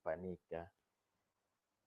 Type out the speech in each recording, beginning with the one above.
Fanika.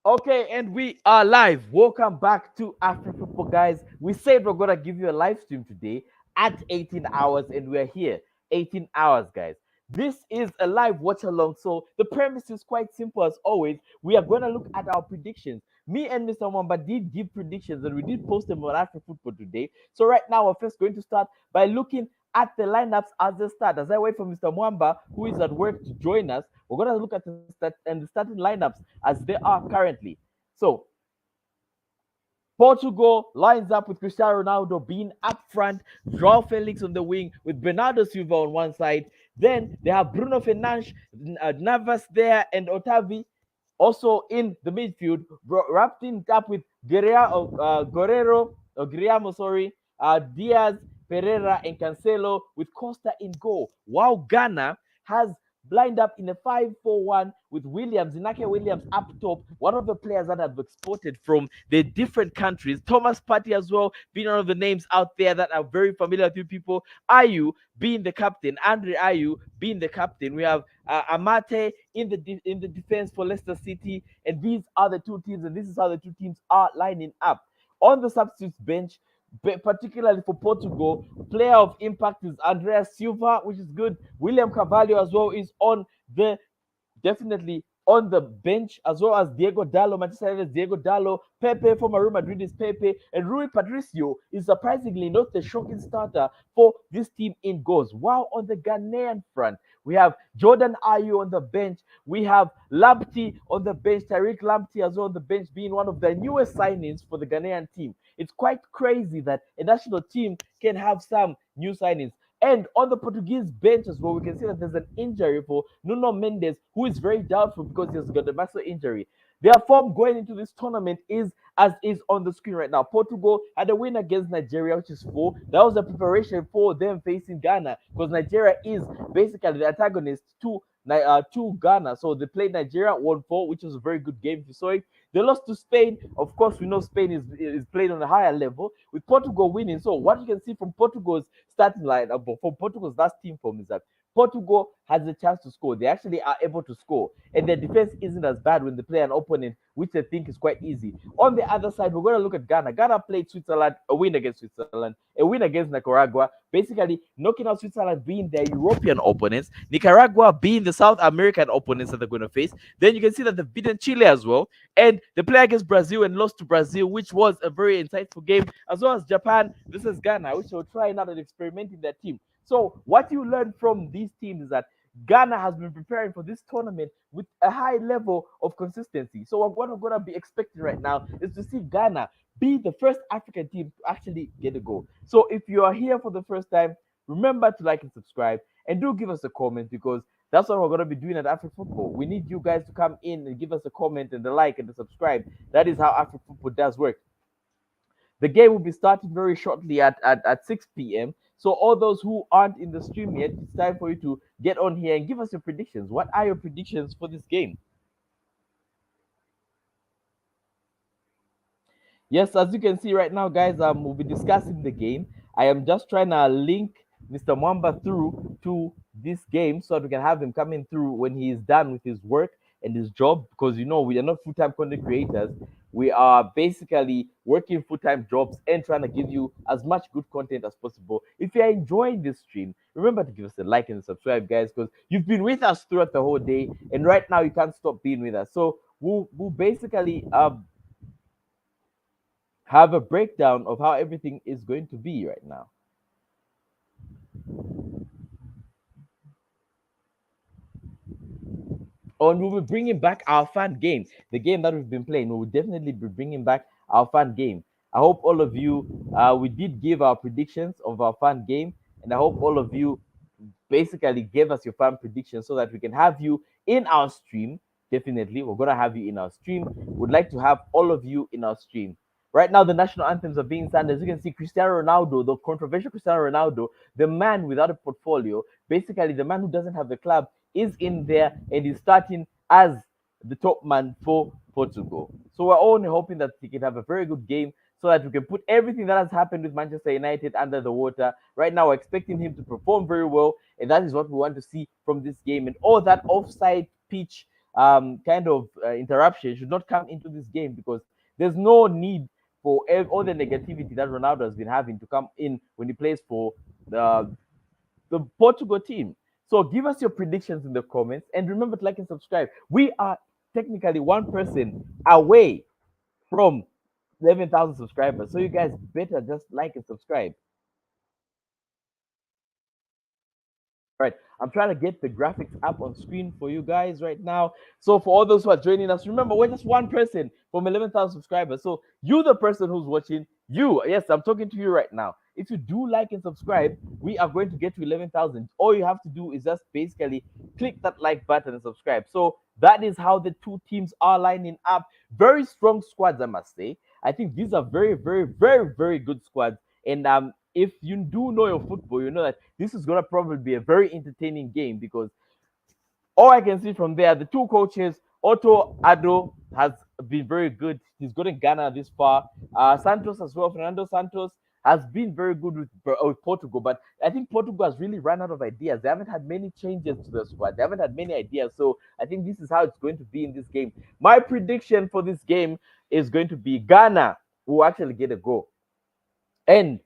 Okay, and we are live. Welcome back to Afrik Football, guys. We said we're gonna give you a live stream today at 18 hours, and we're here 18 hours, guys. This is a live watch along, so the premise is quite simple as always. We are gonna look at our predictions. Me and Mr. Wamba did give predictions, and we did post them on Afrik Football today. So right now, we're first going to start by looking at the lineups as they start. As I wait for Mr. Mwamba, who is at work, to join us, we're gonna look at the starting lineups as they are currently. So Portugal lines up with Cristiano Ronaldo being up front, Joao Felix on the wing with Bernardo Silva on one side. Then they have Bruno Fernandes, Navas there, and Otavi also in the midfield, wrapped in up with Guerrero, sorry, Diaz, Pereira, and Cancelo with Costa in goal. While Ghana has lined up in a 5-4-1 with Williams, Inake Williams up top, one of the players that have exported from the different countries. Thomas Partey as well, being one of the names out there that are very familiar to people. Ayu being the captain, Andre Ayu being the captain. We have Amate in the defense for Leicester City, and these are the two teams, and this is how the two teams are lining up. On the substitutes bench, particularly for Portugal, player of impact is Andreas Silva, which is good. William Carvalho as well is on the definitely on the bench, as well as Diego Dallo, Manchester United Diego Dallo, Pepe for Real Madrid is Pepe, and Rui Patricio is surprisingly not the shocking starter for this team in goals. While on the Ghanaian front, we have Jordan Ayew on the bench, we have Lamptey on the bench, Tariq Lamptey as well on the bench, being one of the newest signings for the Ghanaian team. It's quite crazy that a national team can have some new signings. And on the Portuguese bench as well, we can see that there's an injury for Nuno Mendes, who is very doubtful because he has got a muscle injury. Their form going into this tournament is as is on the screen right now. Portugal had a win against Nigeria, which is 4. That was a preparation for them facing Ghana, because Nigeria is basically the antagonist to Ghana. So they played Nigeria 1-4, which was a very good game if you saw it. They lost to Spain. Of course, we know Spain is playing on a higher level, with Portugal winning. So what you can see from Portugal's starting lineup, from Portugal's last team form, is that Portugal has a chance to score. They actually are able to score, and their defense isn't as bad when they play an opponent, which they think is quite easy. On the other side, we're going to look at Ghana. Ghana played Switzerland, a win against Switzerland, a win against Nicaragua, basically knocking out Switzerland being their European opponents, Nicaragua being the South American opponents that they're going to face. Then you can see that they've beaten Chile as well, and they play against Brazil and lost to Brazil, which was a very insightful game, as well as Japan. This is Ghana, which will try out and experimenting their team. So what you learn from these teams is that Ghana has been preparing for this tournament with a high level of consistency. So what we're going to be expecting right now is to see Ghana be the first African team to actually get a goal. So if you are here for the first time, remember to like and subscribe, and do give us a comment, because that's what we're going to be doing at Afrik Football. We need you guys to come in and give us a comment and the like and the subscribe. That is how Afrik Football does work. The game will be starting very shortly at 6 p.m. So all those who aren't in the stream yet, it's time for you to get on here and give us your predictions. What are your predictions for this game? Yes, as you can see right now, guys, we'll be discussing the game. I am just trying to link Mr. Mwamba through to this game so that we can have him coming through when he is done with his work and his job, because you know we are not full-time content creators. We are basically working full-time jobs and trying to give you as much good content as possible. If you are enjoying this stream, remember to give us a like and subscribe, guys, because you've been with us throughout the whole day, and right now you can't stop being with us. So we'll basically have a breakdown of how everything is going to be right now. And we'll be bringing back our fun game, the game that we've been playing. We will definitely be bringing back our fun game. I hope all of you, we did give our predictions of our fun game, and I hope all of you basically gave us your fun predictions so that we can have you in our stream. Definitely, we're gonna have you in our stream. We'd like to have all of you in our stream. Right now, the national anthems are being sung. As you can see, Cristiano Ronaldo, the controversial Cristiano Ronaldo, the man without a portfolio, basically the man who doesn't have the club, is in there and is starting as the top man for Portugal. So we're only hoping that he can have a very good game so that we can put everything that has happened with Manchester United under the water. Right now, we're expecting him to perform very well, and that is what we want to see from this game. And all that offside pitch kind of interruption should not come into this game, because there's no need for all the negativity that Ronaldo has been having to come in when he plays for the Portugal team. So give us your predictions in the comments, and remember to like and subscribe. We are technically one person away from 11,000 subscribers, so you guys better just like and subscribe. Right, I'm trying to get the graphics up on screen for you guys right now. So for all those who are joining us, remember, we're just one person from 11,000 subscribers. So you, the person who's watching, you, yes, I'm talking to you right now. If you do like and subscribe, we are going to get to 11,000. All you have to do is just basically click that like button and subscribe. So that is how the two teams are lining up. Very strong squads, I must say. I think these are very, very, very, very good squads. And if you do know your football, you know that this is gonna probably be a very entertaining game, because all I can see from there, the two coaches, Otto Addo has been very good. He's gotten Ghana this far. Santos as well, Fernando Santos has been very good with Portugal, but I think Portugal has really run out of ideas. They haven't had many changes to the squad. They haven't had many ideas. So I think this is how it's going to be in this game. My prediction for this game is going to be Ghana will actually get a goal. And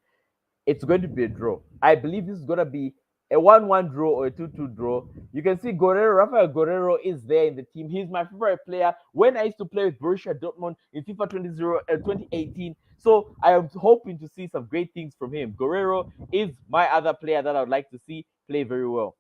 it's going to be a draw. I believe this is going to be a 1-1 draw or a 2-2 draw. You can see Rafael Guerrero is there in the team. He's my favorite player when I used to play with Borussia Dortmund in FIFA 2018. So I am hoping to see some great things from him. Guerrero is my other player that I would like to see play very well.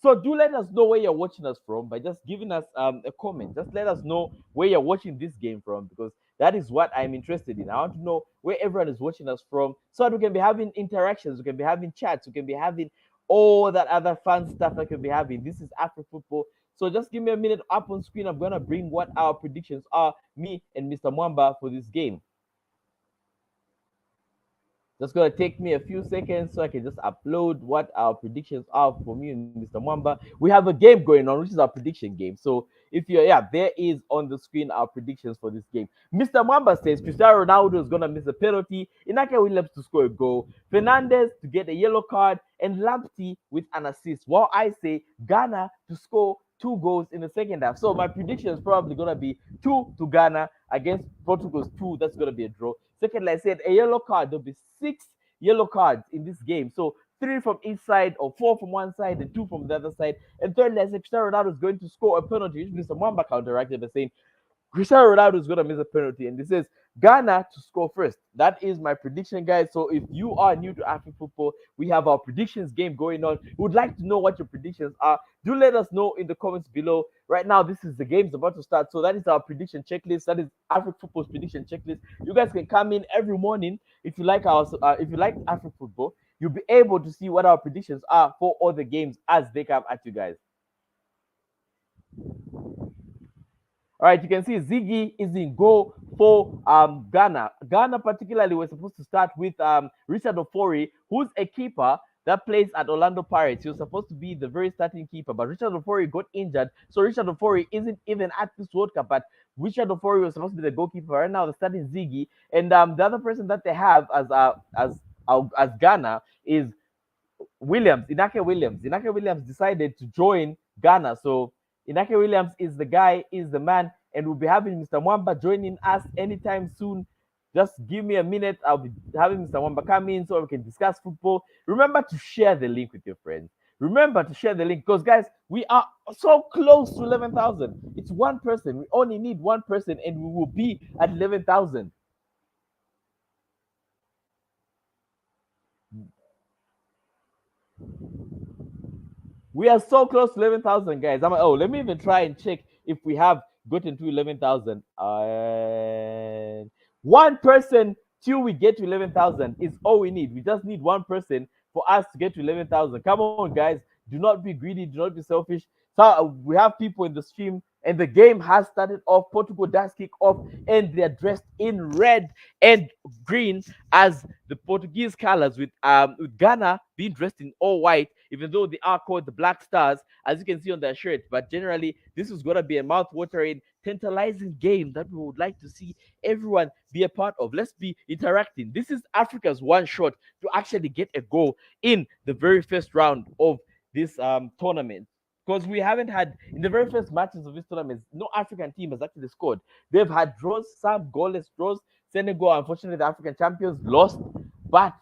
So do let us know where you're watching us from by just giving us a comment. Just let us know where you're watching this game from, because that is what I'm interested in. I want to know where everyone is watching us from, so that we can be having interactions, we can be having chats, we can be having all that other fun stuff that we can be having. This is Afrik Football. So just give me a minute up on screen. I'm going to bring what our predictions are, me and Mr. Mwamba, for this game. Just gonna take me a few seconds so I can just upload what our predictions are for me and Mr. Mwamba. We have a game going on, which is our prediction game. So if you're, yeah, there is on the screen our predictions for this game. Mr. Mwamba says Cristiano Ronaldo is gonna miss a penalty, Inaki Williams to score a goal, Fernandez to get a yellow card, and Lamptey with an assist. While I say Ghana to score 2 goals in the second half. So my prediction is probably gonna be 2 to Ghana against Portugal's 2. That's gonna be a draw. Secondly, I said a yellow card. There'll be 6 yellow cards in this game. So 3 from each side, or 4 from one side and 2 from the other side. And thirdly, I said Cristiano Ronaldo is going to score a penalty, which Mr. Mwamba counteracted by saying Cristiano Ronaldo is going to miss a penalty. And this is Ghana to score first. That is my prediction, guys. So if you are new to Afrik Football, we have our predictions game going on. We would like to know what your predictions are. Do let us know in the comments below. Right now, this is the game's about to start. So that is our prediction checklist. That is Afrik Football's prediction checklist. You guys can come in every morning if you like Afrik Football. You'll be able to see what our predictions are for all the games as they come at you guys. All right, you can see Ziggy is in goal for Ghana. Ghana particularly was supposed to start with Richard Ofori, who's a keeper that plays at Orlando Pirates. He was supposed to be the very starting keeper, but Richard Ofori got injured, so Richard Ofori isn't even at this World Cup. But Richard Ofori was supposed to be the goalkeeper. Right now, they're starting Ziggy, and the other person that they have as Ghana is Williams, Inaki Williams. Inaki Williams decided to join Ghana, so Inaki Williams is the guy, is the man, and we'll be having Mr. Mwamba joining us anytime soon. Just give me a minute. I'll be having Mr. Mwamba come in so we can discuss football. Remember to share the link with your friends. Remember to share the link, because, guys, we are so close to 11,000. It's one person. We only need one person, and we will be at 11,000. We are so close to 11,000, guys. I'm like, oh, let me even try and check if we have gotten to 11,000. One person till we get to 11,000 is all we need. We just need one person for us to get to 11,000. Come on, guys. Do not be greedy. Do not be selfish. So we have people in the stream, and the game has started off. Portugal does kick off, and they're dressed in red and green as the Portuguese colors, with Ghana being dressed in all white, even though they are called the Black Stars, as you can see on their shirt. But generally, this is going to be a mouth-watering, tantalizing game that we would like to see everyone be a part of. Let's be interacting. This is Africa's one shot to actually get a goal in the very first round of this tournament. because we haven't had, in the very first matches of this tournament, no African team has actually scored. They've had draws, some goalless draws. Senegal, unfortunately, the African champions, lost. But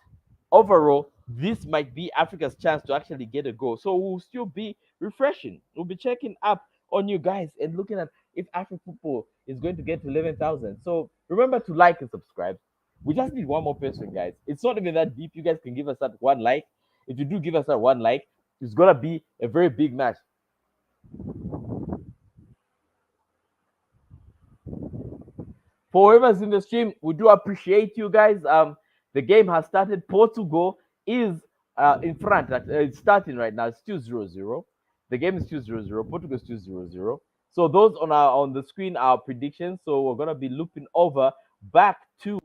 overall, this might be Africa's chance to actually get a goal. So we'll still be refreshing. We'll be checking up on you guys and looking at if Afrik football is going to get to 11,000. So remember to like and subscribe. We just need one more person, guys. It's not even that deep. You guys can give us that one like. If you do give us that one like, it's gonna be a very big match. For whoever's in the stream, we do appreciate you guys. The game has started. Portugal is in front. It's starting right now. It's still 0-0. The game is still 0-0. Portugal is still 0-0. So those on the screen are predictions. So we're gonna be looping over back to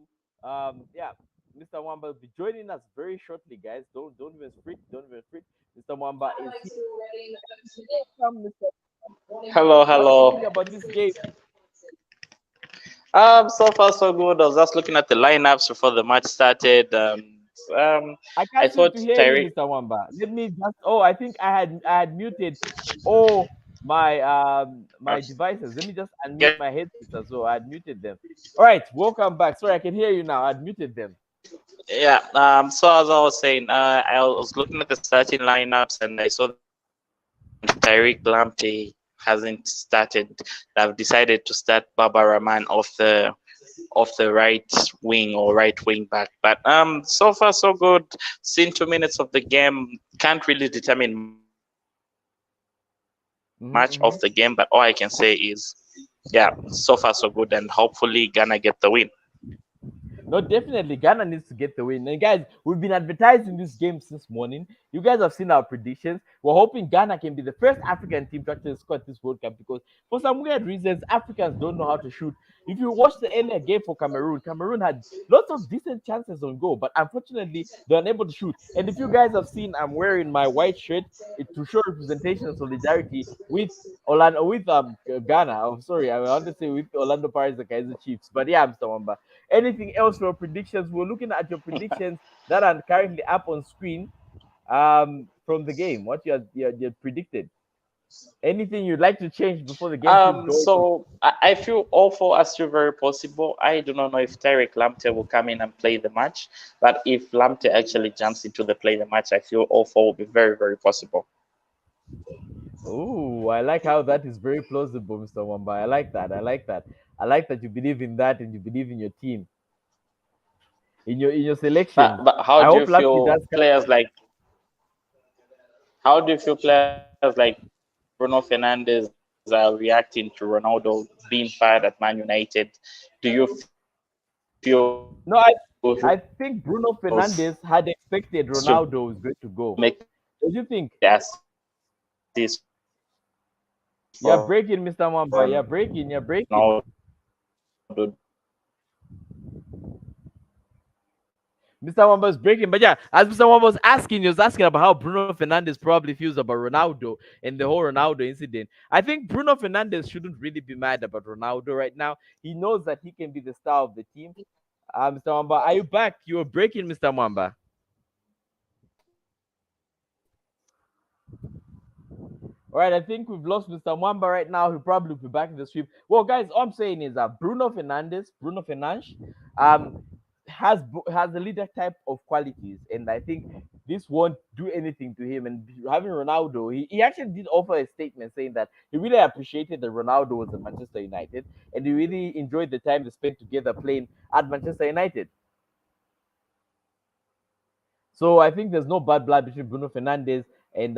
Mr. Wamba will be joining us very shortly, guys. Don't even freak. Don't even freak. Mr. Wamba is here. Welcome, Mr. Hello, What do you hello. think about this game? So far so good. I was just looking at the lineups before the match started. I I can't seem thought to hear you, Tyreek. Mr. Wamba. Let me just. Oh, I think I had muted all my devices. Let me just unmute my headsets as well. I had muted them. All right, welcome back. Sorry, I can hear you now. I had muted them. Yeah. So as I was saying, I was looking at the starting lineups and I saw Tyreek Lamptey hasn't started. I've decided to start Baba Rahman off the right wing or right wing back. But so far so good. Seen 2 minutes of the game. Can't really determine much of the game, but all I can say is, yeah, so far so good, and hopefully Ghana get the win. No, definitely. Ghana needs to get the win. And guys, we've been advertising this game since morning. You guys have seen our predictions. We're hoping Ghana can be the first African team to actually score at this World Cup because for some weird reasons, Africans don't know how to shoot. If you watch the earlier game for Cameroon had lots of decent chances on goal, but unfortunately, they're unable to shoot. And if you guys have seen, I'm wearing my white shirt to show representation and solidarity with Orlando, with Ghana. I'm sorry, I want to say with Orlando Pirates, the Kaiser Chiefs. But yeah, Mr. Wamba. Anything else for predictions? We're looking at your predictions that are currently up on screen from the game. What you had predicted. Anything you'd like to change before the game keeps going? So I feel awful as still very possible. I do not know if Tyreek Lamptey will come in and play the match, but if Lamptey actually jumps into the match, I feel awful will be very, very possible. Oh, I like how that is very plausible, Mr. Wamba. I like that. I like that. I like that you believe in that and you believe in your team, in your selection. But how I do hope you Lamptey feel does come. players like? How do you feel players like Bruno Fernandes are reacting to Ronaldo being fired at Man United? Do you feel No, I think Bruno Fernandes had expected Ronaldo was going to go. make What do you think? the assist You're for breaking, Mr. Wamba. You're breaking. You're breaking. Ronaldo? Mr. Wamba is breaking, but yeah, as Mr. Wamba was asking, he was asking about how Bruno Fernandes probably feels about Ronaldo and the whole Ronaldo incident. I think Bruno Fernandes shouldn't really be mad about Ronaldo right now. He knows that he can be the star of the team. Mr. Wamba, are you back? You were breaking, Mr. Wamba. All right, I think we've lost Mr. Mwamba right now. He'll probably be back in the stream. Well, guys, all I'm saying is that Bruno Fernandes, has a leader type of qualities, and I think this won't do anything to him. And having Ronaldo, he actually did offer a statement saying that he really appreciated that Ronaldo was at Manchester United, and he really enjoyed the time they spent together playing at Manchester United. So I think there's no bad blood between Bruno Fernandes and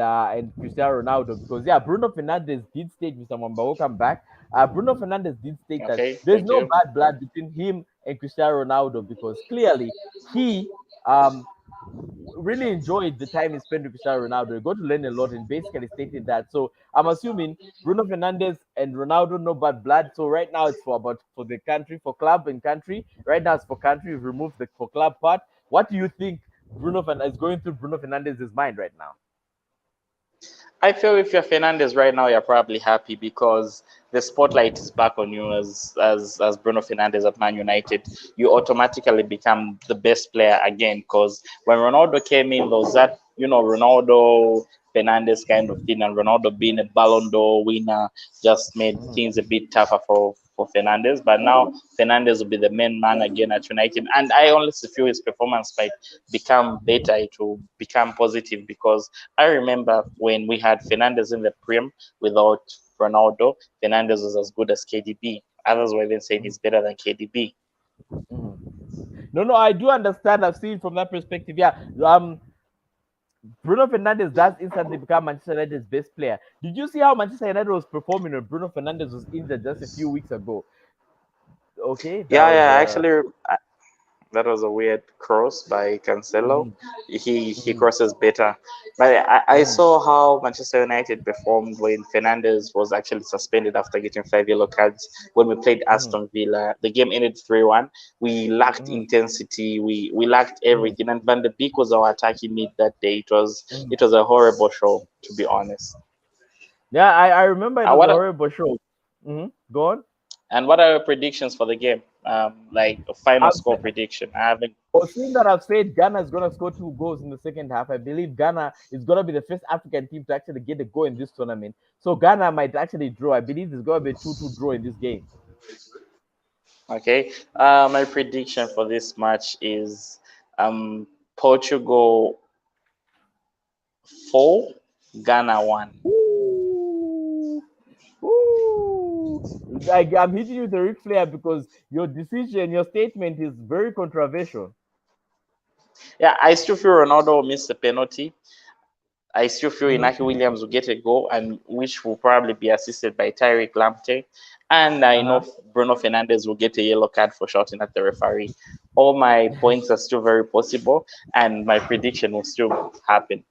Cristiano Ronaldo because Bruno Fernandes did state, Mr. Mwamba, welcome back. Bruno Fernandes did state that there's no bad blood between him and Cristiano Ronaldo because clearly he really enjoyed the time he spent with Cristiano Ronaldo. He got to learn a lot and basically stated that. So I'm assuming Bruno Fernandes and Ronaldo no bad blood. So right now it's for the country, for club and country. Right now it's for country. We've removed the for club part. What do you think Bruno Fernandes is going through Bruno Fernandes' mind right now? I feel if you're Fernandes right now, you're probably happy because the spotlight is back on you as Bruno Fernandes at Man United. You automatically become the best player again because when Ronaldo came in, there was that, Ronaldo Fernandes kind of thing, and Ronaldo being a Ballon d'Or winner just made things a bit tougher for Fernandes. But now Fernandes will be the main man again at United, and I honestly feel his performance might become better. It will become positive because I remember when we had Fernandes in the Prem without Ronaldo, Fernandes was as good as KDB. Others were even saying he's better than KDB. No, I do understand. I've seen from that perspective. Yeah, Bruno Fernandes does instantly become Manchester United's best player. Did you see how Manchester United was performing when Bruno Fernandes was injured just a few weeks ago? Okay, that Yeah, was yeah. Actually, that was a weird cross by Cancelo. mhm, He mhm, crosses better. But I mhm, saw how Manchester United performed when Fernandes was actually suspended after getting 5 yellow cards. When we played mhm, Aston Villa, the game ended 3-1. We lacked mhm, intensity. We lacked mhm, everything. And Van de Beek was our attacking mid that day. mhm. It was a horrible show, to be honest. Yeah, I remember it Uh, was a what horrible show. Go on. and what are your predictions for the game? Like a final I've, score prediction. I haven't. seeing that I've said Ghana is going to score 2 goals in the second half, I believe Ghana is going to be the first African team to actually get a goal in this tournament. So Ghana might actually draw. I believe there's going to be a 2-2 draw in this game. Okay. My prediction for this match is Portugal 4, Ghana 1. Ooh, ooh. I'm hitting you with a Ric Flair because your decision, your statement is very controversial. Yeah, I still feel Ronaldo will miss the penalty. I still feel Mhm. Inaki Williams will get a goal, and which will probably be assisted by Tyreek Lamptey. And I know Uh-huh. Bruno Fernandes will get a yellow card for shouting at the referee. All my points are still very possible, and my prediction will still happen.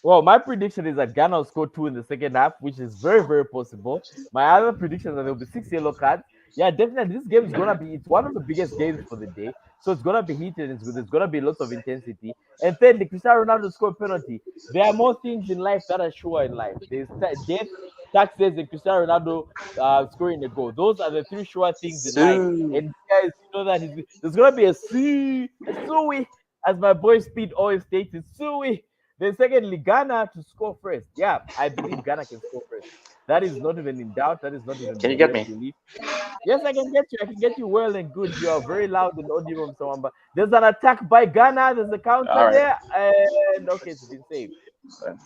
Well, my prediction is that Ghana will score 2 in the second half, which is very, very possible. My other prediction is that there will be 6 yellow cards. Yeah, definitely. This game is gonna be. It's one of the biggest games for the day, so it's gonna be heated. There's gonna be lots of intensity. And thirdly, Cristiano Ronaldo scored penalty. There are more things in life that are sure in life. There's death, taxes, and Cristiano Ronaldo scoring a goal. Those are the 3 sure things in life. So, And guys, you know that there's gonna be a sui, as my boy Speed always states, a sui. Then secondly, Ghana to score first. Yeah, I believe Ghana can score first. That is not even in doubt. That is not even can you get beyond me? belief. Yes, I can get you. I can get you well and good. You are very loud in the audio room, someone. But there's an attack by Ghana. There's a counter All right. there, and okay, it's been saved.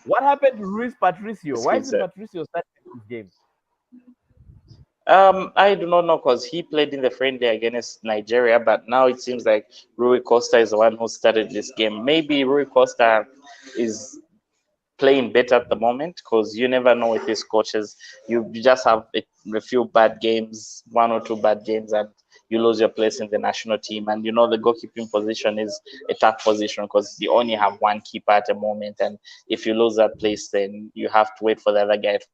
What happened to Ruiz Patricio? It's Why been isn't said. Patricio starting this game? I do not know because he played in the friendly against Nigeria, but now it seems like Rui Costa is the one who started this game. Maybe Rui Costa is playing better at the moment because you never know with these coaches. You just have a few bad games, 1 or 2 bad games, and you lose your place in the national team. And you know the goalkeeping position is a tough position because you only have one keeper at the moment, and if you lose that place, then you have to wait for the other guy to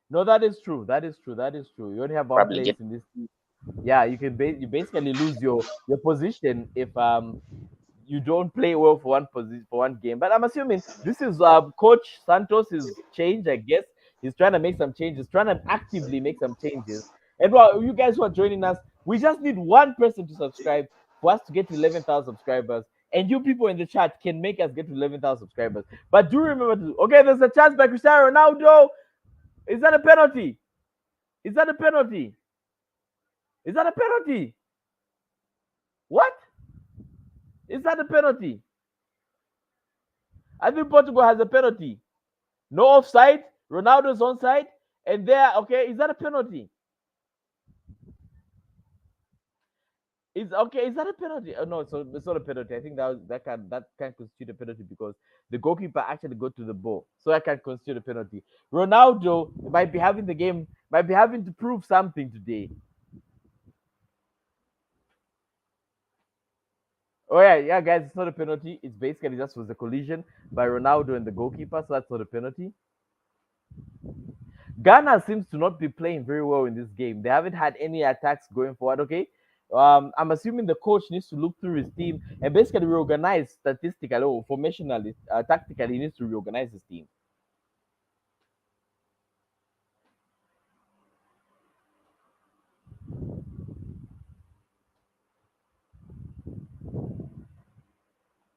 No, that is true. That is true. That is true. You only have one probably place get. in this team. Yeah, you basically lose your position if you don't play well for one position for one game. But I'm assuming this is Coach Santos's change. I guess he's trying to make some changes, trying to actively make some changes. And while you guys who are joining us, we just need one person to subscribe for us to get to 11,000 subscribers. And you people in the chat can make us get to 11,000 subscribers. But do remember to okay. There's a chance by Cristiano Ronaldo. Is that a penalty? Is that a penalty? Is that a penalty? What? Is that a penalty? I think Portugal has a penalty. No offside. Ronaldo's onside. And there, okay, is that a penalty? Is okay, is that a penalty? Oh no, so it's not a penalty. I think that can constitute a penalty because the goalkeeper actually got to the ball. So that can constitute a penalty. Ronaldo might be having the game, might be having to prove something today. Oh yeah, guys, it's not a penalty. It's basically just was a collision by Ronaldo and the goalkeeper, so that's not a penalty. Ghana seems to not be playing very well in this game. They haven't had any attacks going forward. Okay, I'm assuming the coach needs to look through his team and basically reorganize statistically or formationally, tactically. He needs to reorganize his team.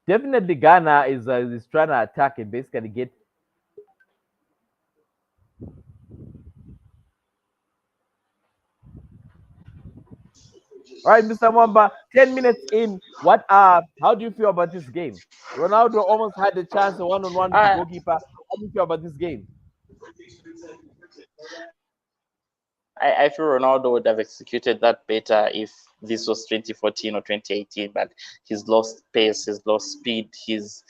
Definitely Ghana is trying to attack and basically get. All right, Mr. Mwamba, 10 minutes in. What how do you feel about this game? Ronaldo almost had the chance, a one-on-one with the I, goalkeeper. How do you feel about this game? I feel Ronaldo would have executed that better if this was 2014 or 2018, but he's lost pace, he's lost speed, he's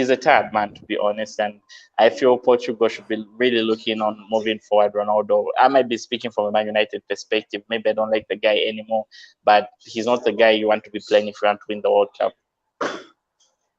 a tired man, to be honest. And I feel Portugal should be really looking on moving forward. Ronaldo, I might be speaking from a Man United perspective. Maybe I don't like the guy anymore, but he's not the guy you want to be playing if you want to win the World Cup.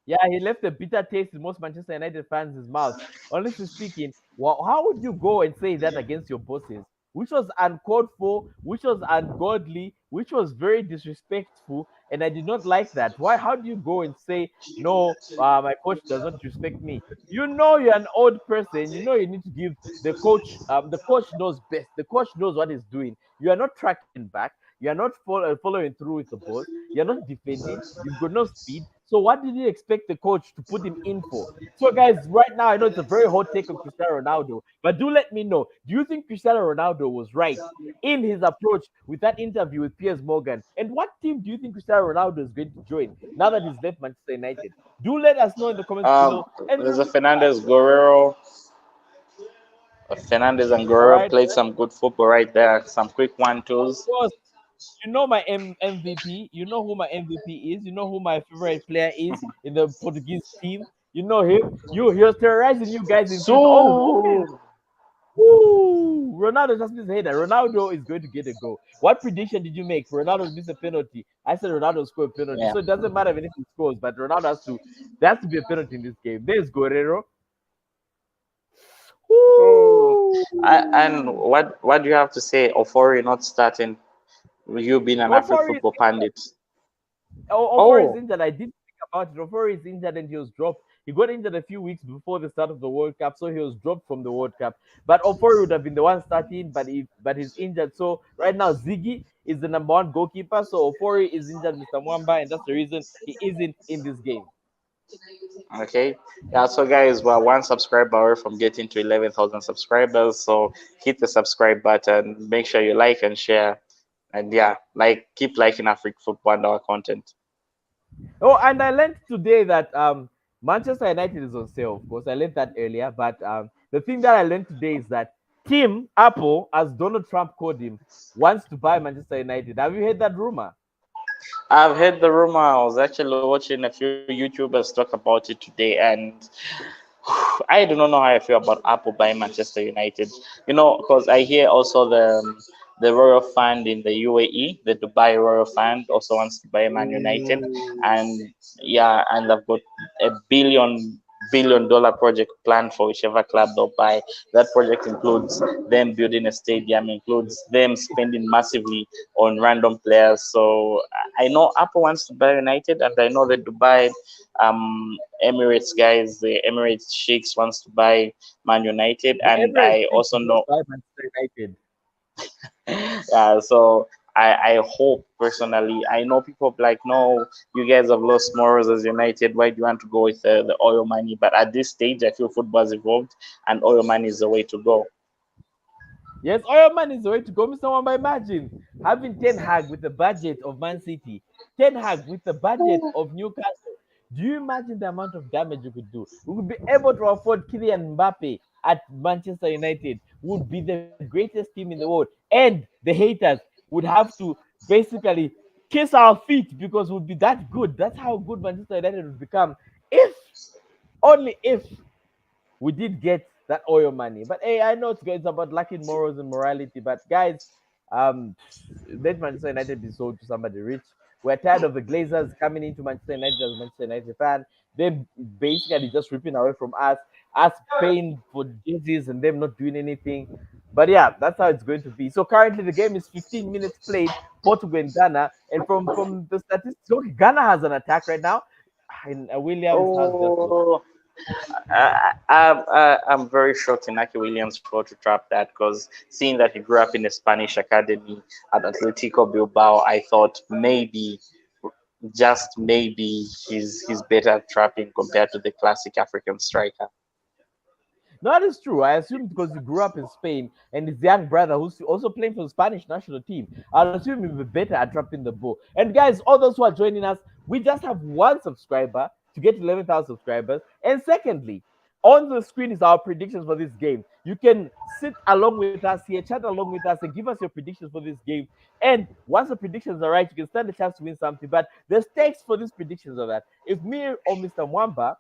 Yeah, he left a bitter taste in most Manchester United fans' mouths. Honestly speaking, well, how would you go and say that against your bosses? Which was uncalled for, which was ungodly, which was very disrespectful, and I did not like that. Why? How do you go and say no? My coach does not respect me. You know you're an old person. You know you need to give the coach. The coach knows best. The coach knows what he's doing. You are not tracking back. You are not following through with the ball. You're not defending. You've got no speed. So what did you expect the coach to put him in for? So guys, right now I know it's a very hot take on Cristiano Ronaldo, but do let me know. Do you think Cristiano Ronaldo was right in his approach with that interview with Piers Morgan? And what team do you think Cristiano Ronaldo is going to join now that he's left Manchester United? Do let us know in the comments Um, below. And there's a remember, Fernandez Guerrero. Fernandez and all Guerrero right, played some good football right there. Some quick one of twos. course, you know my MVP. You know who my MVP is. You know who my favorite player is in the Portuguese team. You know him. He was terrorizing you guys in FIFA. Oh, okay. So Woo! Ronaldo just missed a header. Ronaldo is going to get a goal. What prediction did you make for Ronaldo to miss a penalty? I said Ronaldo score a penalty. yeah. So it doesn't matter if anything scores, but Ronaldo has to there has to be a penalty in this game. There's Guerrero. Oh. And Woo! what do you have to say of Ori not starting? You being an Afrik Ofori is football pundit. Ofori is Oh, injured. I did think about it. Ofori is injured and he was dropped. He got injured a few weeks before the start of the World Cup, so he was dropped from the World Cup. But Ofori would have been the one starting, but he's injured. So right now Ziggy is the number one goalkeeper. So Ofori is injured, Mr. Mwamba, and that's the reason he isn't in this game. okay. Yeah, so guys, we're one subscriber away from getting to 11,000 subscribers. So hit the subscribe button. Make sure you like and share. And yeah, keep liking Afrik football and our content. Oh, and I learned today that Manchester United is on sale. Of course, I learned that earlier. But the thing that I learned today is that Tim Apple, as Donald Trump called him, wants to buy Manchester United. Have you heard that rumor? I've heard the rumor. I was actually watching a few YouTubers talk about it today, and I do not know how I feel about Apple buying Manchester United. Because I hear also the Royal Fund in the UAE, the Dubai Royal Fund, also wants to buy Man United, Ooh. and yeah, and they've got a billion-dollar project planned for whichever club they'll buy. That project includes them building a stadium, includes them spending massively on random players. So I know Apple wants to buy United, and I know the Dubai Emirates guys, the Emirates Sheikhs wants to buy Man United, The and Emirates I think also he must know, buy Manchester United. so I hope personally, I know people be like, no, you guys have lost morals as United. Why do you want to go with the oil money? But at this stage, I feel football has evolved, and oil money is the way to go. Yes, Oil Man is the way to go. Mr. Wamba, imagine having Ten Hag with the budget of Man City, Ten Hag with the budget of Newcastle. Do you imagine the amount of damage you could do? We would be able to afford Kylian Mbappe at Manchester United, would be the greatest team in the world. And the haters would have to basically kiss our feet because we'd be that good. That's how good Manchester United would become if, only if, we did get that oil money. But hey, I know it's about lacking morals and morality. But guys, um, let Manchester United be sold to somebody rich. We're tired of the Glazers coming into Manchester United as a Manchester United fan. Them basically just ripping away from us paying for jerseys and them not doing anything. But yeah, that's how it's going to be. So currently the game is 15 minutes played, Portugal and Ghana. And from the statistics, okay, Ghana has an attack right now. And Williams has just lost. Oh, I'm very shocked Inaki Williams failed to trap that, because seeing that he grew up in a Spanish academy at Atletico Bilbao, I thought just maybe he's better at trapping compared to the classic African striker. No, that is true. I assume because he grew up in Spain and his young brother, who's also playing for the Spanish national team, I'll assume he'll be better at dropping the ball. And guys, all those who are joining us, we just have one subscriber to get 11,000 subscribers. And secondly, on the screen is our predictions for this game. You can sit along with us here, chat along with us, and give us your predictions for this game. And once the predictions are right, you can stand a chance to win something. But the stakes for these predictions are that if me or Mr. Mwamba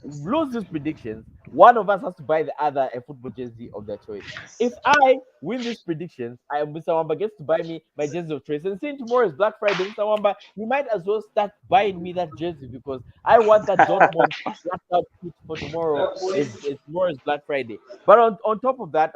lose these predictions, one of us has to buy the other a football jersey of their choice. If I win these predictions, Mr. Wamba gets to buy me my jersey of choice. And since tomorrow is Black Friday, Mr. Wamba, you might as well start buying me that jersey because I want that Dortmund blackout kit for tomorrow. Is tomorrow is Black Friday. But on top of that,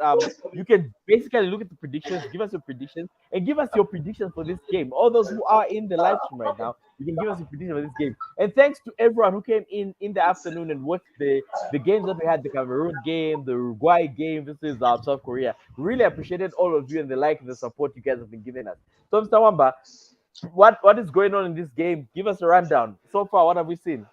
you can basically look at the predictions, give us your predictions, and give us your predictions for this game. All those who are in the live stream right now, you can give us your prediction for this game. And thanks to everyone who came in the afternoon and watched the games that we had, the Cameroon game, the Uruguay game. This is South Korea. We really appreciated all of you and the like and the support you guys have been giving us. So, Mr. Wamba, what is going on in this game? Give us a rundown. So far, what have we seen?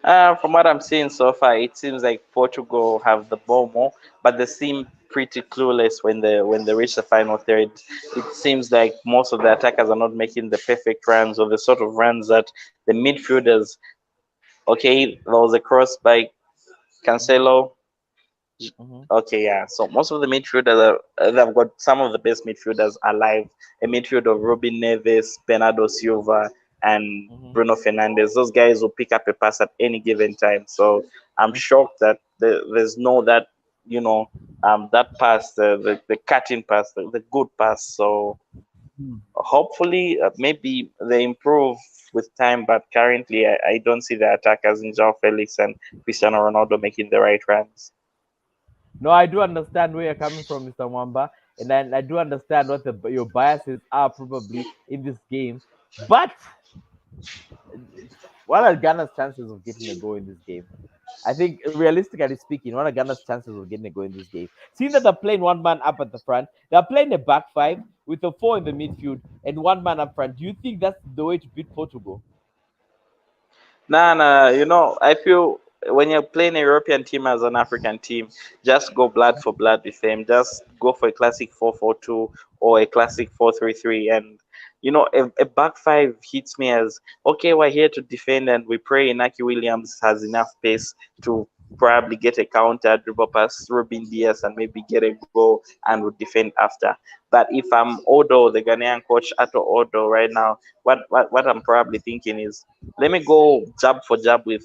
From what I'm seeing so far, it seems like Portugal have the ball more, but they seem pretty clueless when they reach the final third. It seems like most of the attackers are not making the perfect runs or the sort of runs that the midfielders. Okay, there was a cross by Cancelo. Mm-hmm. Okay, yeah. So most of the midfielders they've got some of the best midfielders alive. A midfield of Robin Neves, Bernardo Silva, and Mm-hmm. Bruno Fernandes. Those guys will pick up a pass at any given time. So I'm Mm-hmm. shocked that there's no that you know that pass, the cutting pass, the good pass. So hopefully maybe they improve with time. But currently I don't see the attackers in João Felix and Cristiano Ronaldo making the right runs. No, I do understand where you're coming from, Mr. Wamba, and I do understand what your biases are probably in this game. But what are Ghana's chances of getting a goal in this game? I think, realistically speaking, what are Ghana's chances of getting a goal in this game? Seeing that they're playing one man up at the front, they're playing a back five with a four in the midfield and one man up front. Do you think that's the way to beat Portugal? Nah, nah. I feel when you're playing a European team as an African team, just go blood for blood with them. Just go for a classic 4-4-2 or a classic 4-3-3. And a back five hits me as okay. We're here to defend, and we pray Inaki Williams has enough pace to probably get a counter, dribble past Robin Diaz, and maybe get a goal, and would defend after. But if I'm Odo, the Ghanaian coach Ato Odo, right now, what I'm probably thinking is let me go jab for jab with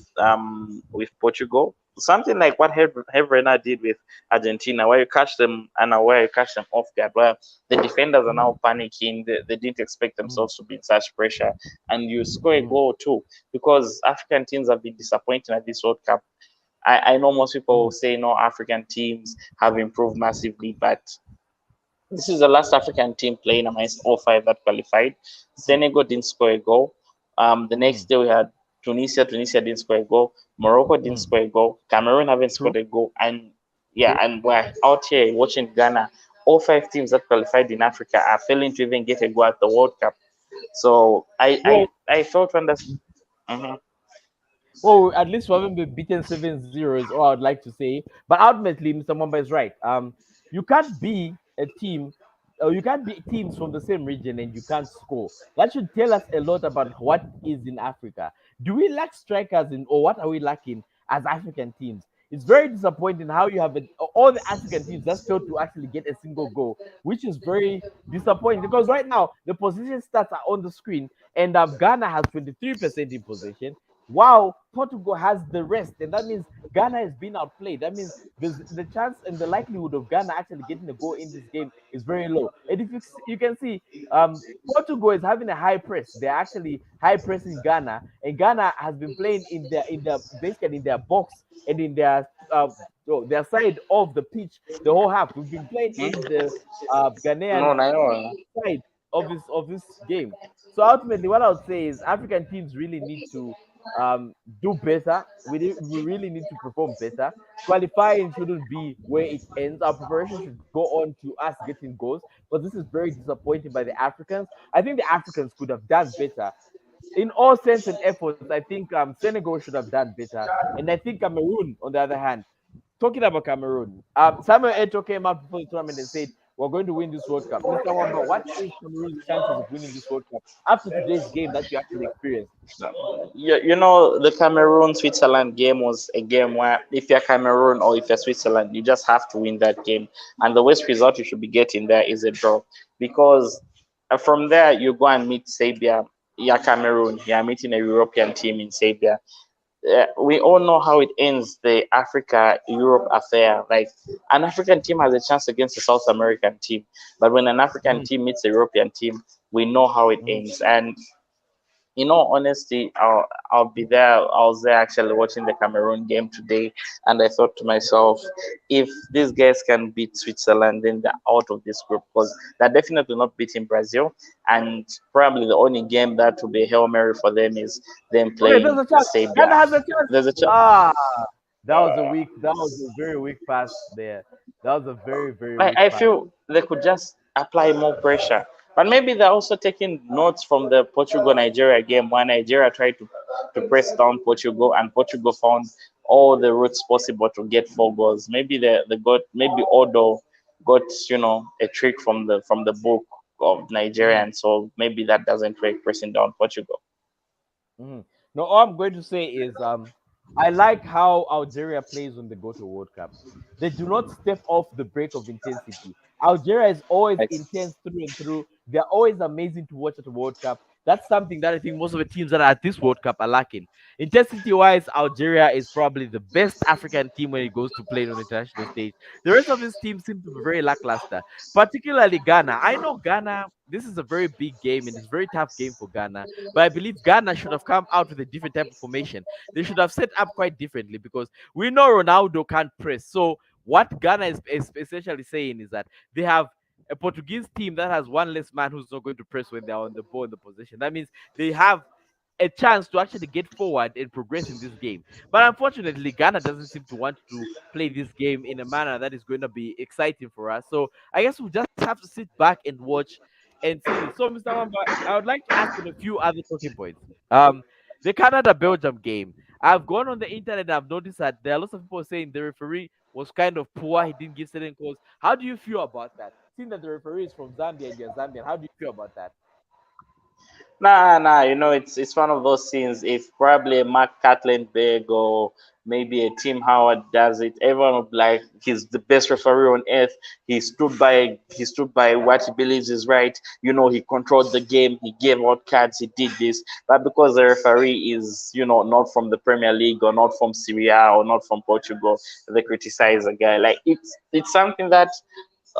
Portugal. Something like what Heverena did with Argentina, where you catch them and where you catch them off guard, where the defenders are now panicking. They didn't expect Mhm, themselves to be in such pressure, and you score a mhm, goal too. Because African teams have been disappointing at this World Cup. I know most people mhm, say no African teams have improved massively, but this is the last African team playing amongst all five that qualified. Senegal didn't score a goal. The mhm, next day we had Tunisia. Tunisia didn't score a goal. Morocco didn't mhm. score a goal. Cameroon haven't True, scored a goal. And yeah, true. and we're out here watching Ghana. All five teams that qualified in Africa are failing to even get a goal at the World Cup. So I Well, I, I felt when that's mhm. well, at least we haven't been beaten 7-0 is all I'd like to say. But ultimately, Mr. Mamba is right. You can't be a team, or you can't be teams from the same region and you can't score. That should tell us a lot about what is in Africa. Do we lack strikers in, or what are we lacking as African teams? It's very disappointing how you have all the African teams that failed to actually get a single goal, which is very disappointing because right now the position stats are on the screen and Ghana has 23% in possession. Wow, Portugal has the rest, and that means Ghana is being outplayed. That means the chance and the likelihood of Ghana actually getting a goal in this game is very low. And if you can see, Portugal is having a high press. They're actually high pressing Ghana, and Ghana has been playing in their basically in their box and in their side of the pitch the whole half. We've been playing in the No, Ghanaian no, no. side of this game. So ultimately, what I would say is African teams really need to do better. We really need to perform better. Qualifying shouldn't be where it ends. Our preparation should go on to us getting goals. But this is very disappointing by the Africans. I think the Africans could have done better in all sense and efforts, I think Senegal should have done better, and I think Cameroon, on the other hand, talking about Cameroon, Samuel Eto'o came out before the tournament and said, "We're going to win this World Cup." Mr. Wamba, what is Cameroon's chances of winning this World Cup after today's game that you actually experienced? You know, the Cameroon Switzerland game was a game where if you're Cameroon or if you're Switzerland, you just have to win that game. And the worst result you should be getting there is a draw. Because from there, you go and meet Serbia. You're Cameroon, you're meeting a European team in Serbia. We all know how it ends, the Africa Europe affair. Like, an African team has a chance against a South American team, but when an African Mhm, team meets a European team, we know how it mhm. ends. And in all honesty, I'll be there. I was there actually watching the Cameroon game today, and I thought to myself, if these guys can beat Switzerland, then they're out of this group because they're definitely not beating Brazil, and probably the only game that will be a hail mary for them is them Okay, there's playing a chance. Ghana Serbia. has a chance. There's a chance. Ah, that was a weak. That was a very weak pass there. That was a very very weak I pass. feel they could just apply more pressure. But maybe they're also taking notes from the Portugal Nigeria game where Nigeria tried to press down Portugal and Portugal found all the routes possible to get 4 goals. Maybe they got, maybe Odo got, a trick from the book of Nigeria, Mhm. and so maybe that doesn't work pressing down Portugal. Mhm. No, all I'm going to say is I like how Algeria plays when they go to World Cup. They do not step off the break of intensity. Algeria is always intense through and through. They're always amazing to watch at the World Cup. That's something that I think most of the teams that are at this World Cup are lacking. Intensity wise, Algeria is probably the best African team when it goes to play on the international stage. The rest of this team seems to be very lackluster, particularly Ghana. I know Ghana, this is a very big game and it's a very tough game for Ghana. But I believe Ghana should have come out with a different type of formation. They should have set up quite differently because we know Ronaldo can't press. So what Ghana is essentially saying is that they have a Portuguese team that has one less man who's not going to press when they're on the ball in the position. That means they have a chance to actually get forward and progress in this game. But unfortunately, Ghana doesn't seem to want to play this game in a manner that is going to be exciting for us. So I guess we'll just have to sit back and watch and see this. So, Mr. Wamba, I would like to ask on a few other talking points. The Canada Belgium game. I've gone on the internet and I've noticed that there are lots of people saying the referee was kind of poor. He didn't give certain calls. How do you feel about that? Seeing that the referee is from Zambia and you're Zambian, how do you feel about that? Nah. It's one of those scenes. If probably Mark Catlenberg or maybe a Tim Howard does it, everyone would be like, he's the best referee on earth. He stood by what he believes is right. He controlled the game. He gave out cards. He did this. But because the referee is, not from the Premier League or not from Syria or not from Portugal, they criticize a guy. Like, it's something that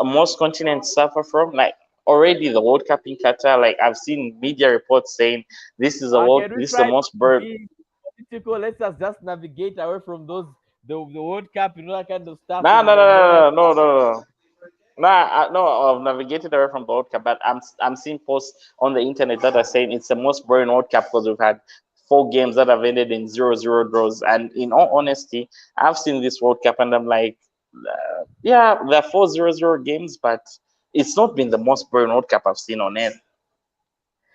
most continents suffer from. Like, already the World Cup in Qatar, like I've seen media reports saying Can we this is the try not most to bird. be political? Let's just navigate away from the World Cup and all that kind of stuff Nah, no, and no, more like no, no, no, no, no. Nah, no, I've navigated away from the World Cup, but I'm seeing posts on the internet that are saying it's the most boring World Cup because we've had 4 games that have ended in 0-0 draws. And in all honesty, I've seen this World Cup and I'm like, yeah, there are 4-0-0 games, but it's not been the most boring World Cup I've seen on earth.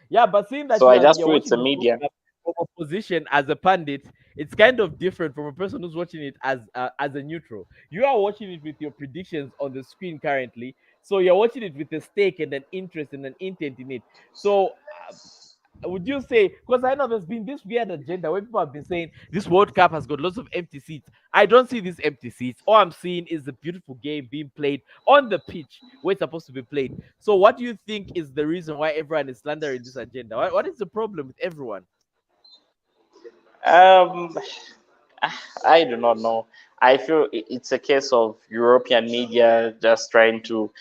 yeah, but seeing that So I just you're feel it's watching a this World media. Cup from a position as a pundit, it's kind of different from a person who's watching it as a neutral. You are watching it with your predictions on the screen currently, so you're watching it with a stake and an interest and an intent in it. So would you say, because I know there's been this weird agenda where people have been saying this World Cup has got lots of empty seats. I don't see these empty seats. All I'm seeing is the beautiful game being played on the pitch where it's supposed to be played. So what do you think is the reason why everyone is slandering this agenda? What is the problem with everyone? Um, I do not know. I feel it's a case of European media just trying to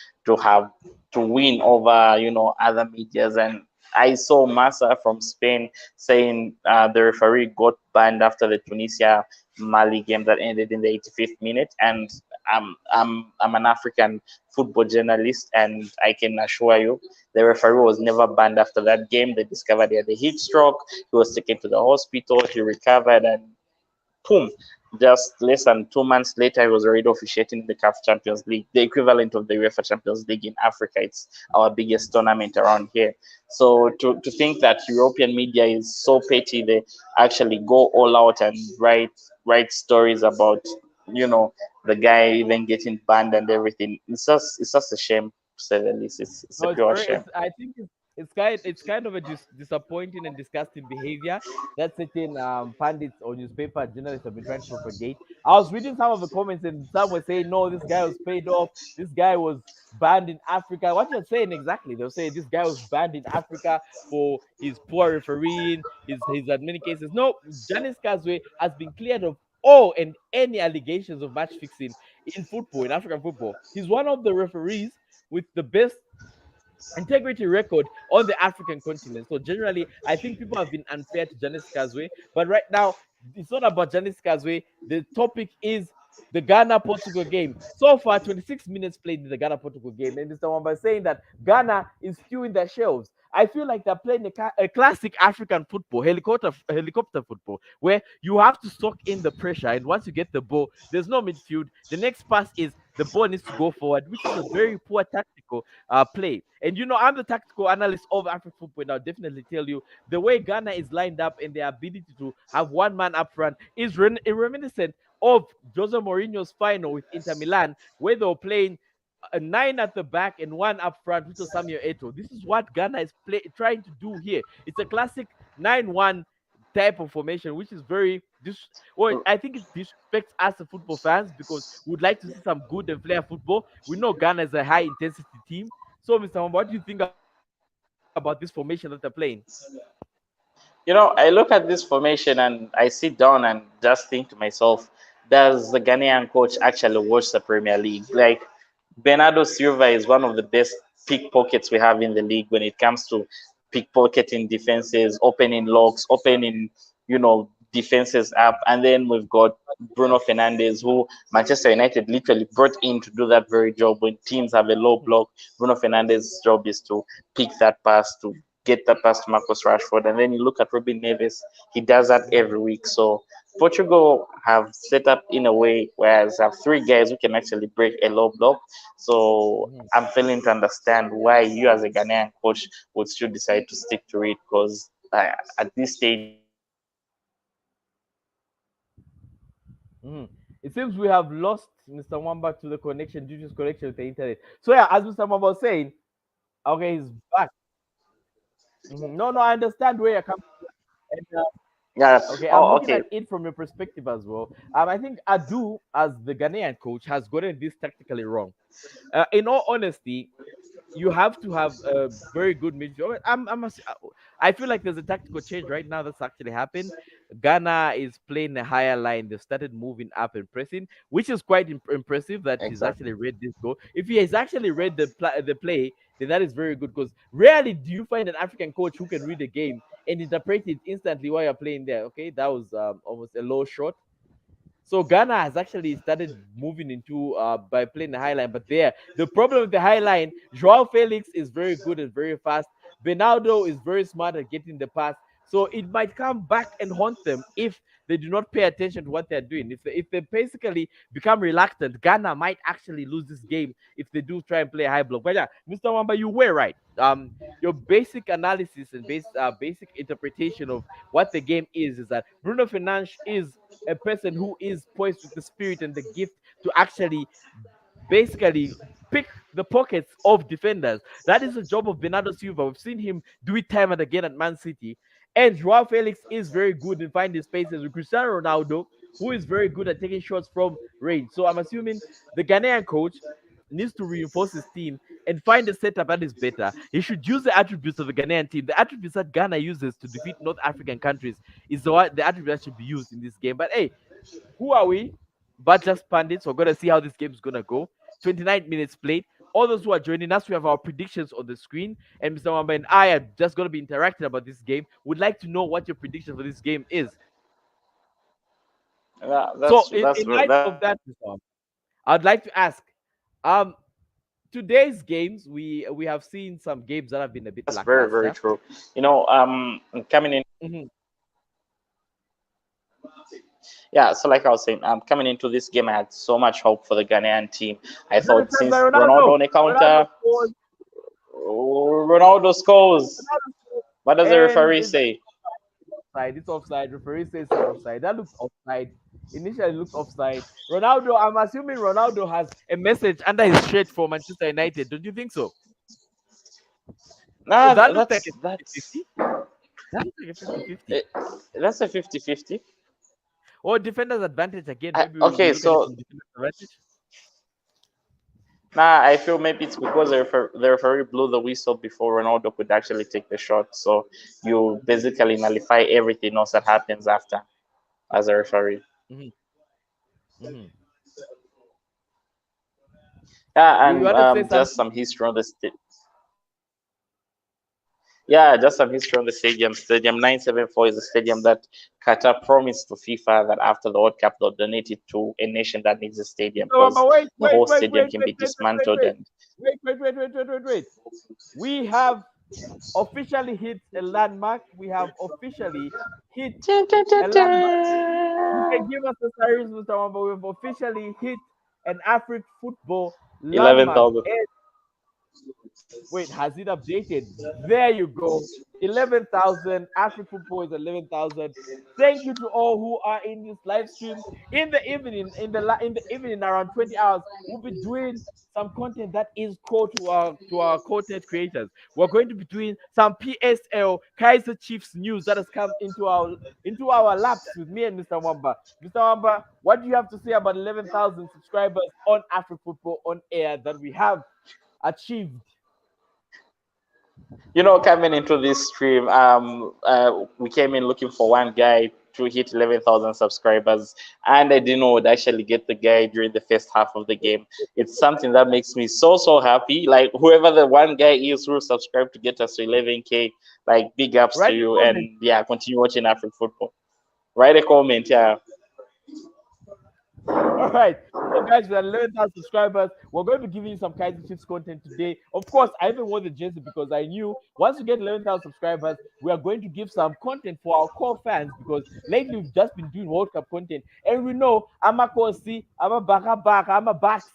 have to win over other medias. And I saw Massa from Spain saying the referee got banned after the Tunisia Mali game that ended in the 85th minute. And I'm an African football journalist, and I can assure you the referee was never banned after that game. They discovered he had a heat stroke. He was taken to the hospital. He recovered, and boom, just less than 2 months later, he was already officiating the CAF Champions League, the equivalent of the UEFA Champions League in Africa. It's our biggest tournament around here. So to think that European media is so petty, they actually go all out and write stories about, you know, the guy even getting banned and everything. It's just a shame, to say the least. It's a No, it's pure very. shame. I think it's kind of a disappointing and disgusting behavior that certain pundits or newspaper journalists have been trying to propagate. I was reading some of the comments and some were saying, "No, this guy was paid off. This guy was banned in Africa." What you're saying exactly? They'll say this guy was banned in Africa for his poor refereeing, his in many cases. No, Janis Kazwe has been cleared of all and any allegations of match fixing in football, in African football. He's one of the referees with the best integrity record on the African continent. So generally, I think people have been unfair to Janice Kazwe. But right now, it's not about Janice Kazwe. The topic is the Ghana Portugal game. So far, 26 minutes played in the Ghana Portugal game. And Mr. Wamba saying that Ghana is still in their shelves. I feel like they're playing a classic African football, helicopter football, where you have to soak in the pressure. And once you get the ball, there's no midfield. The next pass is the ball needs to go forward, which is a very poor tactical play. And you know, I'm the tactical analyst of African football, and I'll definitely tell you the way Ghana is lined up and their ability to have one man up front is reminiscent of Jose Mourinho's final with Inter Milan, where they were playing a nine at the back and one up front, which was Samuel Eto'o. This is what Ghana is trying to do here. It's a classic 9-1 type of formation, which is very well, I think it disrespects us as football fans because we'd like to see some good and flair football. We know Ghana is a high intensity team. So, Mr. Wamba, what do you think about this formation that they're playing? I look at this formation and I sit down and just think to myself, does the Ghanaian coach actually watch the Premier League? Like, Bernardo Silva is one of the best pickpockets we have in the league when it comes to pickpocketing defenses, opening locks, opening, defenses up. And then we've got Bruno Fernandes, who Manchester United literally brought in to do that very job. When teams have a low block, Bruno Fernandes' job is to pick that pass, to get that pass to Marcus Rashford. And then you look at Robin Neves, he does that every week. So Portugal have set up in a way whereas have three guys who can actually break a low block. So Mhm. I'm failing to understand why you as a Ghanaian coach would still decide to stick to it because at this stage it's not going to work. Mhm. It seems we have lost Mr. Wamba to the connection due to his connection with the internet. So yeah, as Mr. Wamba was saying, okay, he's back. No, no, I understand where you're coming from. And Yeah. okay, I'm Oh, looking okay. at it from your perspective as well. I think Adu, as the Ghanaian coach, has gotten this tactically wrong. In all honesty, you have to have a very good midfield. I feel like there's a tactical change right now that's actually happened. Ghana is playing a higher line. They started moving up and pressing, which is quite impressive that he's Exactly. actually read this goal. If he has actually read the play, then that is very good because rarely do you find an African coach who can read a game and interpret it instantly while you're playing there. Okay, that was almost a low shot. So Ghana has actually started moving into by playing the high line, but there the problem with the high line, Joao Felix is very good and very fast. Bernardo is very smart at getting the pass, so it might come back and haunt them if they do not pay attention to what they're doing. If they basically become reluctant, Ghana might actually lose this game if they do try and play a high block. But yeah, Mr. Wamba, you were right. Your basic analysis and basic interpretation of what the game is that Bruno Fernandes is a person who is poised with the spirit and the gift to actually basically pick the pockets of defenders. That is the job of Bernardo Silva. We've seen him do it time and again at Man City. And Joao Felix is very good in finding spaces with Cristiano Ronaldo, who is very good at taking shots from range. So I'm assuming the Ghanaian coach needs to reinforce his team and find a setup that is better. He should use the attributes of the Ghanaian team. The attributes that Ghana uses to defeat North African countries is the attributes that should be used in this game. But hey, who are we? But just pundits. We're gonna see how this game is gonna go. 29 minutes played. All those who are joining us, we have our predictions on the screen, and Mr. Wamba and I are just gonna be interacting about this game. Would like to know what your prediction for this game is. Yeah, So, that's that's in light that's of that, Mr. Wamba, I'd like to ask, um, today's games we have seen some games that have been a bit that's very very lackluster. true. Coming in. Mhm. Yeah, so like I was saying, coming into this game, I had so much hope for the Ghanaian team. I Is that a thought chance by since Ronaldo? Ronaldo on a Ronaldo counter, scores. Ronaldo scores. Ronaldo scores. What does the And referee it's say? offside. It's offside. Referee says it's offside. That looks offside. Initially looked offside. Ronaldo, I'm assuming Ronaldo has a message under his shirt for Manchester United. Don't you think so? Because Nah, that looked like a that's 50-50. That looks like a 50-50. eh, that's a 50-50. Or defender's advantage again. Maybe we Okay, look at it so from defender's advantage. nah, I feel maybe it's because the referee blew the whistle before Ronaldo could actually take the shot. So you basically nullify everything else that happens after as a referee. Mm-hmm. Mm-hmm. Yeah, You and wanted to say just something? some history on the Yeah, just some history on the stadium. Stadium 974 is a stadium that Qatar promised to FIFA that after the World Cup they'll donate it to a nation that needs a stadium So, because wait, the wait, whole wait, stadium wait, can wait, be wait, wait, wait, dismantled wait, and wait, wait, wait, wait, wait, wait, wait. We have officially hit a landmark. We have officially hit a landmark. You can give us the series, Mr. Wamba. We've officially hit an Afrik football landmark. 11,000. And wait, has it updated? There you go. 11,000. Afrik football is 11,000. Thank you to all who are in this live stream. In the evening, in the evening around 20 hours, we'll be doing some content that is core to our content creators. We're going to be doing some PSL Kaiser Chiefs news that has come into our laps with me and Mr. Wamba. Mr. Wamba, what do you have to say about 11,000 subscribers on Afrik Football on air that we have achieved? Coming into this stream, we came in looking for one guy to hit 11,000 subscribers, and I didn't know would actually get the guy during the first half of the game. It's something that makes me so happy. Like whoever the one guy is who subscribed to get us to 11K, like big ups to Write a you, comment. and yeah, continue watching African football. Write a comment, yeah. All right. So, guys, we are 11,000 subscribers. We're going to be giving you some Kaiser Chiefs content today. Of course, I even wore the jersey because I knew once we get 11,000 subscribers, we are going to give some content for our core fans because lately we've just been doing World Cup content. And we know I'm a Kosi, I'm a Baka, I'm a Backs.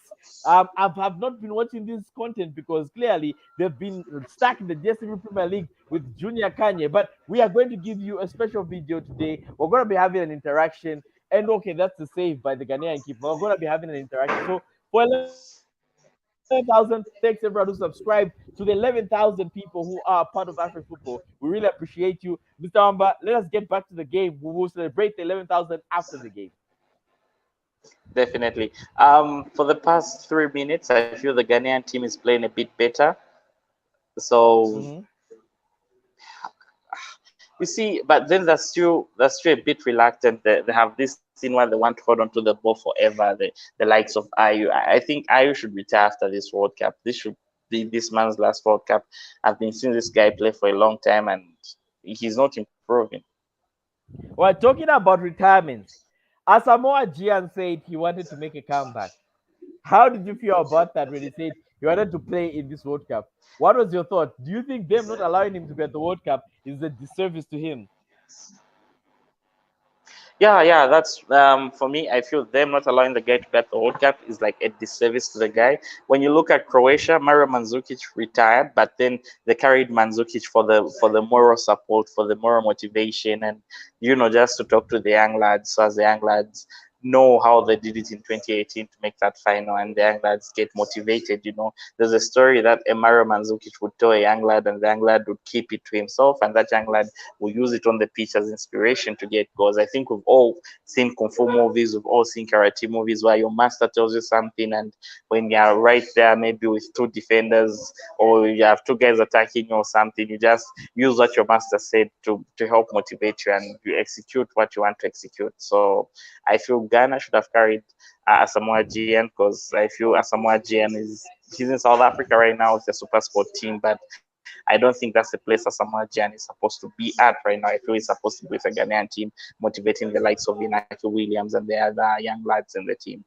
I've not been watching this content because clearly they've been stuck in the DStv Premier League with Junior Kanye. But we are going to give you a special video today. We're going to be having an interaction. And okay, that's the save by the Ghanaian keeper. We're going to be having an interaction. So for 11,000, thanks everyone who subscribed to the 11,000 people who are part of African football. We really appreciate you. Mr. Amba, let us get back to the game. We will celebrate the 11,000 after the game. Definitely. For the past 3 minutes, I feel the Ghanaian team is playing a bit better. So Mm-hmm. you see, but then they're still a bit reluctant. They have this thing where they want to hold on to the ball forever. The likes of Ayu. I think Ayu should retire after this World Cup. This should be this man's last World Cup. I've been seeing this guy play for a long time, and he's not improving. Well, talking about retirements, Asamoah Gyan said he wanted to make a comeback. How did you feel about that when he said he wanted to play in this World Cup? What was your thought? Do you think them not allowing him to be at the World Cup is a disservice to him? Yeah. That's for me. I feel them not allowing the guy to get the World Cup is like a disservice to the guy. When you look at Croatia, Mario Mandzukic retired, but then they carried Mandzukic for the moral support, for the moral motivation, and just to talk to the young lads. So as the young lads know how they did it in 2018 to make that final, and the young lads get motivated. There's a story that Mario Mandzukic would tell a young lad, and the young lad would keep it to himself, and that young lad will use it on the pitch as inspiration to get goals. I think we've all seen kung fu movies, we've all seen karate movies where your master tells you something, and when you're right there, maybe with two defenders or you have two guys attacking you or something, you just use what your master said to help motivate you, and you execute what you want to execute. So I feel Ghana should have carried Asamoah Gyan because I feel Asamoah Gyan he's in South Africa right now with the Super Sport team, but I don't think that's the place Asamoah Gyan is supposed to be at right now. I feel he's supposed to be with a Ghanaian team, motivating the likes of Inaki Williams and the other young lads in the team.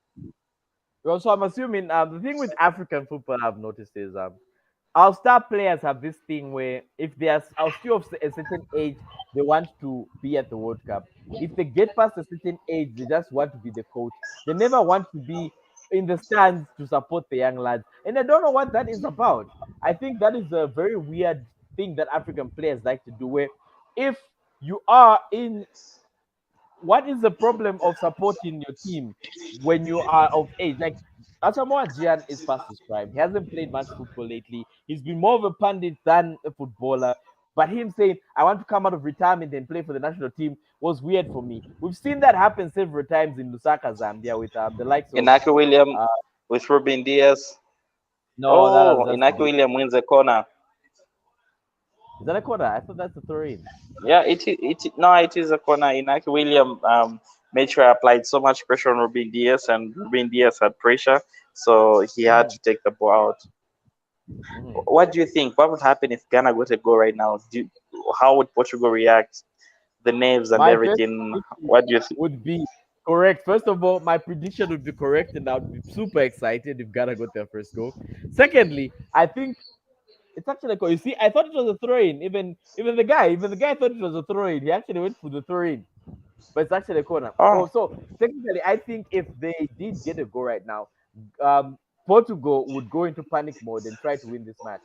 Well, so I'm assuming the thing with African football I've noticed is our star players have this thing where if they are still of a certain age, they want to be at the World Cup. If they get past a certain age, they just want to be the coach. They never want to be in the stands to support the young lads. And I don't know what that is about. I think that is a very weird thing that African players like to do, where if you are in, what is the problem of supporting your team when you are of age? Like Asamoah Gyan is past his prime. He hasn't played much football lately. He's been more of a pundit than a footballer. But him saying, I want to come out of retirement and play for the national team was weird for me. We've seen that happen several times in Lusaka, Zambia, with the likes of. Inaki William Uh, with Ruben Diaz. no, Oh, that's Inaki William wins a corner. is that a corner? I thought that's a throw in. Yeah, no, it is a corner. Inaki William made sure I applied so much pressure on Ruben Diaz, and Ruben Diaz had pressure, so he had Mhm, to take the ball out. mhm. What do you think? What would happen if Ghana got a goal right now? How would Portugal react? The names and My first everything. prediction What do you think? would be correct. First of all, my prediction would be correct, and I would be super excited if Ghana got their first goal. Secondly, I think it's actually a goal. You see, I thought it was a throw-in. Even the guy thought it was a throw-in. He actually went for the throw-in, but it's actually a corner. Oh, Oh, so technically, I think if they did get a goal right now, Portugal would go into panic mode and try to win this match.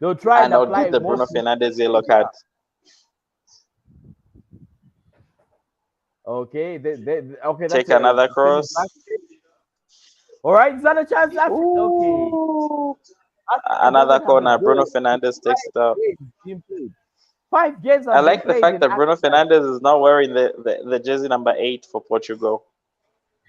They'll try and and I'll give apply the more Bruno pressure. Fernandes yellow card. Okay, okay, Take another send it cross. back. All right, is that a chance, Africa? Okay, Ooh. Africa Another doesn't have a corner. Bruno goal. Fernandes takes it out. 5 games being played. 5 games I have been like the played fact in that Bruno Africa. Fernandes is now wearing the jersey number 8 for Portugal.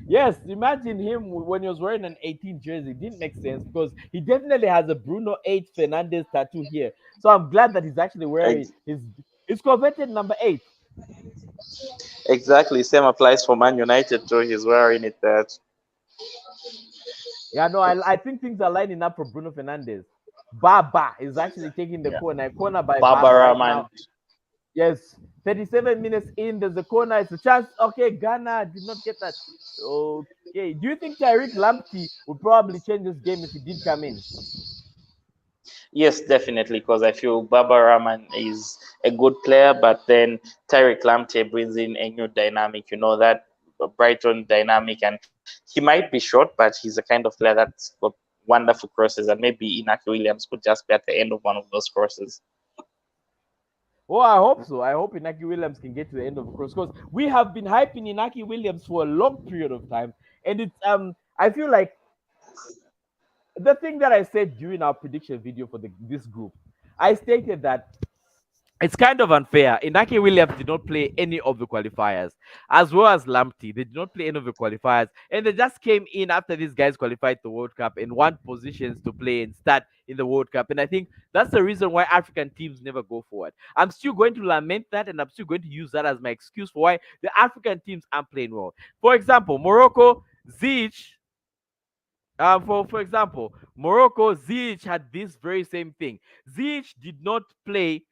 Yes, imagine him when he was wearing an 18 jersey. It didn't make sense because he definitely has a Bruno 8 Fernandez tattoo here. So I'm glad that he's actually wearing Ex- his coveted number 8. Exactly. Same applies for Man United too. He's wearing it there. Yeah, no, I think things are lining up for Bruno Fernandez. Baba is actually taking the Yeah. corner by Baba Barbara right now. man. Yes, 37 minutes in, there's a corner, it's a chance. Okay, Ghana did not get that. Okay, do you think Tyreek Lamptey would probably change this game if he did come in? Yes, definitely, because I feel Baba Rahman is a good player, but then Tyreek Lamptey brings in a new dynamic. You know that Brighton dynamic, and he might be short, but he's a kind of player that's got wonderful crosses, and maybe Inaki Williams could just be at the end of one of those crosses. Oh, I hope so. I hope Inaki Williams can get to the end of the course because we have been hyping Inaki Williams for a long period of time, and it's I feel like the thing that I said during our prediction video for this group, I stated that it's kind of unfair. Inaki Williams did not play any of the qualifiers, as well as Lamptey. They did not play any of the qualifiers, and they just came in after these guys qualified the World Cup and want positions to play and start in the World Cup. And I think that's the reason why African teams never go forward. I'm still going to lament that, and I'm still going to use that as my excuse for why the African teams aren't playing well. For example, Morocco, Ziyech. For example, Morocco, Ziyech had this very same thing. Ziyech did not play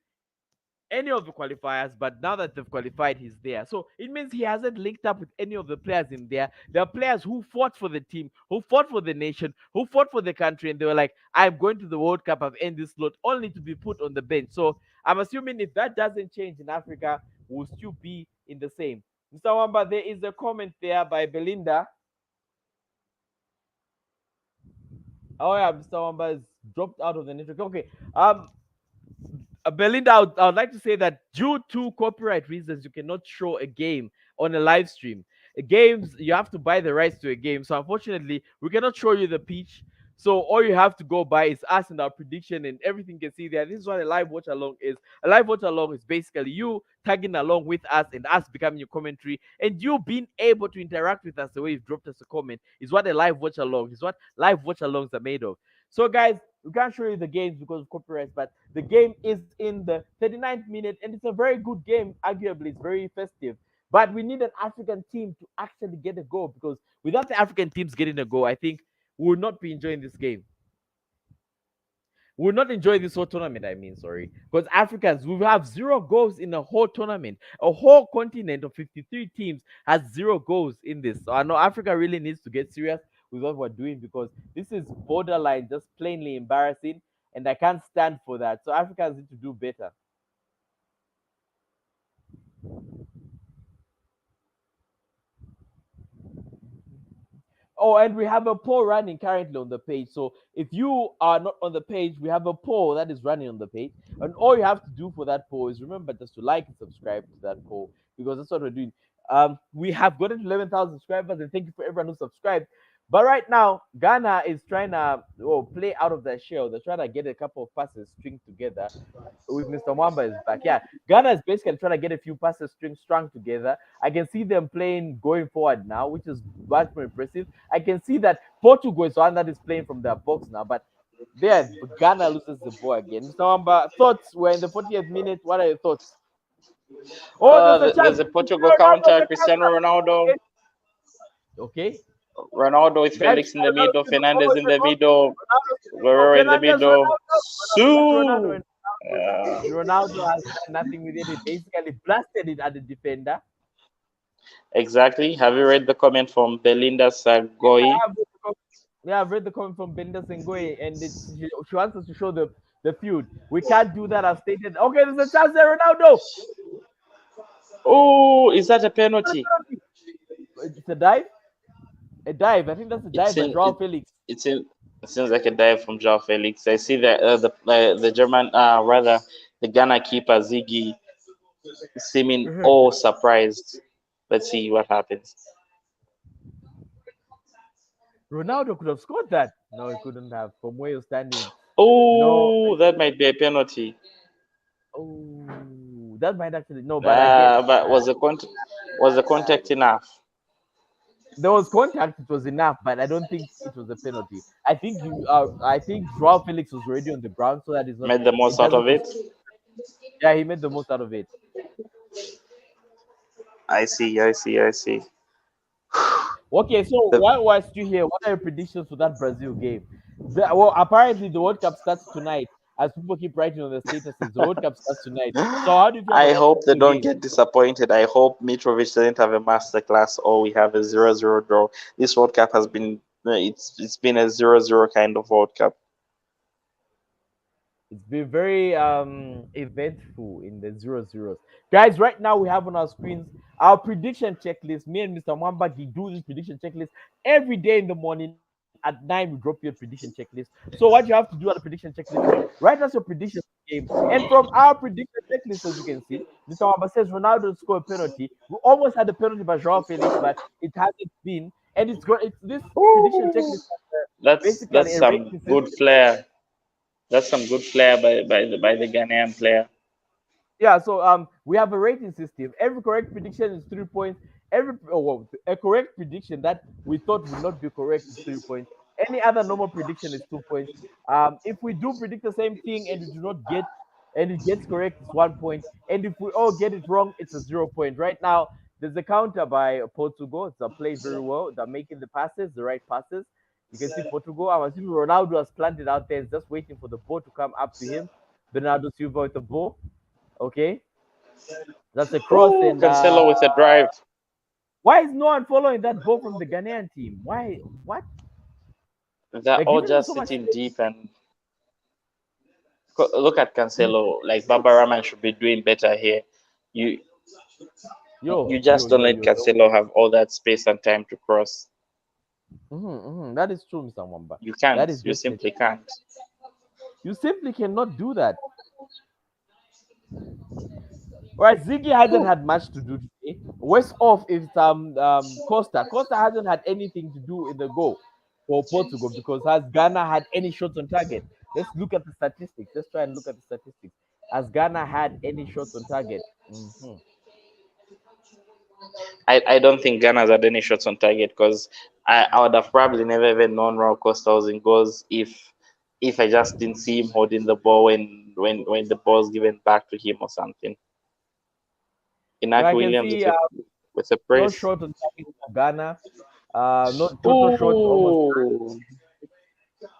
any of the qualifiers, but now that they've qualified, he's there. So it means he hasn't linked up with any of the players in there. There are players who fought for the team, who fought for the nation, who fought for the country, and they were like, I'm going to the World Cup, I've ended this slot, only to be put on the bench. So I'm assuming if that doesn't change in Africa, we'll still be in the same. Mr. Wamba, there is a comment there by Belinda. Oh yeah, Mr. Wamba has dropped out of the network. Okay. Belinda, I would like to say that due to copyright reasons, you cannot show a game on a live stream. Games, you have to buy the rights to a game. So unfortunately, we cannot show you the pitch. So all you have to go by is us and our prediction, and everything you can see there. This is what a live watch along is. A live watch along is basically you tagging along with us and us becoming your commentary, and you being able to interact with us the way you've dropped us a comment is what a live watch along is. What live watch alongs are made of. So guys, we can't show you the games because of copyrights, but the game is in the 39th minute, and it's a very good game. Arguably, it's very festive. But we need an African team to actually get a goal because without the African teams getting a goal, I think we will not be enjoying this game. We will not enjoy this whole tournament. I mean, sorry, because Africans, we have 0 goals in a whole tournament. A whole continent of 53 teams has 0 goals in this. So I know Africa really needs to get serious. with what we're doing, because this is borderline just plainly embarrassing, and I can't stand for that. So Africans need to do better. Oh, and we have a poll running currently on the page. So if you are not on the page, we have a poll that is running on the page. And all you have to do for that poll is remember just to like and subscribe to that poll, because that's what we're doing. We have gotten to 11,000 subscribers, and thank you for everyone who subscribed. But right now, Ghana is trying to play out of their shell. They're trying to get a couple of passes string together. With Mr. Mwamba is back. Yeah, Ghana is basically trying to get a few passes strung together. I can see them playing going forward now, which is much more impressive. I can see that Portugal is one that is playing from their box now, but there Ghana loses the ball again. Mr. Mwamba, thoughts? We're in the 40th minute. What are your thoughts? Oh, there's a chance. There's a Portugal counter. Cristiano Ronaldo. Okay. Ronaldo with Guys, Felix in the middle. Ronaldo, Fernandez in the middle. oh, Guerrero in the Fernandez, middle. Ronaldo, Sue. Ronaldo has done nothing with it. He basically blasted it at the defender. Exactly. Have you read the comment from Belinda Sagoi? Yeah, I've read the comment from Belinda Sengoy, and she wants us to show the feud. We can't do that. I've stated. Okay, there's a chance there, Ronaldo. Oh, is that a penalty? It's a dive. A dive. I think that's a dive by Joao Felix. It seems like a dive from Joao Felix. I see that the German, rather the Ghana keeper Ziggy, seeming all surprised. Let's see what happens. Ronaldo could have scored that. No, he couldn't have. From where you're standing. Oh, No. that might be a penalty. Oh, that might actually no, but again, but was the contact enough? There was contact. It was enough, but I don't think it was a penalty. I think I think Joao Felix was already on the ground, so that is not Made the most out of it. Yeah, he made the most out of it. I see. Okay, so while we're still here, what are your predictions for that Brazil game? Well, apparently the World Cup starts tonight. As people keep writing on the statuses, the World Cup starts tonight. So how do you feel I about hope they the don't game? get disappointed. I hope Mitrovic doesn't have a masterclass or we have a 0-0 draw. This World Cup has been it's been a 0-0 kind of World Cup. It's been very eventful in the 0-0s. Guys, right now we have on our screens our prediction checklist. Me and Mr. Mwamba do this prediction checklist every day in the morning. At 9, we drop your prediction checklist. So what you have to do at the prediction checklist is write us your predictions game. And from our prediction checklist, as you can see, Mr. Mwamba says Ronaldo scored a penalty. We almost had a penalty by Joao Felix, but it hasn't been. And it's this prediction checklist. That's some good flair. That's some good flair by the Ghanaian player. Yeah, so we have a rating system. Every correct prediction is 3 points. A correct prediction that we thought would not be correct is 3 points. Any other normal prediction is 2 points. If we do predict the same thing and we do not get and it gets correct, it's 1 point. And if we all get it wrong, it's a 0 point. Right now, there's a counter by Portugal. It's played very well. They're making the passes, the right passes. You can see Portugal. I'm assuming Ronaldo has planted out there. He's just waiting for the ball to come up to him. Bernardo Silva with the ball. Okay. That's a cross. And Cancelo with a drive. Why is no one following that ball from the Ghanaian team? Why? What? They're all just sitting deep and look at Cancelo. Like Baba Rahman should be doing better here. You just don't let Cancelo have all that space and time to cross. That is true, Mr. Mwamba. You can't. You simply can't. You simply cannot do that. All right, Ziggy hasn't had much to do today. Worse off is Costa. Costa hasn't had anything to do in the goal for Portugal because has Ghana had any shots on target? Let's look at the statistics. Let's try and look at the statistics. Has Ghana had any shots on target? I don't think Ghana's had any shots on target because I would have probably never even known Raul Costa was in goals if I just didn't see him holding the ball when the ball's given back to him or something. Inaki Williams with a press. No shot on target for Ghana. Not total shot. Almost.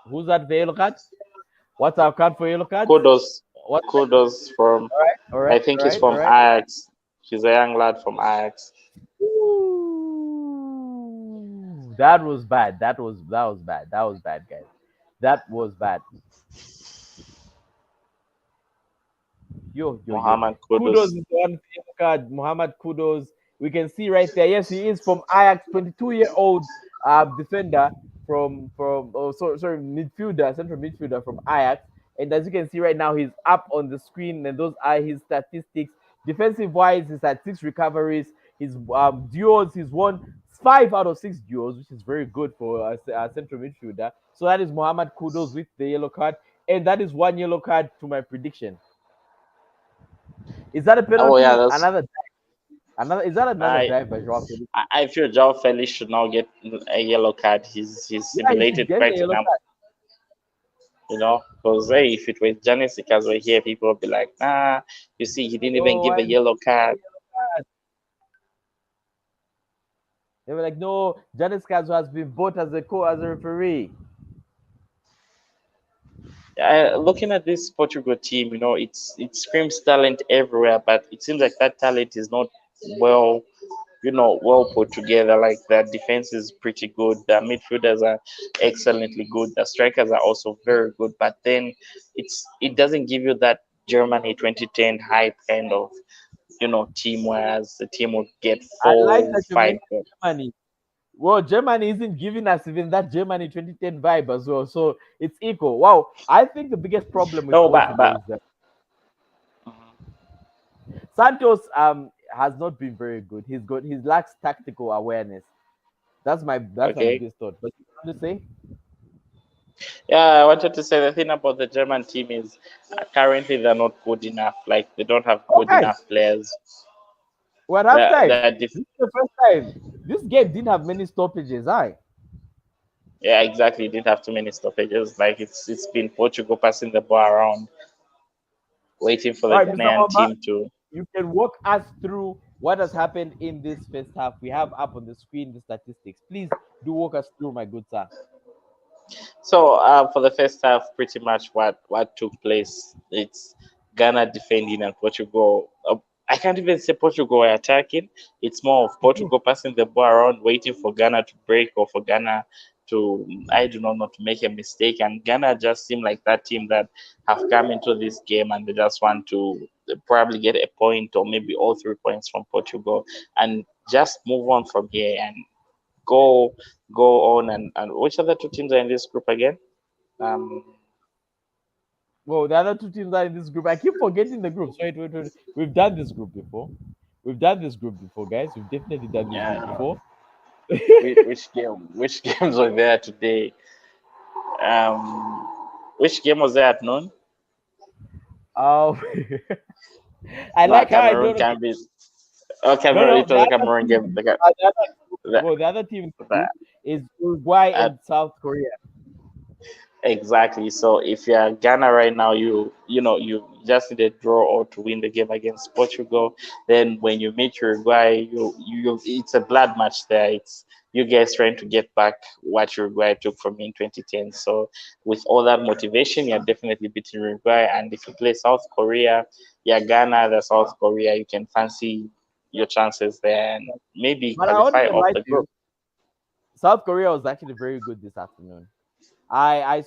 Who's that for yellow card? What's our card for yellow card? Kudos from. All right. I think he's from Ajax. He's a young lad from Ajax. That was bad. That was bad. That was bad, guys. That was bad. Yo. Muhammad Kudos Kudus. is the one with the yellow card. Muhammad Kudos. We can see right there. Yes, he is from Ajax, 22-year-old defender from sorry, midfielder, central midfielder from Ajax. And as you can see right now, he's up on the screen, and those are his statistics. Defensive wise, he's had 6 recoveries. His duels, he's won 5 out of 6 duels, which is very good for a central midfielder. So that is Muhammad Kudos with the yellow card, and that is 1 yellow card to my prediction. Is that a Oh yeah, penalty? that's. Is that another I drive by Joao Felix? I feel João Felix should now get a yellow card. He's Yeah, he should simulated get the quite yellow enough, card. because hey, if it was Janis because we're here, people would be like, nah, you see, he didn't even No, give why a is yellow card. yellow card? They were like, no, Janis Kazo has been bought as a referee. Looking at this Portugal team, it screams talent everywhere, but it seems like that talent is not well, well put together. Like the defense is pretty good, the midfielders are excellently good, the strikers are also very good, but then it doesn't give you that Germany 2010 hype kind of team, whereas the team would get I like four, that you five mentioned goals. Germany. Well, Germany isn't giving us even that Germany 2010 vibe as well. So it's equal. Wow. I think the biggest problem with No, Portugal but is that Santos has not been very good. He lacks tactical awareness. That's my okay. biggest thought. But you want to say? Yeah, I wanted to say the thing about the German team is currently they're not good enough. Like they don't have Oh good enough guys, players. we're at They're halftime. This is the first time. This game didn't have many stoppages. Aye. Yeah, exactly. Didn't have too many stoppages. Like it's been Portugal passing the ball around, waiting for All the right, Mr. Ghanaian Wamba, team to. you can walk us through what has happened in this first half. We have up on the screen the statistics. Please do walk us through, my good sir. So for the first half, pretty much what took place. It's Ghana defending and Portugal. I can't even say Portugal are attacking. It's more of Portugal passing the ball around, waiting for Ghana to break or for Ghana to, I do not know, to make a mistake. And Ghana just seem like that team that have come into this game and they just want to probably get a point or maybe all 3 points from Portugal and just move on from here and go go on. And which other two teams are in this group again? Um, Well, the other two teams are in this group. I keep forgetting the groups. Wait. We've done this group before. We've done this group before, guys. We've definitely done this group yeah. before. Which game? Which games were there today? Um, which game was there at noon? Um, I No, like how I Cameroon don't. can be. Oh, Cameroon. No. It The was a other Cameroon team, game. the, The, well, the other team in the the, group is Uruguay uh, and South Korea. exactly. So if you're Ghana right now, you just need a draw or to win the game against Portugal. Then when you meet Uruguay, you it's a blood match there. It's you guys trying to get back what Uruguay took from you in 2010. So with all that motivation, you're definitely beating Uruguay. And if you play South Korea, yeah, Ghana, the South Korea, you can fancy your chances there and maybe But I won't qualify even off lie the to group. you. South Korea was actually very good this afternoon. I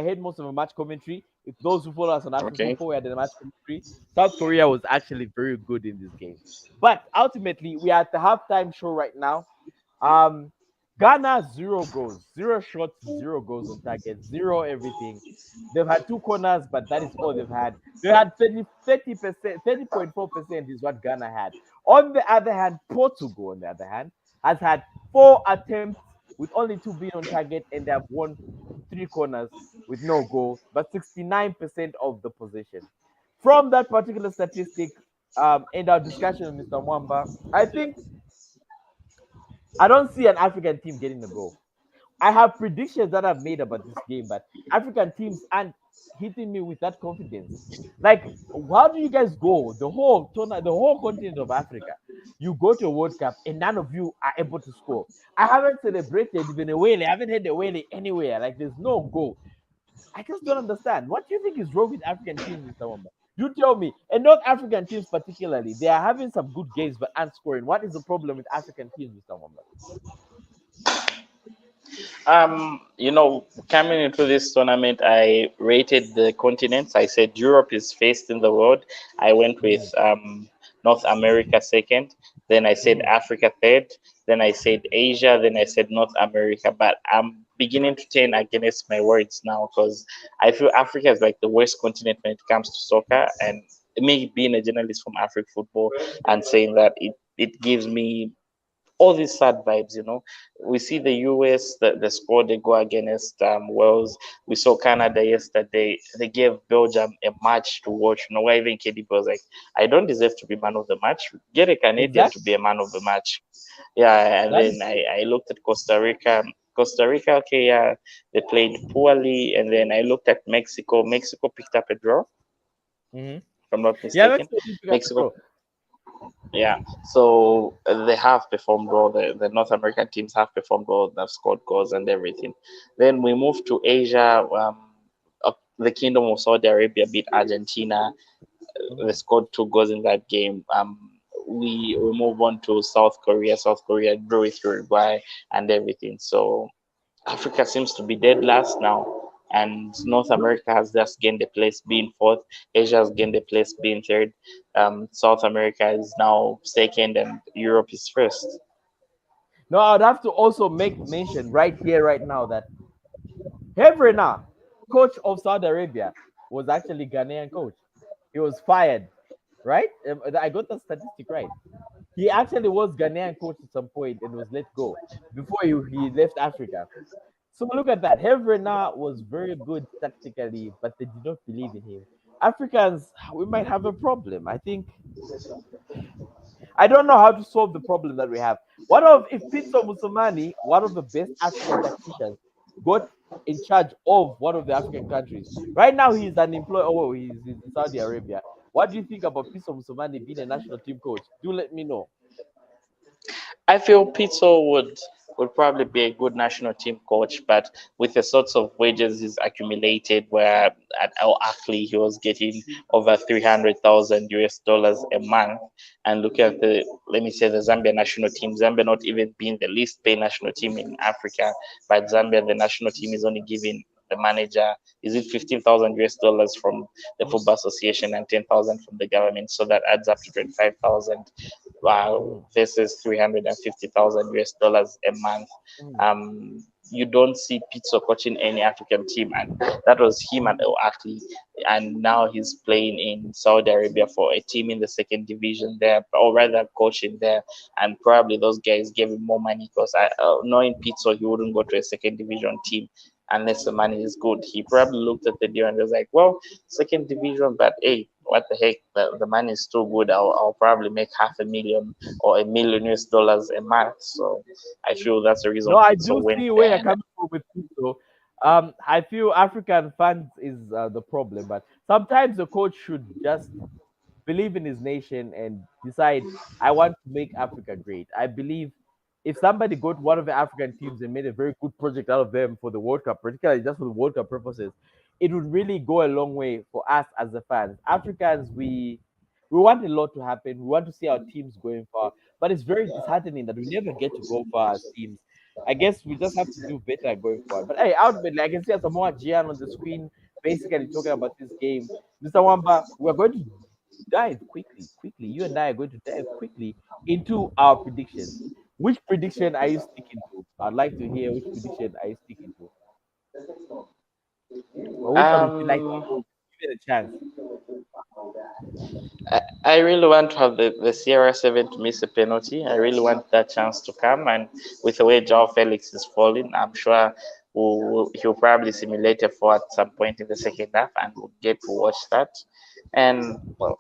heard most of the match commentary. If those who follow us on Afrik Okay. before we had the match commentary, South Korea was actually very good in this game. But ultimately, we are at the halftime show right now. Um, Ghana 0 goals, 0 shots, 0 goals on target, zero everything. They've had 2 corners, but that is all they've had. They had 30%, 30.4% is what Ghana had. On the other hand, Portugal, on the other hand, has had 4 attempts with only 2 being on target, and they have won 3 corners with no goal, but 69% of the possession. From that particular statistic, and our discussion with Mr. Mwamba, I don't see an African team getting the goal. I have predictions that I've made about this game, but African teams aren't hitting me with that confidence. Like, how do you guys go the whole continent of Africa? You go to a World Cup and none of you are able to score. I haven't celebrated even a whale. I haven't had a whale anywhere. Like, there's no goal. I just don't understand. What do you think is wrong with African teams, Mr. Wamba? You tell me. And not African teams particularly. They are having some good games but aren't scoring. What is the problem with African teams, Mr. Wamba? Coming into this tournament, I rated the continents. I said Europe is first in the world. I went with Mm, North America second. Then I said mm. Africa third. Then I said Asia. Then I said North America. But I'm beginning to turn against my words now because I feel Africa is like the worst continent when it comes to soccer. And me being a journalist from Afrik football and saying that it gives me all these sad vibes. We see the US, the squad they go against Wales. We saw Canada yesterday. They gave Belgium a match to watch. Where even KDB was like, I don't deserve to be man of the match. Get a Canadian to Exactly. be a man of the match. Yeah, and That is. then I looked at Costa Rica. Costa Rica, okay, yeah, they played poorly. And then I looked at Mexico. Mexico picked up a draw, Hmm. if I'm not Yeah, mistaken. Mexico did pick up the Mexico draw. Yeah, so they have performed well. The North American teams have performed well. They've scored goals and everything. Then we move to Asia. The Kingdom of Saudi Arabia beat Argentina. They Mm. scored 2 goals in that game. We move on to South Korea. South Korea drew with Uruguay and everything. So Africa seems to be dead last now, and North America has just gained a place being fourth. Asia has gained a place being third. South America is now second, and Europe is first. No, I'd have to also make mention right here, right now, that Hevrena, coach of Saudi Arabia, was actually Ghanaian coach. He was fired, right? I got the statistic right. He actually was Ghanaian coach at some point and was let go before he left Africa. So look at that. Hevrena was very good tactically, but they did not believe in him. Africans, we might have a problem. I don't know how to solve the problem that we have. What if Pitso Musumani, one of the best African tacticians, got in charge of one of the African countries? Right now, he's unemployed. Oh, he's in Saudi Arabia. What do you think about Pitso Musumani being a national team coach? Do let me know. I feel Pizzo would probably be a good national team coach, but with the sorts of wages he's accumulated, where at Al Ahly he was getting over 300,000 US dollars a month, and look at the let me say the Zambia national team. Zambia not even being the least paid national team in Africa, but Zambia the national team is only giving the manager is it 15,000 US dollars from the football association and 10,000 from the government, so that adds up to 25,000. Wow, Mm, this is 350,000 US dollars a month. mm, You don't see Pizzo coaching any African team, and that was him at mm. El Ahly, and now he's playing in Saudi Arabia for a team in the second division there, or rather coaching there, and probably those guys gave him more money because knowing Pizzo, he wouldn't go to a second division team unless the money is good. He probably looked at the deal and was like, well, second division, but hey, what the heck, the money is too good. I'll probably make half a million or $1 million US dollars a month. So I feel that's the No, reason I Pizzo do went see where there. you're And coming from with Pitso. I feel African fans is the problem, but sometimes the coach should just believe in his nation and decide, I want to make Africa great. I believe if somebody got one of the African teams and made a very good project out of them for the World Cup, particularly just for the World Cup purposes, it would really go a long way for us as the fans. Africans, we want a lot to happen. We want to see our teams going far, but it's very disheartening that we never get to go far as teams. I guess we just have to do better going forward. But hey, ultimately, I can see Samoa Gian on the screen basically talking about this game. Mr. Wamba, we're going to dive quickly, quickly. You and I are going to dive quickly into our predictions. Which prediction are you sticking to? I'd like to hear which prediction are you sticking to, or which one would you like to um, go? Give it a chance. I really want to have the CR7 to miss a penalty. I really want that chance to come. And with the way Joao Felix is falling, I'm sure he'll probably simulate a foul at some point in the second half, and we'll get to watch that. And well,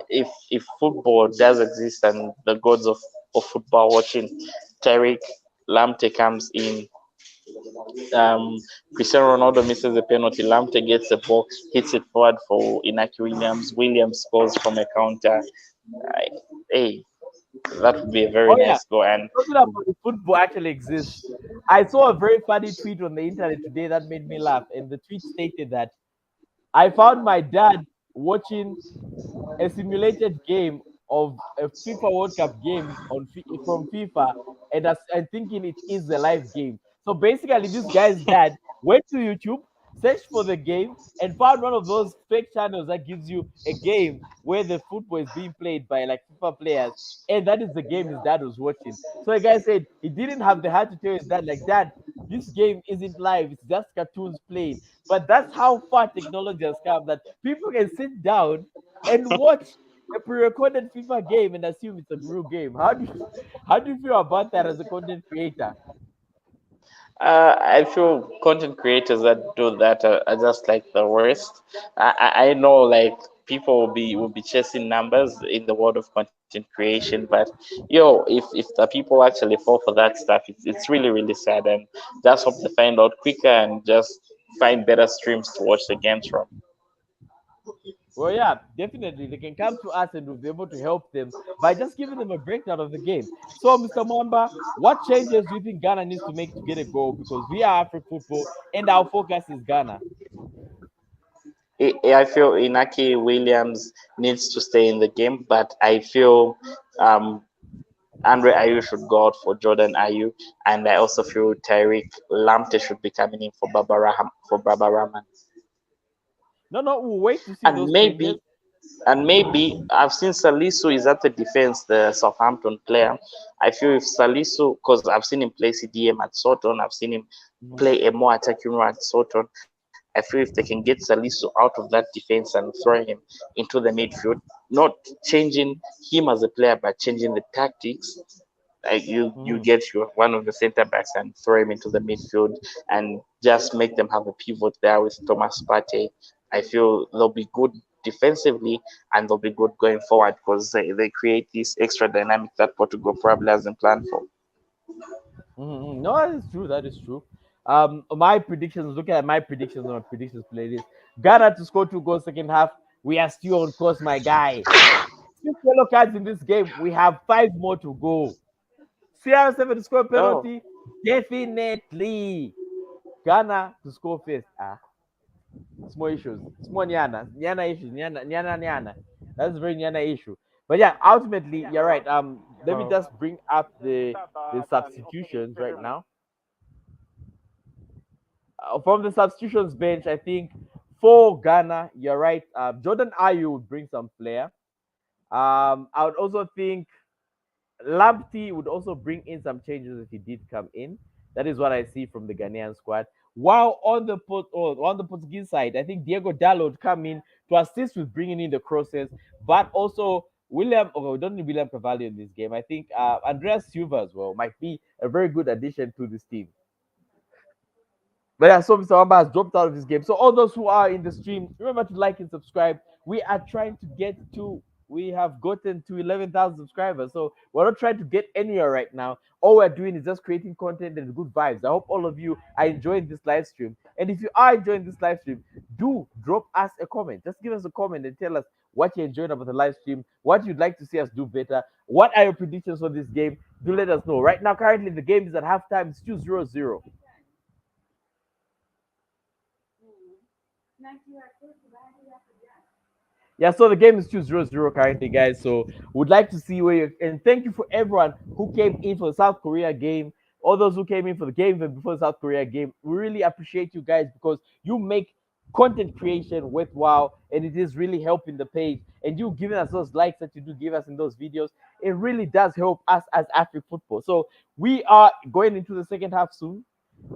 if football does exist and the gods of football watching, Tariq Lamte comes in. Cristiano Ronaldo misses a penalty. Lamte gets the ball, hits it forward for Inaki Williams. Williams scores from a counter. I, hey, that would be a very Oh yeah, nice goal. And talking about the football actually exists. I saw a very funny tweet on the internet today that made me laugh, and the tweet stated that I found my dad watching a simulated game of a FIFA World Cup game from FIFA, and thinking it is a live game. So basically, this guy's dad went to YouTube, searched for the game, and found one of those fake channels that gives you a game where the football is being played by like FIFA players, and that is the game his dad was watching. So the guy said he didn't have the heart to tell his dad, like, Dad, this game isn't live, it's just cartoons played. But that's how far technology has come that people can sit down and watch a pre-recorded FIFA game and assume it's a real game. How do you feel about that as a content creator? I feel content creators that do that are just like the worst. I know like people will be chasing numbers in the world of content creation, but if the people actually fall for that stuff, it's really sad, and just hope they find out quicker and just find better streams to watch the games from. Well, yeah, definitely. They can come to us and we'll be able to help them by just giving them a breakdown of the game. So, Mr. Mwamba, what changes do you think Ghana needs to make to get a goal? Because we are Afrik football and our focus is Ghana. I feel Inaki Williams needs to stay in the game, but I feel um, Andre Ayew should go out for Jordan Ayew, and I also feel Tyreek Lamptey should be coming in for Baba Rahman, No, no, we'll wait to see and those changes. maybe I've seen Salisu is at the defense, the Southampton player. I feel if Salisu, because I've seen him play CDM at Soton, I've seen him Mhm. play a more attacking role at Soton. I feel if they can get Salisu out of that defense and throw him into the midfield, not changing him as a player, but changing the tactics, like you Mhm. get your one of the center backs and throw him into the midfield and just make them have a pivot there with Thomas Partey. I feel they'll be good defensively and they'll be good going forward because they create this extra dynamic that Portugal probably hasn't planned for. Mhm. No, that is true. That is true. My predictions. Looking at my predictions on my predictions playlist, Ghana to score 2 goals second half. We are still on course, my guy. 6 yellow cards in this game. We have 5 more to go. CR7 to score Oh, penalty. Definitely. Ghana to score first. Small issues. Small Nyana. Nyana issues. Nyana. That's a very Nyana issue. But yeah, ultimately, you're right. Let me just bring up the substitutions right now. From the substitutions bench, I think for Ghana, you're right. Jordan Ayew would bring some flair. I would also think Lamptey would also bring in some changes if he did come in. That is what I see from the Ghanaian squad. While on the Portuguese side, I think Diego Dallo would come in to assist with bringing in the crosses, but also William. Okay, we don't need William Cavalli in this game. I think Andreas Silva as well might be a very good addition to this team. But yeah, so Mr. Wamba has dropped out of this game. So all those who are in the stream, remember to like and subscribe. We are trying to get to we have gotten to 11,000 subscribers. So we're not trying to get anywhere right now. All we're doing is just creating content and good vibes. I hope all of you are enjoying this live stream. And if you are enjoying this live stream, do drop us a comment. Just give us a comment and tell us what you're enjoying about the live stream, what you'd like to see us do better. What are your predictions for this game? Do let us know. Right now, currently, the game is at halftime. It's 2-0-0. Yeah, so the game is 2-0-0 currently, guys. So would like to see where you and thank you for everyone who came in for the South Korea game. All those who came in for the game even before the South Korea game. We really appreciate you guys because you make content creation worthwhile and it is really helping the page. And you giving us those likes that you do give us in those videos, it really does help us as Afrik football. So we are going into the second half soon.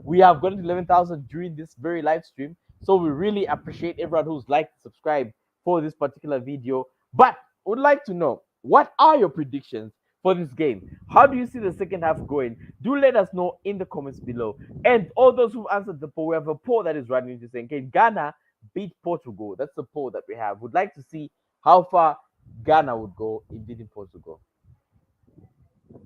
We have gotten 11,000 during this very live stream. So we really appreciate everyone who's liked and subscribed for this particular video. But would like to know what are your predictions for this game? How do you see the second half going? Do let us know in the comments below. And all those who answered the poll, we have a poll that is running to saying, can Ghana beat Portugal? That's the poll that we have. Would like to see how far Ghana would go in beating Portugal. All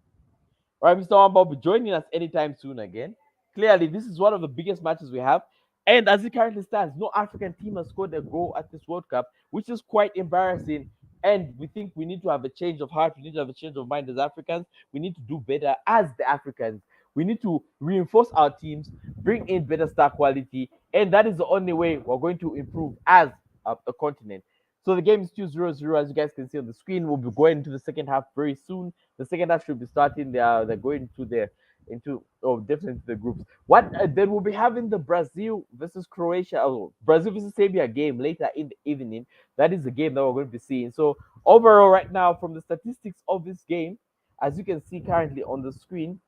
right, Mr. Wamba will be joining us anytime soon again. Clearly, this is one of the biggest matches we have. And as it currently stands, no African team has scored a goal at this World Cup, which is quite embarrassing. And we think we need to have a change of heart. We need to have a change of mind as Africans. We need to do better as the Africans. We need to reinforce our teams, bring in better star quality. And that is the only way we're going to improve as a continent. So the game is 2-0-0, as you guys can see on the screen. We'll be going into the second half very soon. The second half should be starting. They're going to definitely the groups. What then we'll be having the Brazil versus Croatia, Brazil versus Serbia game later in the evening. That is the game that we're going to be seeing. So overall, right now, from the statistics of this game, as you can see currently on the screen,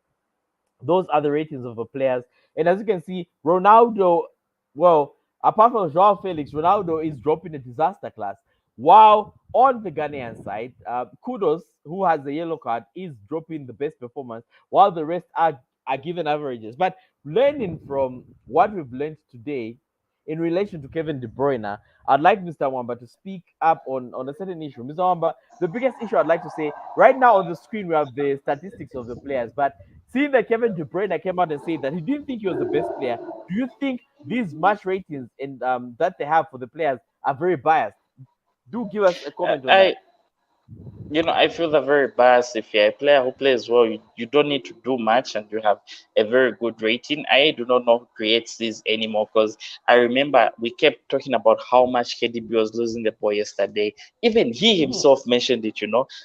those are the ratings of the players. And as you can see, Ronaldo, well, apart from Joao Felix, Ronaldo is dropping a disaster class. While on the Ghanaian side, Kudos, who has the yellow card, is dropping the best performance, while the rest are given averages. But learning from what we've learned today in relation to Kevin De Bruyne, I'd like Mr. Wamba to speak up on a certain issue. Mr. Wamba, the biggest issue I'd like to say right now on the screen, we have the statistics of the players, but seeing that Kevin De Bruyne came out and said that he didn't think he was the best player, do you think these match ratings and that they have for the players are very biased? Do give us a comment on that. I I feel they're very biased. If you're a player who plays well, you don't need to do much and you have a very good rating. I do not know who creates this anymore because I remember we kept talking about how much KDB was losing the ball yesterday. Even he Mhm. himself mentioned it,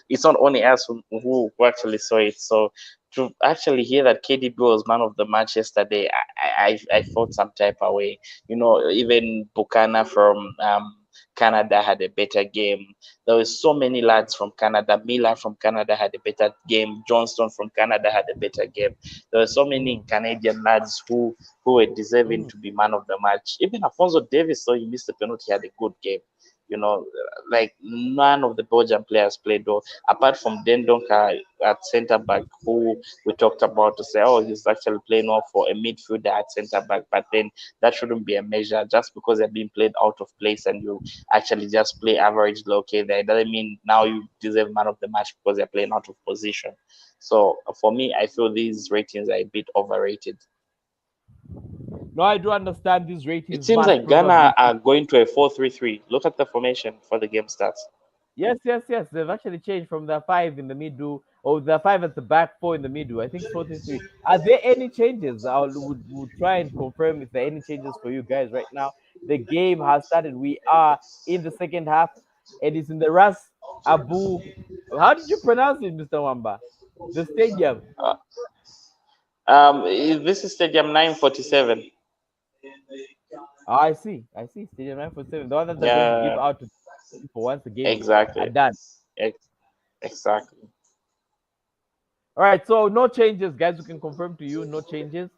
It's not only us who actually saw it. So to actually hear that KDB was man of the match yesterday, I felt some type of way. Even Bukana from Canada had a better game. There were so many lads from Canada. Miller from Canada had a better game. Johnston from Canada had a better game. There were so many Mhm. Canadian lads who were deserving Mhm. to be man of the match. Even Alfonso Davis, though he missed the penalty, had a good game. Like none of the Belgian players played though, apart from Dendonka at centre back, who we talked about to say, oh, he's actually playing off for a midfielder at centre back. But then that shouldn't be a measure just because they're being played out of place and you actually just play average low key there. It doesn't mean now you deserve man of the match because they're playing out of position. So for me, I feel these ratings are a bit overrated. No, I do understand these It ratings seems must like Ghana probably are going to a 4-3-3. Look at the formation for the game starts. yes, yes, yes. They've actually changed from the five in the middle, or the five at the back, four in the middle. I think it's 43. Are there any changes? I would try and confirm if there are any changes for you guys right now. The game has started. We are in the second half, and it's in the Ras Abu. How did you pronounce it, Mr. Wamba? The stadium. Uh, this is Stadium 947. Oh, I see. I see. Stadium 947. The one that they're going to give Yeah, out to people once the games are exactly. done. Exactly. All right, so no changes, guys. We can confirm to you no changes.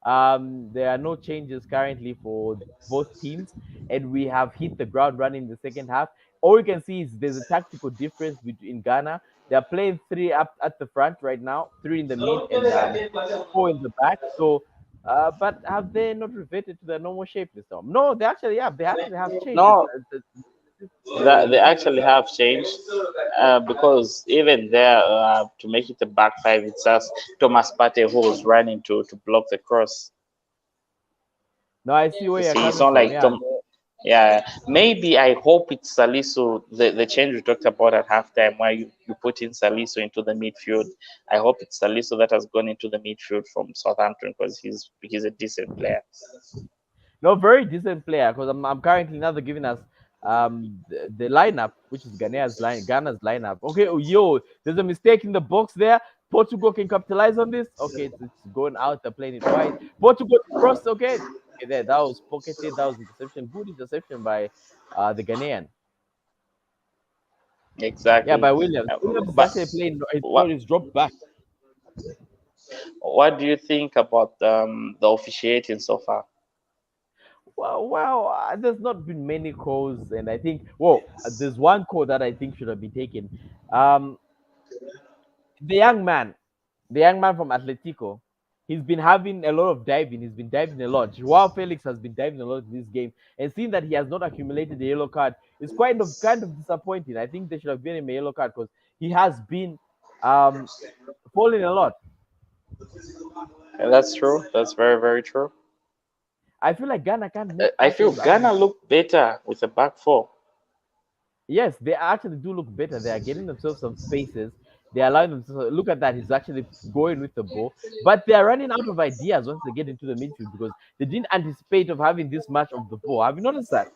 There are no changes currently for both teams, and we have hit the ground running in the second half. All you can see is there's a tactical difference between Ghana. They're playing three up at the front right now, three in the mid, and four in the back. So, but have they not reverted to their normal shape this time? No, they actually have. They actually have changed. No, Say they the team. actually have changed because even there to make it a back five, it's just Thomas Partey who was running to block the cross. No, I see where You you're see, it's coming not from. like Yeah, yeah, maybe I hope it's Salisu, the change we talked about at halftime, where you put in Salisu into the midfield. I hope it's Salisu that has gone into the midfield from Southampton because he's a decent player. no, very decent player because I'm currently now they're giving us the lineup, which is Ghana's lineup. Okay, oh, yo, there's a mistake in the box there. Portugal can capitalize on this. Okay, it's going out. They're playing it wide. Portugal cross. Okay, okay, there that was pocketed. That was interception. Good interception by the Ghanaian. Yeah, Exactly. by Williams. Williams is But actually playing. His what ball is dropped back. what do you think about the officiating so far? Well, there's not been many calls, and I think there's one call that I think should have been taken. Um, the young man, the young man from Atletico, he's been having a lot of diving. He's been diving a lot. Joao Felix has been diving a lot in this game, and seeing that he has not accumulated the yellow card is kind of disappointing. I think they should have given him a yellow card because he has been um, falling a lot. And that's true. That's very, very true. I feel like Ghana can't make I out feel of Ghana look better with a back four. yes, they actually do look better. They are getting themselves some spaces. They are allowing themselves. Look at that. He's actually going with the ball, but they are running out of ideas once they get into the midfield because they didn't anticipate of having this much of the ball. Have you noticed that?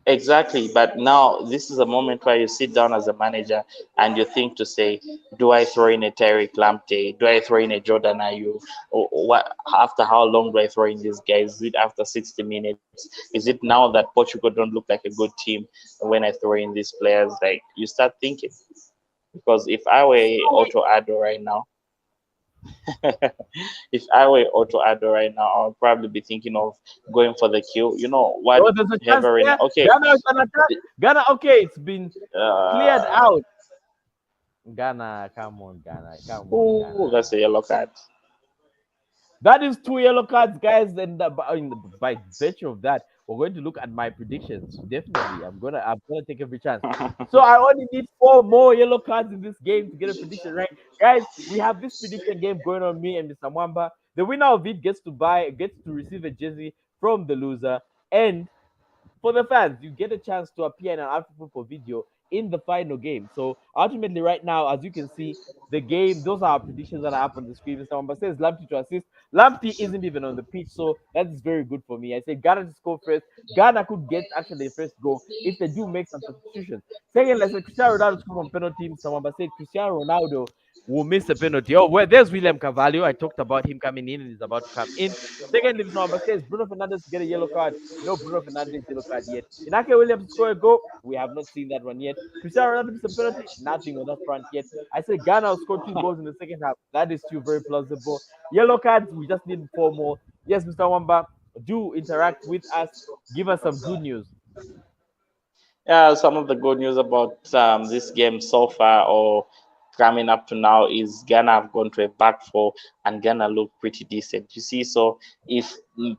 Exactly, but now this is a moment where you sit down as a manager and you think to say, do I throw in a Tyreek Lamptey? Do I throw in a Jordan Ayew? Or what? After how long do I throw in these guys? Is it after 60 minutes? Is it now that Portugal don't look like a good team when I throw in these players? Like you start thinking, because if I were So we, Otto Addo right now, if I were Otto Addo right now, I would probably be thinking of going for the kill. You know what? oh, there's a chance Everett, there. okay. Ghana is an attack. Ghana, okay, it's been cleared Uh, out. Ghana, come on, Ghana, come on, ooh, Ghana. that's a yellow card. That is two yellow cards, guys. And by virtue of that, we're going to look at my predictions. Definitely, I'm gonna take every chance. So I only need four more yellow cards in this game to get a prediction right, guys. We have this prediction game going on. Me and Mr. Mwamba. The winner of it gets to receive a jersey from the loser, and for the fans, you get a chance to appear in an Afrik football video in the final game. So ultimately, right now, as you can see, the game, those are our predictions that are up on the screen. Mr. Wamba says Lamptey to assist. Lamptey isn't even on the pitch, so that is very good for me. I say Ghana to score first. Ghana could get actually a first goal if they do make some substitutions. Second, let's say Cristiano Ronaldo score from penalty. Mr. Wamba said Cristiano Ronaldo will miss a penalty. Oh, well, there's William Carvalho. I talked about him coming in and he's about to come in. Secondly, Mr. Wamba says Bruno Fernandes to get a yellow card. No Bruno Fernandes yellow card yet. Inake Williams score a goal. We have not seen that one yet. Cristiano Ronaldo miss a penalty. Nothing on that front yet. I said Ghana will score two goals in the second half. That is still very plausible. Yellow cards, we just need four more. Yes, Mr. Wamba, do interact with us. Give us some good news. Yeah, some of the good news about this game so far or coming up to now is Ghana have gone to a back four and Ghana look pretty decent. You see, so if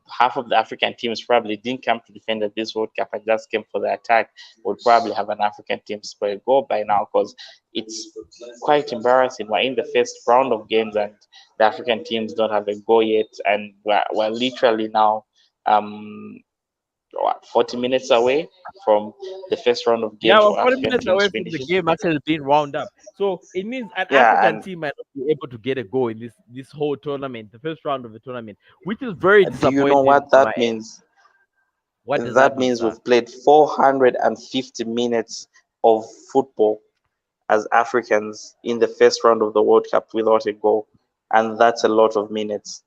half of the African teams probably didn't come to defend at this World Cup and just came for the attack, would probably have an African team score a goal by now because it's quite embarrassing. We're in the first round of games and the African teams don't have a goal yet, and we're literally now um 40 minutes away from the first round of Yeah, games we're for 40 African minutes teams away from the finishing. game actually being wound up. So it means an Yeah, African and team might not be able to get a goal in this whole tournament, the first round of the tournament, which is very do you know disappointing what on my that end. means? What does that That mean, means sir? we've played 450 minutes of football as Africans in the first round of the World Cup without a goal. And that's a lot of minutes.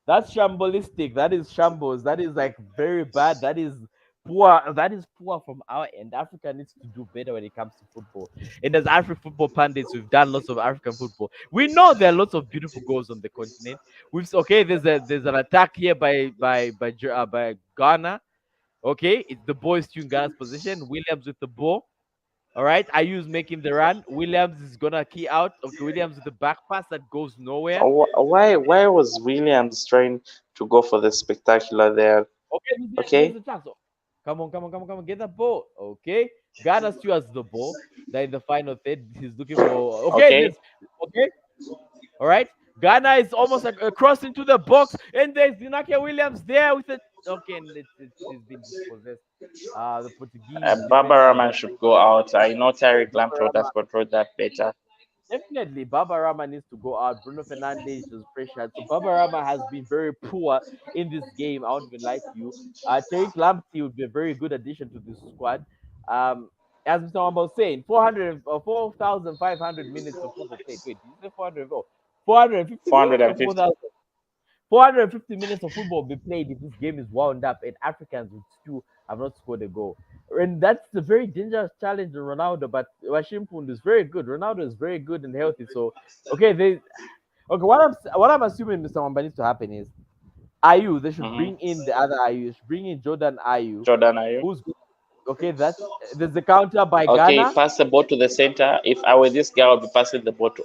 That's shambolistic. That is shambles. That is like very bad. That is poor. That is poor from our end. Africa needs to do better when it comes to football. And as African football pundits, we've done lots of African football. We know there are lots of beautiful goals on the continent. Okay. There's an attack here by Ghana. Okay, it's the boys still in Ghana's position. Williams with the ball. All right, Ayu's making the run. Williams is gonna key out. Okay, Williams with the back pass that goes nowhere. Why was Williams trying to go for the spectacular there? Okay, there's Okay, a chance. Oh, come on, get the ball. Okay, Ghana still has the ball. That in the final third, he's looking for. Okay, okay. there's okay. All right, Ghana is almost like across into the box, and there's Inaki Williams there with it. Okay, and it's been dispossessed. The Portuguese Baba defense is Rahman should go out. I know Tyreek Lamptey would have controlled that better. definitely, Baba Rama needs to go out. Bruno Fernandes is pressured. So Baba Rama has been very poor in this game. I won't even lie to you. Tariq Lamptey would be a very good addition to this squad. Um, as Mr. Wamba was saying, 4,500 minutes of football played. Wait, did you say 400? Oh, 450 minutes or 450. 4,000? 450 minutes of football will be played if this game is wound up and Africans would still have not scored a goal. And that's a very dangerous challenge to Ronaldo, but Washimpund is very good. Ronaldo is very good and healthy. So okay, what I'm assuming Mr. Wamba needs to happen is Ayu, they should Hmm. bring in the other Ayu, should bring in Jordan Ayu, Jordan, are you? who's okay, that's there's the counter by Okay, Ghana. pass the ball to the center. If I were this guy, I would be passing the ball to.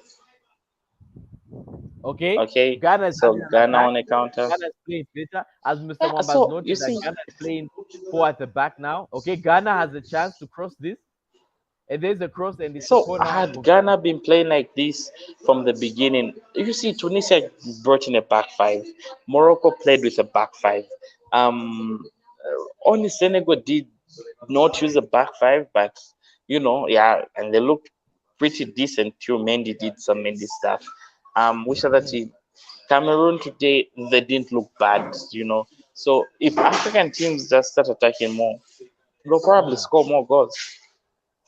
Okay, Okay, Ghana is so having an Ghana attack. on a counter. Ghana is playing better. As Mr. Yeah, Wamba has so you noted that see, Ghana is playing four at the back now. Okay, Ghana has a chance to cross this. And there's a cross and it's a so corner had for Ghana been playing like this from the beginning, you see, Tunisia brought in a back five. Morocco played with a back five. Only Senegal did not use a back five, but yeah, and they looked pretty decent too. Mendy did some Mendy stuff. Which other Mhm. team? Cameroon today, they didn't look bad. So if African teams just start attacking more, they'll probably Mm-hmm. score more goals.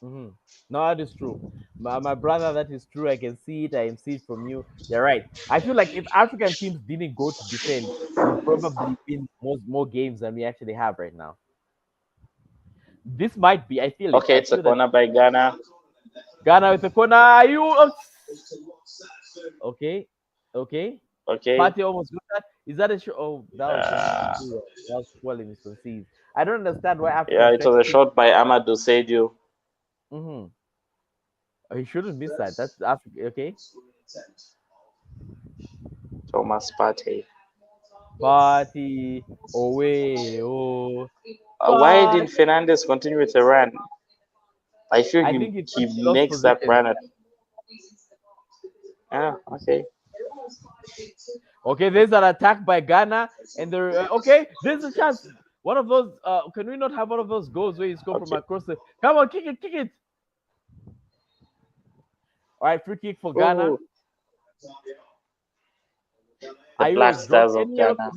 Mm-hmm. No, that is true. My brother, that is true. I can see it. I can see it from you. You're right. I feel like if African teams didn't go to defend, we'd probably win more games than we actually have right now. This might be. I feel it. Okay, I it's a feel that corner by Ghana. Ghana with the corner. Are you okay? Okay. Okay. Party almost got that. Is that a show? Oh, that was Uh, misconceived. That was poorly misconceived. I don't understand why yeah, Africans it try was to a pick. shot by Amadou Sadio. Mm-hmm. Oh, he shouldn't miss that. That's Africa. Okay. Thomas Partey. Party away. Oh, Why party. didn't Fernandez continue with the run? I feel I he think it's when he he lost makes that possession. run at. Ah, okay. Okay, there's an attack by Ghana, and there. Okay, there's a chance. One of those. Can we not have one of those goals where you score from Okay. across the? Come on, kick it, kick it. All right, free kick for Ghana. Oh, the Ayo Black has dropped Stars of any yellow. Ghana.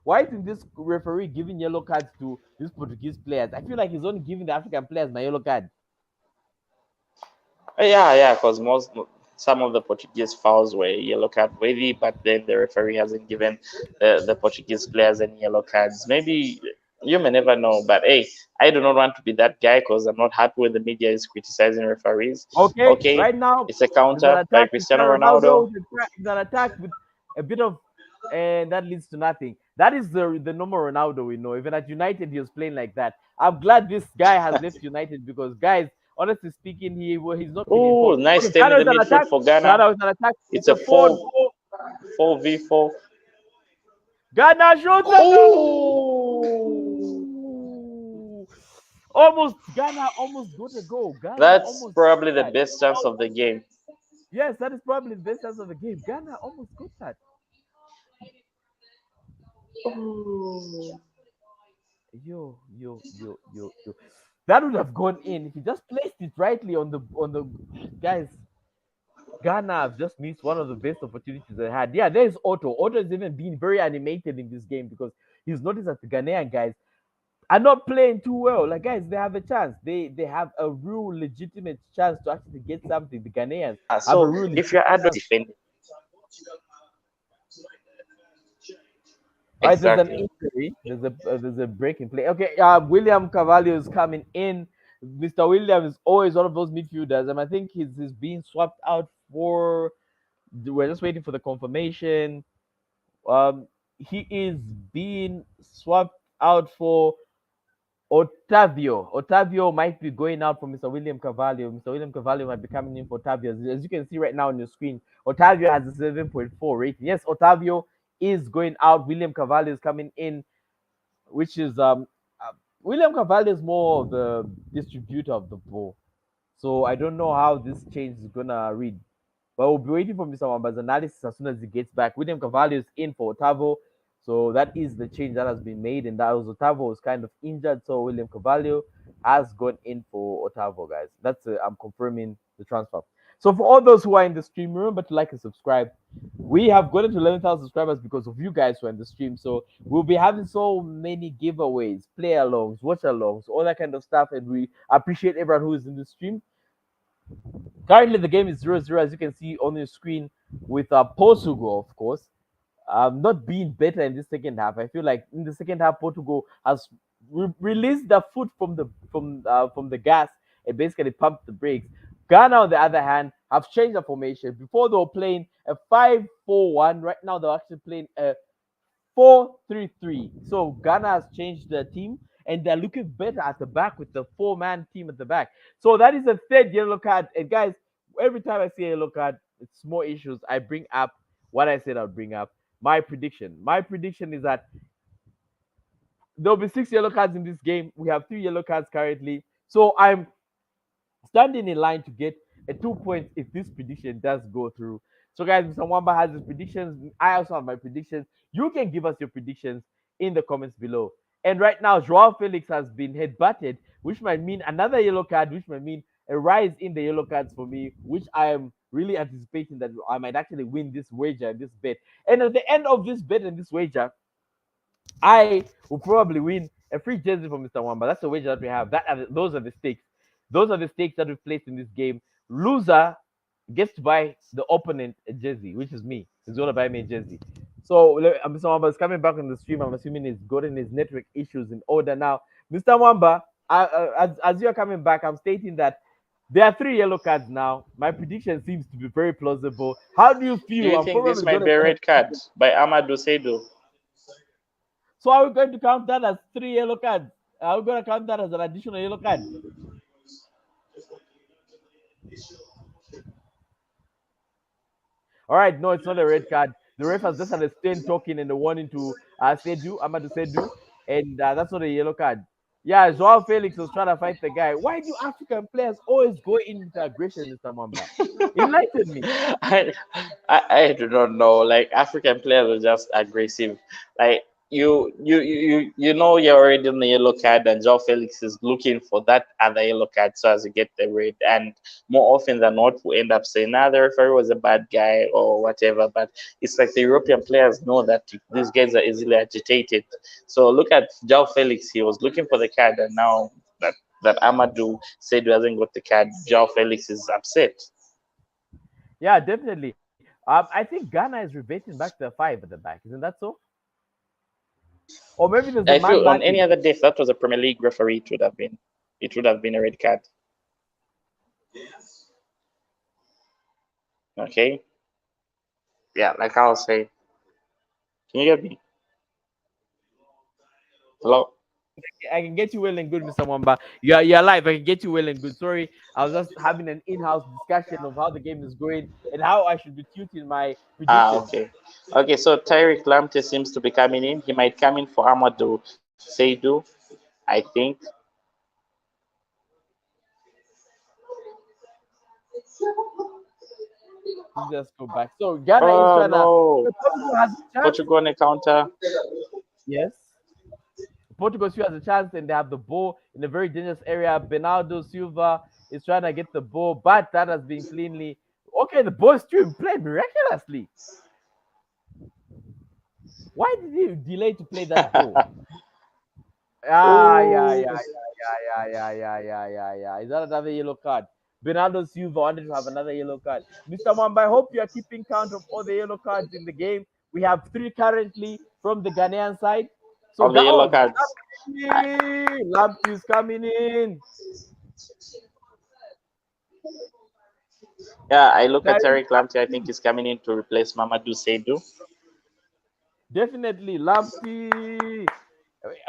Why isn't this referee giving yellow cards to these Portuguese players? I feel like he's only giving the African players my yellow card. Yeah, yeah, because some of the Portuguese fouls were yellow card worthy, but then the referee hasn't given the Portuguese players any yellow cards. Maybe you may never know, but hey, I do not want to be that guy because I'm not happy when the media is criticizing referees. Okay, Okay, right now it's a there's an counter by attack. Cristiano Cristiano Ronaldo. Ronaldo is an attack with a bit of, and that leads to nothing. That is the normal Ronaldo we know. Even at United, he was playing like that. I'm glad this guy has left United because, guys, honestly speaking, he's not been Oh, informed. nice Okay, stay in Ghana the is an midfield attack. for Ghana. Ghana is an attack. It's It's a a forward. four v four. Ghana shoots a Oh, goal. Almost Ghana almost got a goal. Ghana that's almost probably the got that. best chance of the game. Yes, that is probably the best chance of the game. Ghana almost got that. Oh. Yo. That would have gone in if he just placed it rightly on the guys. Ghana have just missed one of the best opportunities they had. Yeah, there's Otto. Otto has even been very animated in this game because he's noticed that the Ghanaian guys are not playing too well. Like guys, they have a chance. They have a real legitimate chance to actually get something. The Ghanaians have a So real if legitimate you're adult chance. defending, All right, there's an exactly. injury. There's a break in play. Okay, William Carvalho is coming in. Mr. Williams is always one of those midfielders, and I think he's being swapped out for. We're just waiting for the confirmation. He is being swapped out for Otavio. Otavio might be going out for Mr. William Carvalho. Mr. William Carvalho might be coming in for Otavio. As you can see right now on your screen, Otavio has a 7.4 rating. Yes, Otavio is going out. William Carvalho is coming in, which is uh, William Carvalho is more of the distributor of the ball. So I don't know how this change is gonna read. But we'll be waiting for Mr. Wamba's analysis as soon as he gets back. William Carvalho is in for Otavo. So that is the change that has been made. And that was Otavo was kind of injured. So William Carvalho has gone in for Otavo, guys. That's I'm confirming the transfer. So for all those who are in the stream, remember to like and subscribe. We have gotten to 11,000 subscribers because of you guys who are in the stream. So we'll be having so many giveaways, play alongs, watch alongs, all that kind of stuff. And we appreciate everyone who is in the stream. Currently, the game is 0-0, as you can see on your screen, with Portugal, of course, not being better in the second half. I feel like in the second half, Portugal has released the foot from the gas and basically pumped the brakes. Ghana, on the other hand, have changed the formation. Before they were playing a 5-4-1. Right now, they're actually playing a 4-3-3. So Ghana has changed their team and they're looking better at the back with the four-man team at the back. So that is a third yellow card. And guys, every time I see a yellow card, it's more issues. I bring up what I said I'll bring up. My prediction. My prediction is that there'll be 6 yellow cards in this game. We have 3 yellow cards currently. So I'm standing in line to get a 2 points if this prediction does go through. So, guys, Mr. Wamba has his predictions. I also have my predictions. You can give us your predictions in the comments below. And right now, Joao Felix has been headbutted, which might mean another yellow card, which might mean a rise in the yellow cards for me, which I am really anticipating that I might actually win this wager and this bet. And at the end of this bet and this wager, I will probably win a free jersey from Mr. Wamba. That's the wager that we have. Those are the stakes. Those are the stakes that we've placed in this game. Loser gets to buy the opponent a jersey, which is me. He's going to buy me a jersey. So Mr. Wamba is coming back on the stream. I'm assuming he's gotten his network issues in order now. Mr. Wamba, as you're coming back, I'm stating that there are 3 yellow cards now. My prediction seems to be very plausible. How do you Do feel? you I'm think this probably might going be a to. red card by Amadou Seydu? So are we going to count that as 3 yellow cards? Are we going to count that as an additional yellow card? All right, no, it's not a red card. The ref has just had a stern talking and a warning to Amadou Sedu, and that's not a yellow card. Yeah, Joao Felix was trying to fight the guy. Why do African players always go in with aggression, Mr. Mamba? Enlighten me. I, I do not know. Like African players are just aggressive. Like you know you're already on the yellow card, and João Felix is looking for that other yellow card so as to get the red. And more often than not, we end up saying, "Nah, the referee was a bad guy" or whatever. But it's like the European players know that these guys are easily agitated. So look at João Felix. He was looking for the card, and now that Amadou said he hasn't got the card, João Felix is upset. Yeah, definitely. I think Ghana is reverting back to a 5 at the back. Isn't that so? Or maybe there's a I man feel on any marking. other day, if that was a Premier League referee, it would have been a red card. Okay, yeah, like I was saying. Can you get me? Hello. I can get you well and good, Mr. Wamba. You're live. I can get you well and good. Sorry, I was just having an in-house discussion of how the game is going and how I should be tuning my predictions. Okay. Okay, so Tyrick Lamptey seems to be coming in. He might come in for Amadou Seydu, I think. Let's just go back. So Ghana is Oh trying to. no. Portugal has a chance. Portugal on a counter. Yes. Portugal still has a chance, and they have the ball in a very dangerous area. Bernardo Silva is trying to get the ball, but that has been cleanly. Okay, the ball is still played miraculously. Why did he delay to play that ball? Ooh. Yeah. Is that another yellow card? Bernardo Silva wanted to have another yellow card. Mr. Mwamba, I hope you are keeping count of all the yellow cards in the game. We have 3 currently from the Ghanaian side. So Of the yellow oh, cards. Lamptey is coming in. Yeah, I look at Tariq Tyrick Lamptey. I think he's coming in to replace Mamadou Seydu. definitely Lamptey.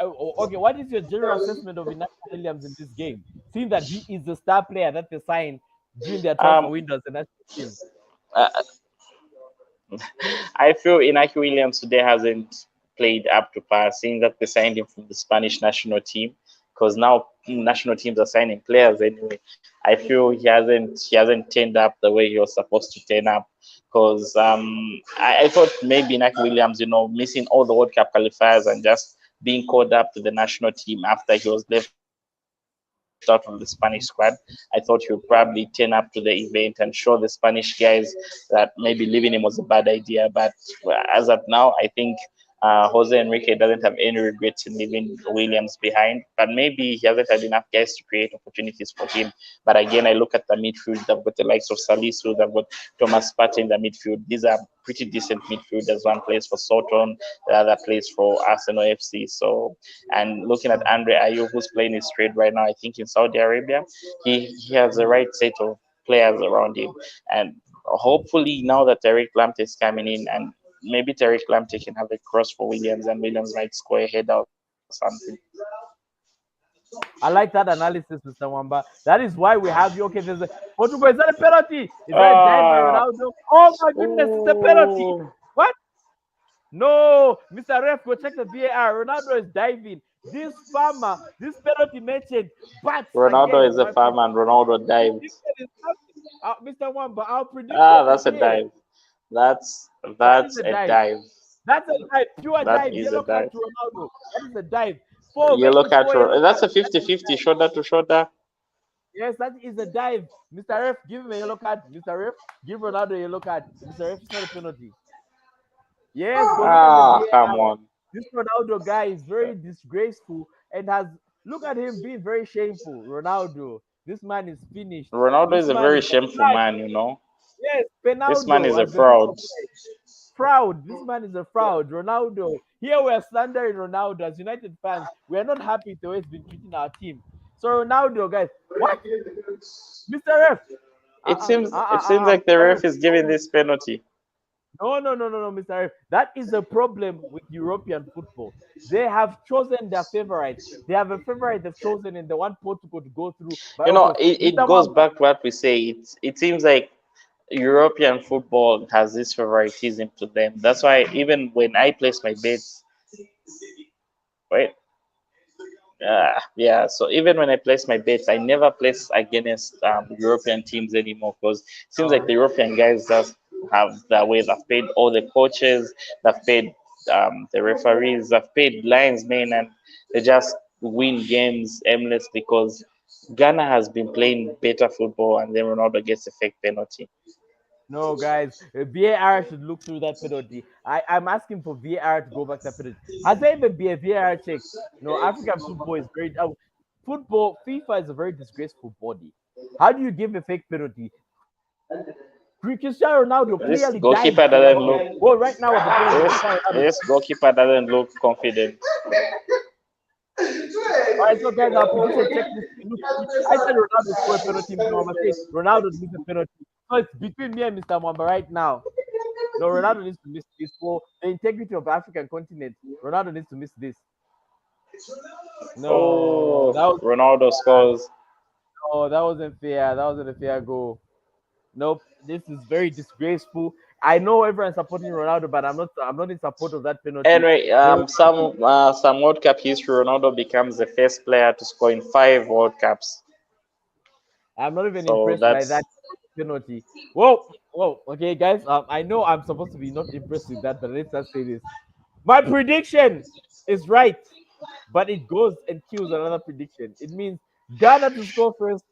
Okay, what is your general assessment of Inaki Williams in this game? Seeing that he is the star player that they signed during their transfer Um, windows and national team. uh, I feel Inaki Williams today hasn't played up to par, seeing that they signed him from the Spanish national team. Because now national teams are signing players anyway. I feel he hasn't turned up the way he was supposed to turn up. Because I thought maybe Inaki Williams, missing all the World Cup qualifiers and just being called up to the national team after he was left out of the Spanish squad. I thought he would probably turn up to the event and show the Spanish guys that maybe leaving him was a bad idea. But as of now, I think Jose Enrique doesn't have any regrets in leaving Williams behind. But maybe he hasn't had enough guys to create opportunities for him. But again, I look at the midfield. They've got the likes of Salisu, they've got Thomas Partey in the midfield. These are pretty decent midfielders. One plays for Soton, the other plays for Arsenal FC. So, and looking at Andre Ayew, who's playing his trade right now, I think in Saudi Arabia, he has the right set of players around him. And hopefully now that Tariq Lamptey is coming in, and maybe Tariq Lamptey can have a cross for Williams, and Williams might score a header or something. I like that analysis, Mr. Wamba. That is why we have you. Okay, there's a Portugal. Is that a penalty? Is that a dive by Ah, Ronaldo? Oh my goodness, it's a penalty. ooh. What? No, Mr. Ref, go check the VAR. Ronaldo is diving. This farmer, this penalty mentioned, but Ronaldo again, is a my farmer and Ronaldo dived. prediction is coming. Mr. Wamba, our prediction Ah, is that's a here. dive. That's That is that's a a dive. dive. That's a dive, pure That dive, is a yellow card dive. to Ronaldo. That is a dive. 4 Yellow making card. 4 yellow That's cards. a That is a 50-50 dive. shoulder to shoulder. Yes, that is a dive. Mr. Ref, give him a yellow card. Mr. Ref, give Ronaldo a yellow card. Mr. Ref, it's not a penalty. Yes, go look at the Ah, come VAR. on. This Ronaldo guy is very disgraceful and has look at him being very shameful. Ronaldo, this man is finished. Ronaldo This is a man very is shameful man, you know. yes, This man is Penaldo, a as the people fraud. say. Fraud. This man is a fraud. Ronaldo. Here we are slandering Ronaldo as United fans. We are not happy the way he's been treating our team. So Ronaldo, guys, what? Mr. Ref. It seems like the Mr. Ref. ref is giving this penalty. No, Mr. Ref. That is the problem with European football. They have chosen their favorites. They have a favorite they've chosen and they want Portugal to go through. But You know, okay, it Mr. goes Mamba. back to what we say. It seems like European football has this favoritism to them. That's why even when I place my bets, right? Yeah, so even when I place my bets, I never place against European teams anymore because it seems like Uh, the European guys just have their way. They've paid all the coaches, they've paid the referees, they've paid linesmen, and they just win games aimless because Ghana has been playing better football and then Ronaldo gets a fake penalty. No, guys, VAR should look through that penalty. I'm asking for VAR to go back to that penalty. Has there even been a VAR check? No, African football is very football. FIFA is a very disgraceful body. How do you give a fake penalty? Cristiano Ronaldo This clearly died goalkeeper for that doesn't game. look. Well, right now was a penalty. This Cristiano Ronaldo. this goalkeeper doesn't look confident. All right, so guys, our prediction checklist. I said Ronaldo scored a penalty. Mr. Mwamba said Ronaldo missed a penalty. So it's between me and Mr. Mwamba right now. No, Ronaldo needs to miss this for the integrity of the African continent. Ronaldo needs to miss this. No, Oh, Ronaldo scores. that wasn't fair. That wasn't a fair goal. Nope, this is very disgraceful. I know everyone's supporting Ronaldo, but I'm not. I'm not in support of that penalty. Anyway, The some World Cup history, Ronaldo becomes the first player to score in 5 World Cups. I'm not even So impressed by that that's penalty. Whoa. Okay, guys. I know I'm supposed to be not impressed with that, but let's just say this: my prediction is right, but it goes and kills another prediction. It means Ghana to score first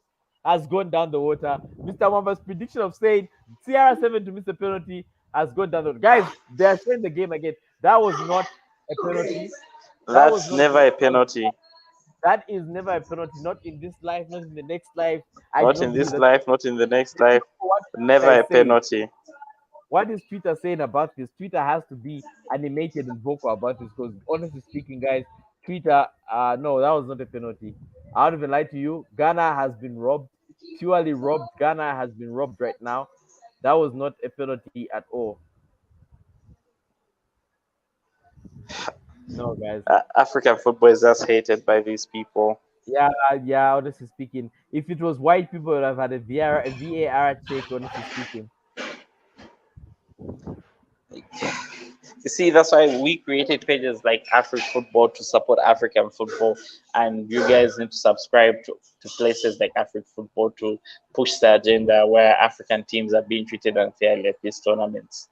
has gone down the water. Mr. Wamba's prediction of saying CR7 to miss a penalty has gone down the water. Guys, they are showing the game again. That was not a penalty. That was that's not a never a penalty. penalty. That is never a penalty. Not in this life, not in the next life. I Not don't in believe this that. life, not in the next Let me life. know what Never Twitter a is saying. penalty. What is Twitter saying about this? Twitter has to be animated and vocal about this because, honestly speaking, guys, Twitter, no, that was not a penalty. I don't even lie to you. Ghana has been robbed, purely robbed. Ghana has been robbed right now. That was not a penalty at all. No, guys. African football is just hated by these people. Yeah. Honestly speaking, if it was white people, would have had a VAR check. Honestly speaking. You see, that's why we created pages like Afrik Football to support African football, and you guys need to subscribe to places like Afrik Football to push the agenda where African teams are being treated unfairly at these tournaments.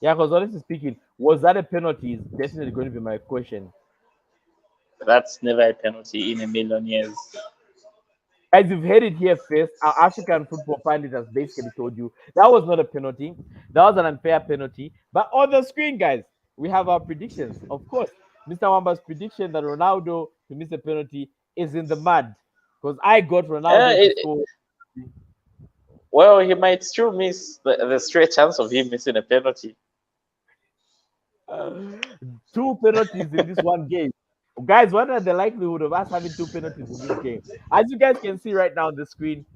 Yeah, because honestly speaking, was that a penalty? Is definitely going to be my question. That's never a penalty in a million years. Guys, you've heard it here first. Our African football pundit has basically told you that was not a penalty. That was an unfair penalty. But on the screen, guys, we have our predictions. Of course, Mr. Wamba's prediction that Ronaldo to miss a penalty is in the mud because I got Uh, Ronaldo to it, score well, he might still miss the straight chance of him missing a penalty. uh, two penalties in this one game. Guys, what are the likelihood of us having two penalties in this game? As you guys can see right now on the screen,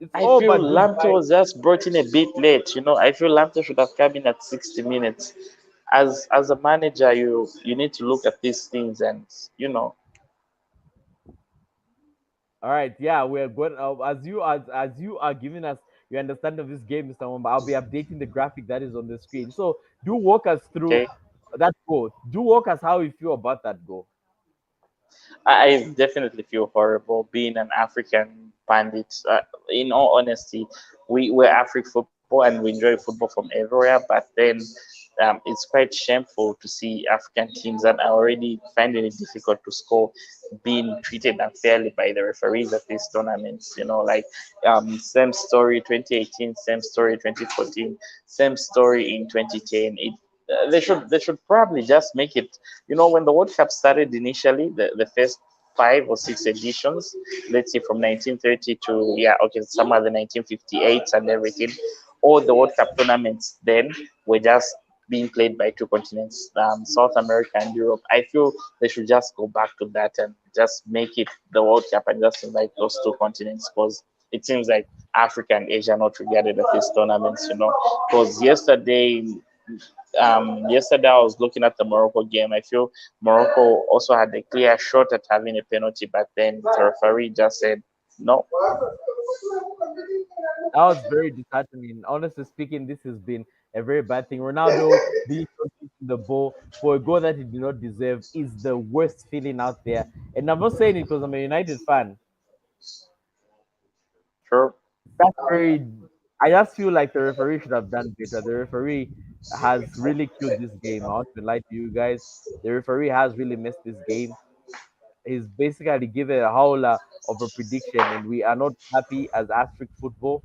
it's I all feel but Lamptey goodbye. was just brought in a bit late. I feel Lamptey should have come in at 60 minutes. As a manager, you need to look at these things and All right, yeah, we're good. As you are giving us your understanding of this game, Mr. Wamba, I'll be updating the graphic that is on the screen. So do walk us through okay. that goal. Do walk us how you feel about that goal. I definitely feel horrible being an African pandit. In all honesty, we're African football and we enjoy football from everywhere, but then it's quite shameful to see African teams that are already finding it difficult to score being treated unfairly by the referees at these tournaments. Like same story 2018, same story 2014, same story in 2010. they should probably just make it. When the World Cup started initially, the first 5 or 6 editions, let's say from 1930 to, yeah, okay, some of the 1958 and everything, all the World Cup tournaments then were just being played by two continents, South America and Europe. I feel they should just go back to that and just make it the World Cup and just invite those two continents, because it seems like Africa and Asia are not regarded at these tournaments, because yesterday I was looking at the Morocco game. I feel Morocco also had a clear shot at having a penalty, but then the referee just said no. That was very disheartening. Honestly speaking, this has been a very bad thing. Ronaldo being shot in the ball for a goal that he did not deserve is the worst feeling out there. And I'm not saying it because I'm a United fan. Sure. That's very. I just feel like the referee should have done better. The referee has really killed this game. I want to lie to you guys. The referee has really messed this game. He's basically given a howler of a prediction, and we are not happy as Afrik football.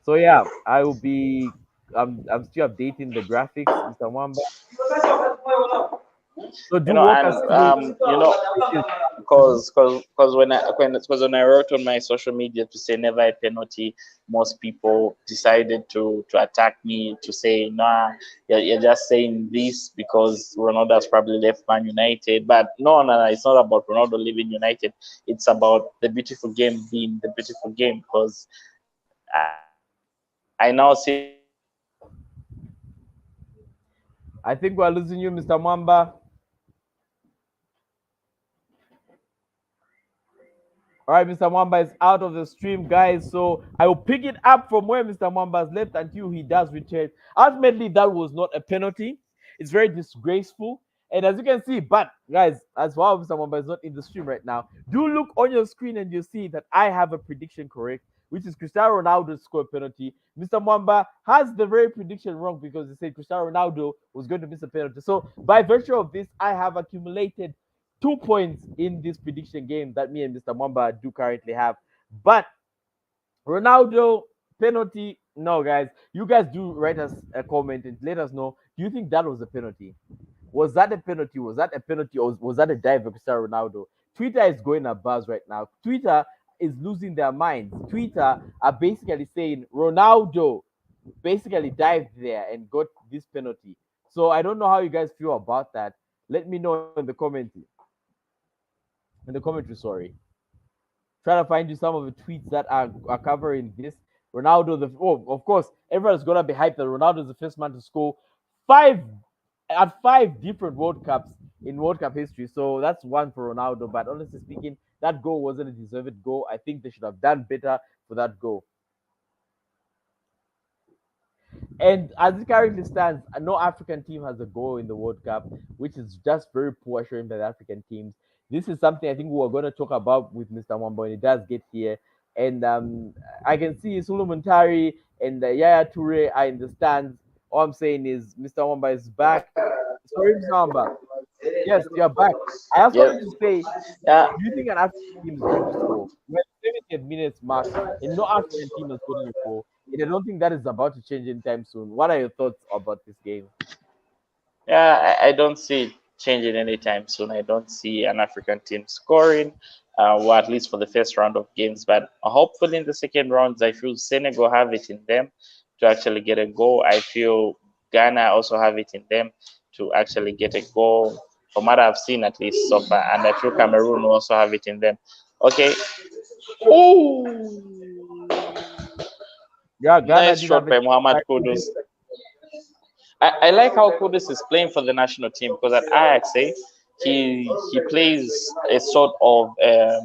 So yeah, I will be. I'm still updating the graphics, Mr. Wamba. So do walk And us through. It is. Mhm. because when I wrote on my social media to say never a penalty, most people decided to attack me to say, nah, you're just saying this because Ronaldo has probably left Man United. But no, no, no, it's not about Ronaldo leaving United. It's about the beautiful game being the beautiful game, because I now see the referee I think we're losing you, Mr. Mwamba. All right, Mr. Mwamba is out of the stream, guys. So I will pick it up from where Mr. Mwamba has left until he does return. Ultimately, that was not a penalty. It's very disgraceful. And as you can see, but guys, as well, Mr. Mwamba is not in the stream right now. Do look on your screen and you see that I have a prediction correct, which is Cristiano Ronaldo score penalty. Mr. Mwamba has the very prediction wrong because he said Cristiano Ronaldo was going to miss a penalty. So by virtue of this, I have accumulated 2 points in this prediction game that me and Mr. Mwamba do currently have. But Ronaldo penalty, no, guys. You guys do write us a comment and let us know. Do you think that was a penalty? Was that a penalty? Was that a penalty, or was that a dive of Cristiano Ronaldo? Twitter is going a buzz right now. Twitter is losing their minds. Twitter are basically saying Ronaldo basically dived there and got this penalty. So I don't know how you guys feel about that. Let me know in the comment. In the commentary, sorry. Trying to find you some of the tweets that are covering this. Ronaldo, of course, everyone's gonna be hyped that Ronaldo is the first man to score five at 5 different World Cups in World Cup history. So that's one for Ronaldo. But honestly speaking, that goal wasn't a deserved goal. I think they should have done better for that goal. And as it currently stands, no African team has a goal in the World Cup, which is just very poor showing by the African teams. This is something I think we're going to talk about with Mr. Wamba when he does get here. And I can see Sulu Muntari and Yaya Toure are in the stands. All I'm saying is Mr. Wamba is back. Sorry, Mr. Wamba. Yes, you're back. I just Yeah, wanted to say, yeah. do you think an African team is going to score? We're 70th minutes mark, and no African team has scored a goal. And I don't think that is about to change anytime soon. What are your thoughts about this game? Yeah, I don't see it changing anytime soon. I don't see an African team scoring, well, at least for the first round of games. But hopefully in the second rounds, I feel Senegal have it in them to actually get a goal. I feel Ghana also have it in them to actually get a goal, from what I've seen at least so far. And I feel Cameroon also have it in them. Okay. Ooh. Yeah, Ghana Nice did have shot it. by Muhammad Kudus. I like how Kudus is playing for the national team, because at Ajax, he plays a sort of a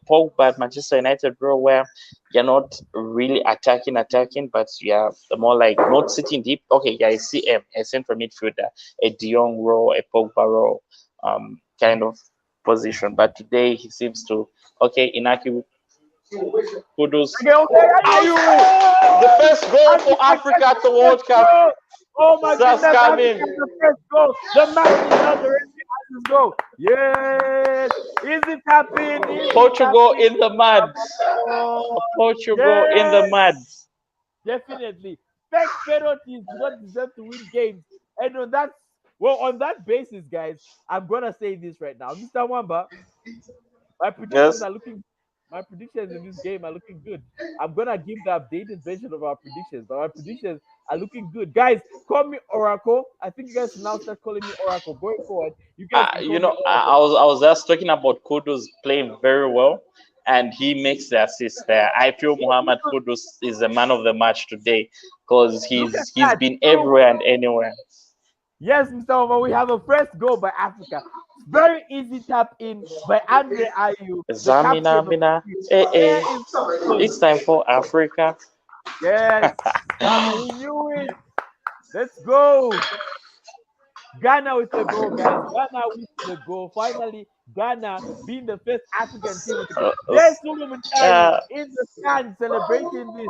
Pogba at Manchester United, bro, where you're not really attacking, but you're more like not sitting deep. Okay, yeah, I see a central midfielder, a De Jong role, a Pogba role, kind of position. But today he seems to, okay, Inaki Kudus. Okay, okay, Ayu! Ayu! The first goal for Africa Africa gets at the the first World Cup. goal. Oh my Just goodness, Africa coming. gets the first goal. The match is done. The referee has his goal. Yes. Is it happening? Is it Portugal happening? in the mud. Come on. Portugal in the Yes, mud. definitely. fake penalties do not deserve to win games. And on that basis, guys, I'm gonna say this right now, Mr. Wamba. My predictions Yes. are looking. My predictions in this game are looking good. I'm gonna give the updated version of our predictions, but my predictions are looking good. Guys, call me Oracle. I think you guys now start calling me Oracle. Going forward, you guys can call me Oracle. I was just talking about Kudus playing very well, and he makes the assist there. I feel Muhammad Kudus is the man of the match today because Look at he's that. been So everywhere and anywhere. yes, Mr. Omar, we have a first goal by Africa. Very easy tap in by Andre Ayew, the Zamina captain of Mina, the team. eh. There is goal. It's time for Africa. Yes, we knew it. Let's go. Ghana with the goal, guys. Ghana with the goal. Finally, Ghana being the first African team with the goal. Uh, There's Solomon Dari uh, in the stand celebrating this.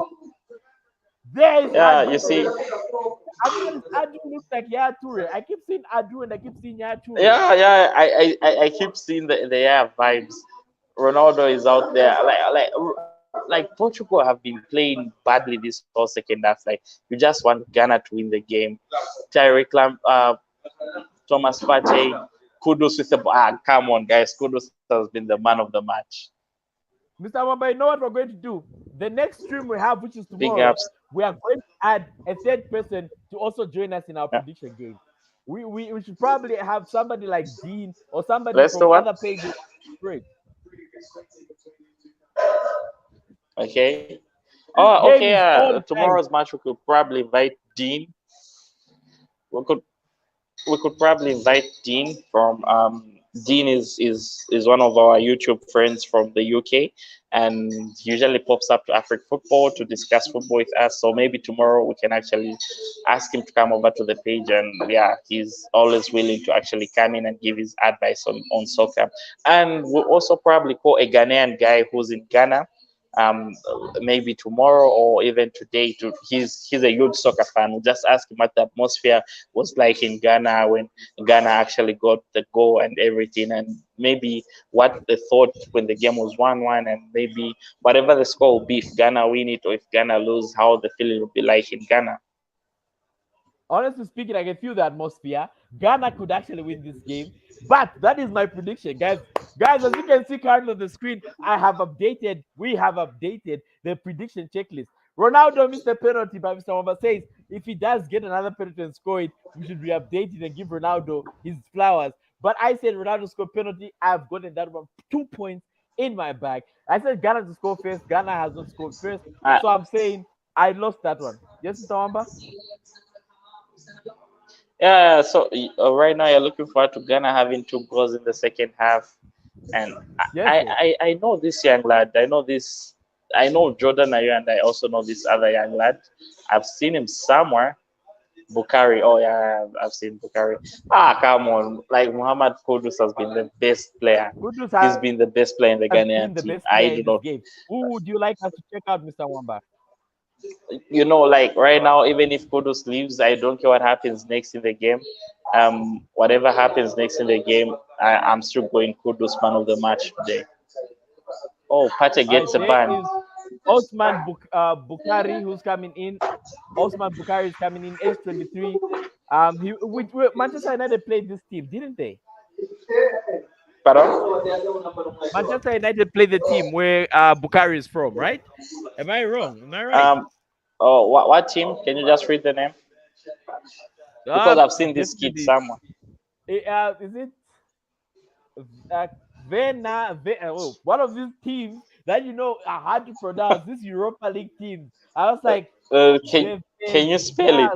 There is yeah, Adu you see, celebrating. I've noticed Adu looks like Yaya Toure. I keep seeing Adu and I keep seeing Yaya Toure. I keep seeing the air vibes. Ronaldo is out there. Like Portugal have been playing badly this whole second half. Like you just want Ghana to win the game. Tyreek Thomas Partey, Kudus with the come on guys, Kudus has been the man of the match. Mr. Wamba, you know what we're going to do? The next stream we have, which is Big tomorrow, ups. we are going to add a third person to also join us in our Yeah. prediction game. We should probably have somebody like Dean or somebody Let's from do what? other pages. Great. Okay. This Oh, game okay. is all time. Tomorrow's match we could probably invite Dean. We could probably invite Dean from Dean is one of our YouTube friends from the UK and usually pops up to Afrik football to discuss football with us. So maybe tomorrow we can actually ask him to come over to the page and yeah, he's always willing to actually come in and give his advice on soccer. And we'll also probably call a Ghanaian guy who's in Ghana um, maybe tomorrow or even today. He's a huge soccer fan. We'll just ask him what the atmosphere was like in Ghana when Ghana actually got the goal and everything, and maybe what they thought when the game was 1-1, and maybe whatever the score will be, if Ghana win it or if Ghana lose, how the feeling will be like in Ghana. Honestly speaking, I can feel the atmosphere. Ghana could actually win this game, but that is my prediction, guys. Guys, as you can see currently on the screen, we have updated the prediction checklist. Ronaldo missed a penalty, but Mr. Wamba says if he does get another penalty and score it, we should re-update it and give Ronaldo his flowers. But I said Ronaldo scored penalty. I've gotten that one 2 points in my bag. I said Ghana to score first. Ghana has not scored first. Uh, So I'm saying I lost that one. Yes, Mr. Wamba? yeah, so right now you're looking forward to Ghana having 2 goals in the second half, and Yes, sir. I know this young lad. I know Jordan Ayew, and I also know this other young lad. I've seen him somewhere. Bukari. Oh yeah, I've seen Bukari. Come on! Like Muhammad Kudus has been the best player. Kudus He's has been the best player in the been Ghanaian the team. best I player do in this not. game. Who would you like us to check out, Mr. Wamba? Like right now, even if Kudus leaves, I don't care what happens next in the game. Whatever happens next in the game, I'm still going Kudus man of the match today. Oh, Pate All right, gets a there ban. is Bukari who's coming in. Osman Bukari is coming in, age 23. Manchester United played this team, didn't they? Pardon? Manchester United played the team where Bukari is from, right? Am I wrong? Am I right? Um. Oh, what team? Can you just read the name? Because I've seen this kid Definitely. somewhere. Is it one of these teams that are hard to pronounce? These Europa League teams. I was like, Can you spell it?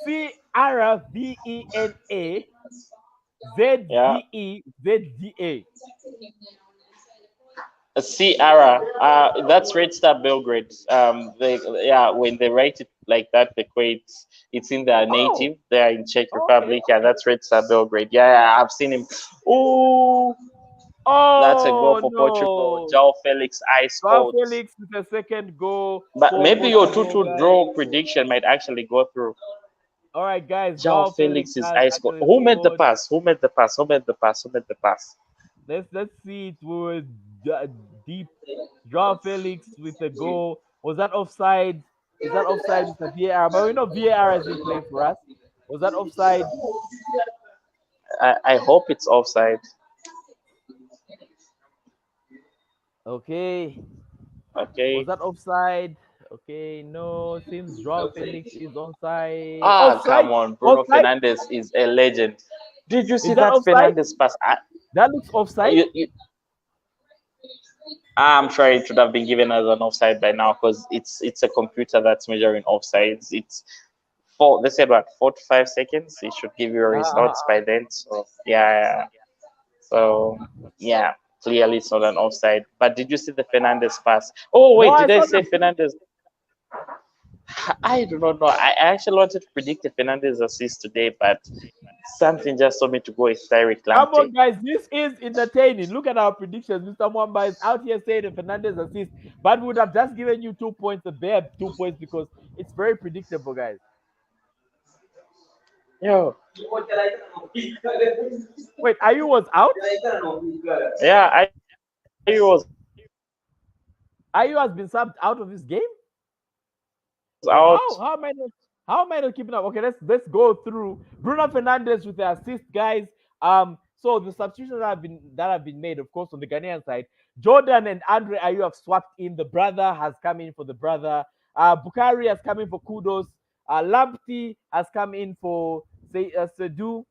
Cravena Yeah. Zedezda. Sierra. That's Red Star Belgrade. When they write it like that, it's in their Oh, native. They are in Czech okay, Republic. Yeah, okay. that's Red Star Belgrade. Yeah, I've seen him. Oh, that's a goal Oh for Portugal. no. João Felix ice Joao cold. Felix with a second goal But for maybe your Portugal, 2-2 guys. draw prediction might actually go through. All right, guys. João Joao Felix Felix is has ice cold. actually Who made the scored. pass? Who made the pass? Who made the pass? Who made the pass? Let's see. It was deep. Joao Felix with a goal. Was that offside? Is that offside, Mr. VAR? But we know VAR has been playing for us. Was that offside? I hope it's offside. Okay. Was Okay. that offside? Okay, no. Seems Joao Felix is onside. Ah, Offside? come on. Bruno Offside? Fernandes is a legend. Did you see Is that that offside? Fernandes pass? That looks offside. I'm sure it should have been given as an offside by now because it's a computer that's measuring offsides. It's four. They said what 4 to 5 seconds. It should give you a results by then. So yeah. So yeah, clearly it's not an offside. But did you see the Fernandes pass? Oh No, wait, I did I saw say the. Fernandes? I do not know. I actually wanted to predict the Fernandes assist today, but something just told me to go with Tyreek Come on, Lamptey. guys. This is entertaining. Look at our predictions. Mr. Mwamba is out here saying the Fernandez assist, but we would have just given you 2 points, a bare 2 points, because it's very predictable, guys. Yo, Wait, Ayu was out? yeah, I was Ayu has been subbed out of this game? Wait, out. how am I not keeping up? Okay, let's go through Bruno Fernandes with the assist, guys. So the substitutions that have been made, of course, on the Ghanaian side, Jordan and Andre Ayew have swapped in. The brother has come in for the brother. Bukari has come in for Kudos. Lamptey has come in for Sedu.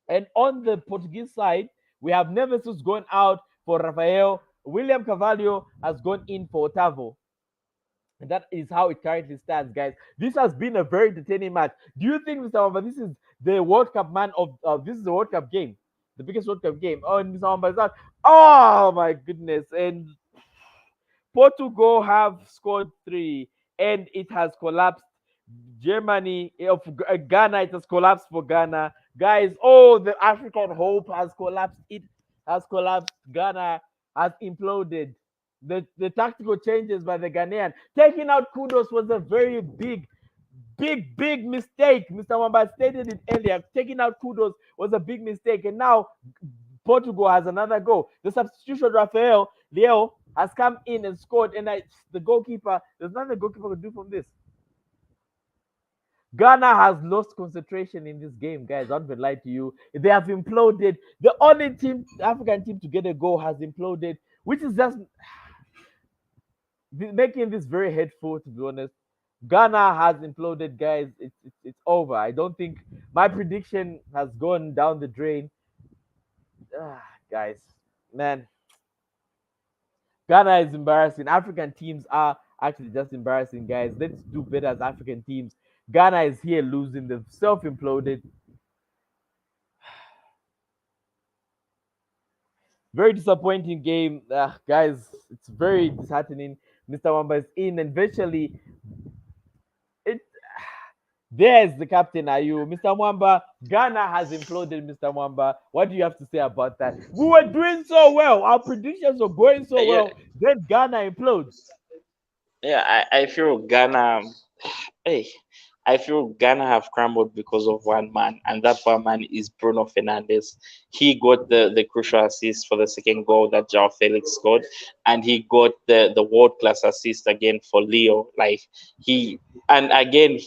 And on the Portuguese side, we have Neves who's gone out for Rafael. William Carvalho has gone in for Otavo. And that is how it currently stands, guys. This has been a very entertaining match. Do you think, Mr. Wamba, this is the World Cup man of this is the World Cup game, the biggest World Cup game? Oh, and Mr. Wamba is out. Oh my goodness! And Portugal have scored 3, and it has collapsed. Germany of Ghana, it has collapsed for Ghana, guys. Oh, the African hope has collapsed. It has collapsed. Ghana has imploded. The tactical changes by the Ghanaian taking out Kudos was a very big mistake. Mr. Wamba stated it earlier. Taking out Kudos was a big mistake, and now Portugal has another goal. The substitution, Rafael Leo, has come in and scored, and the goalkeeper, there's nothing the goalkeeper could do from this. Ghana has lost concentration in this game, guys. I don't lie to you. They have imploded. The only team, African team, to get a goal has imploded, which is just making this very hateful, to be honest. Ghana has imploded, guys. It's over. I don't think my prediction has gone down the drain. Guys, man, Ghana is embarrassing. African teams are actually just embarrassing, guys. Let's do better as African teams. Ghana is here losing. They've self-imploded. Very disappointing game, guys. It's very disheartening. Mr. Wamba is in, and virtually it. There's the captain. Are you, Mr. Mwamba? Ghana has imploded, Mr. Mwamba. What do you have to say about that? We were doing so well. Our predictions were going so well. Then Ghana implodes. Yeah, I feel Ghana. Hey, I feel Ghana have crumbled because of one man, and that one man is Bruno Fernandes. He got the crucial assist for the second goal that Joao Felix scored, and he got the world class assist again for Leo. Like and again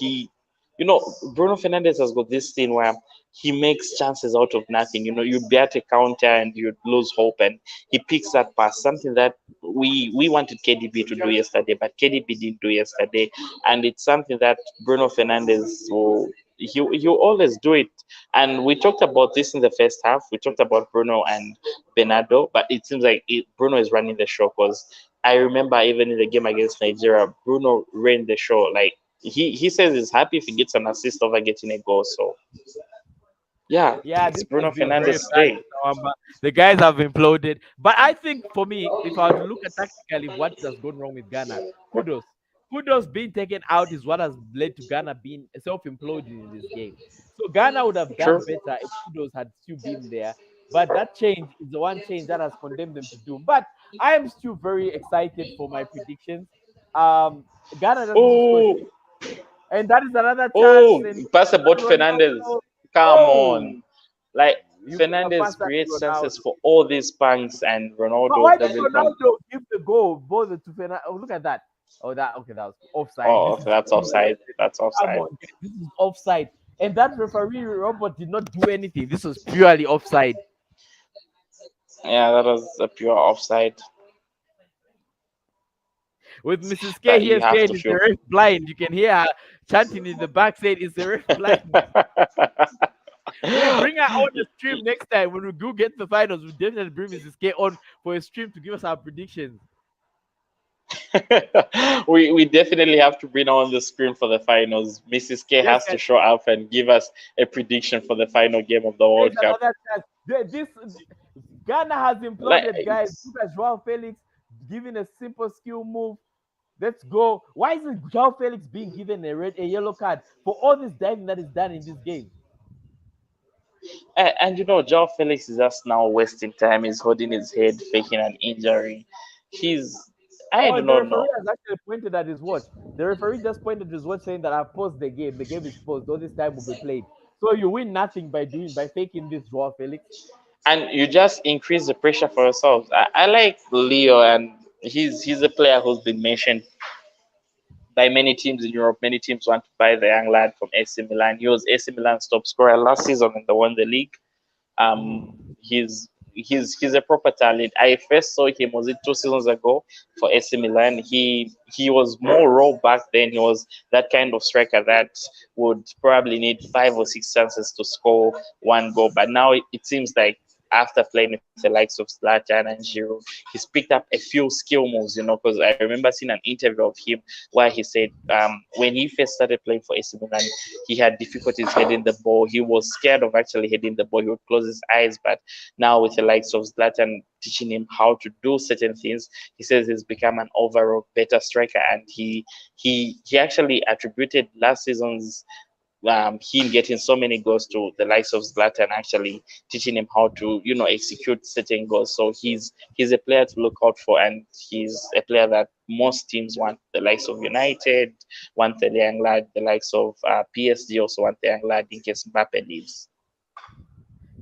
Bruno Fernandes has got this thing where he makes chances out of nothing. You bet a counter and you lose hope, and he picks that pass, something that we wanted KDB to do yesterday, but KDB didn't do yesterday, and it's something that Bruno Fernandes will you always do it. And we talked about this in the first half. We talked about Bruno and Bernardo, but it seems like Bruno is running the show, because I remember even in the game against Nigeria, Bruno ran the show. Like he says he's happy if he gets an assist over getting a goal. So yeah, it's This Bruno has been very Fernandes' bad, day. Mr. Wamba. The guys have imploded. But I think for me, if I were to look at tactically what has gone wrong with Ghana, kudos. Kudos being taken out is what has led to Ghana being self-imploding in this game. So Ghana would have done True. better if Kudos had still been there. But that change is the one change that has condemned them to doom. But I am still very excited for my predictions. Ghana doesn't score, Oh, and that is another chance. oh, And pass about Fernandes. Ronaldo, Come oh, on. Like you could have Fernandes passed that to creates chances Ronaldo. for all these punks, and But Ronaldo why did doesn't come. Ronaldo give the goal both to Fernando? Oh, look at that. Oh, that okay. That was offside. Oh, This okay, is that's offside. That's come offside. on, guys, this is offside. And that referee robot did not do anything. This was purely offside. Yeah, that was a pure offside With Mrs. K that you here have saying to it's the feel. ref blind. You can hear her chanting in the back saying it's the ref blind. We bring her on the stream next time when we do get the finals. We definitely bring Mrs. K on for a stream to give us our predictions. We definitely have to bring her on the screen for the finals. Mrs. K Yes, has to guys. show up and give us a prediction for the final game of the There's World Cup. another chance. This Ghana has Like, imploded, guys. Look at Joao Felix giving a simple skill move. Let's go. Why isn't Joao Felix being given a yellow card for all this diving that is done in this game? and you know, Joao Felix is just now wasting time. He's holding his head, faking an injury. He's, I Oh, do and the not referee know. has actually pointed at his watch. The referee just pointed at his watch saying that I've paused the game. The game is paused. All this time will be played. So you win nothing by faking this Joao Felix. And you just increase the pressure for yourselves. I like Leo, and he's a player who's been mentioned by many teams in Europe. Many teams want to buy the young lad from AC Milan. He was AC Milan's top scorer last season and they won the league. He's a proper talent. I first saw him, was it 2 seasons ago, for AC Milan. He was more raw back then. He was that kind of striker that would probably need 5 or 6 chances to score one goal. But now it seems like after playing with the likes of Zlatan and Giroud, he's picked up a few skill moves, because I remember seeing an interview of him where he said when he first started playing for AC Milan, he had difficulties heading the ball. He was scared of actually heading the ball. He would close his eyes. But now with the likes of Zlatan teaching him how to do certain things, he says he's become an overall better striker. And he actually attributed last season's him getting so many goals to the likes of Zlatan actually teaching him how to execute certain goals. So he's a player to look out for, and he's a player that most teams want. The likes of United want the young lad. The likes of PSG also want the young lad in case Mbappe leaves.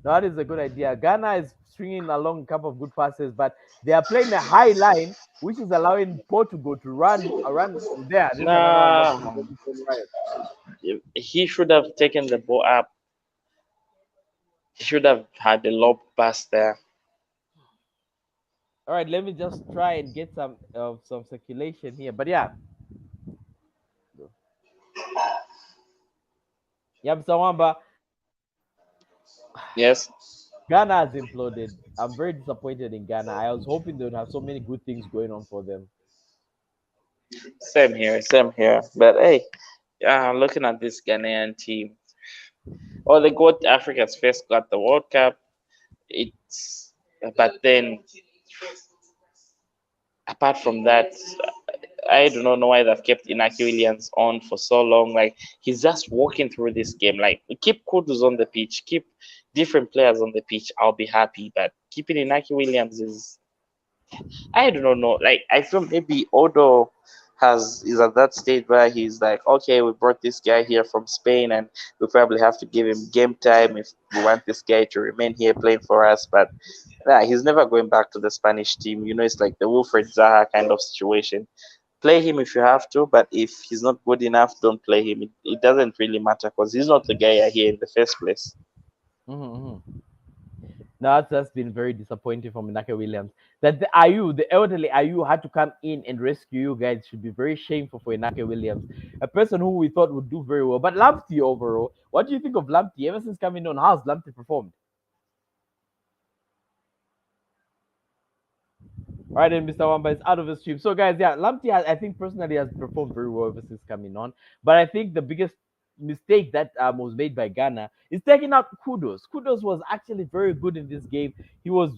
That is a good idea. Ghana is stringing along a couple of good passes, but they are playing a high line, which is allowing Portugal to run around there. This is another one that's Nah, right. he should have taken the ball up. He should have had the lob pass there. All right, let me just try and get some circulation here. But yeah, Mr. Wamba, Yes. Ghana has imploded. I'm very disappointed in Ghana. I was hoping they would have so many good things going on for them. Same here, same here. But hey, looking at this Ghanaian team, oh, they got Africa's first got the World Cup. It's but then apart from that, I do not know why they've kept Inaki Williams on for so long. Like he's just walking through this game. Like keep Kudus on the pitch, keep different players on the pitch. I'll be happy. But keeping Inaki Williams is, I do not know. Like I feel maybe Odo is at that stage where he's like, okay, we brought this guy here from Spain, and we probably have to give him game time if we want this guy to remain here playing for us. But yeah, he's never going back to the Spanish team. It's like the Wilfred Zaha kind of situation. Play him if you have to, but if he's not good enough, don't play him. It doesn't really matter because he's not the guy you're here in the first place. Mm-hmm. No, that's been very disappointing for Minake Williams. That the elderly Ayu, had to come in and rescue you guys should be very shameful for Inake Williams, a person who we thought would do very well. But Lamptey overall, what do you think of Lamptey ever since coming on? How's Lamptey performed? All right, then Mr. Wamba is out of the stream. So, guys, yeah, Lamptey, I think personally has performed very well ever since coming on. But I think the biggest mistake that was made by Ghana is taking out Kudos. Kudos was actually very good in this game. He was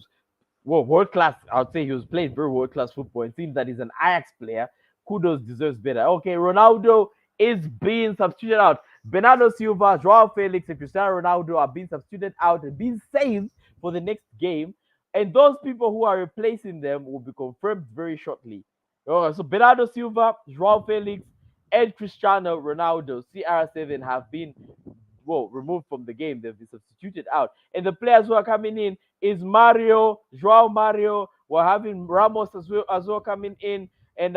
world class. I would say he was playing very world class football. It seems that he's an Ajax player. Kudos deserves better. Okay, Ronaldo is being substituted out. Bernardo Silva, Joao Felix, and Cristiano Ronaldo are being substituted out and being saved for the next game. And those people who are replacing them will be confirmed very shortly. So Bernardo Silva, Joao Felix, and Cristiano Ronaldo, CR7, have been removed from the game. They've been substituted out. And the players who are coming in is Mario, Joao Mario. We're having Ramos as well coming in, and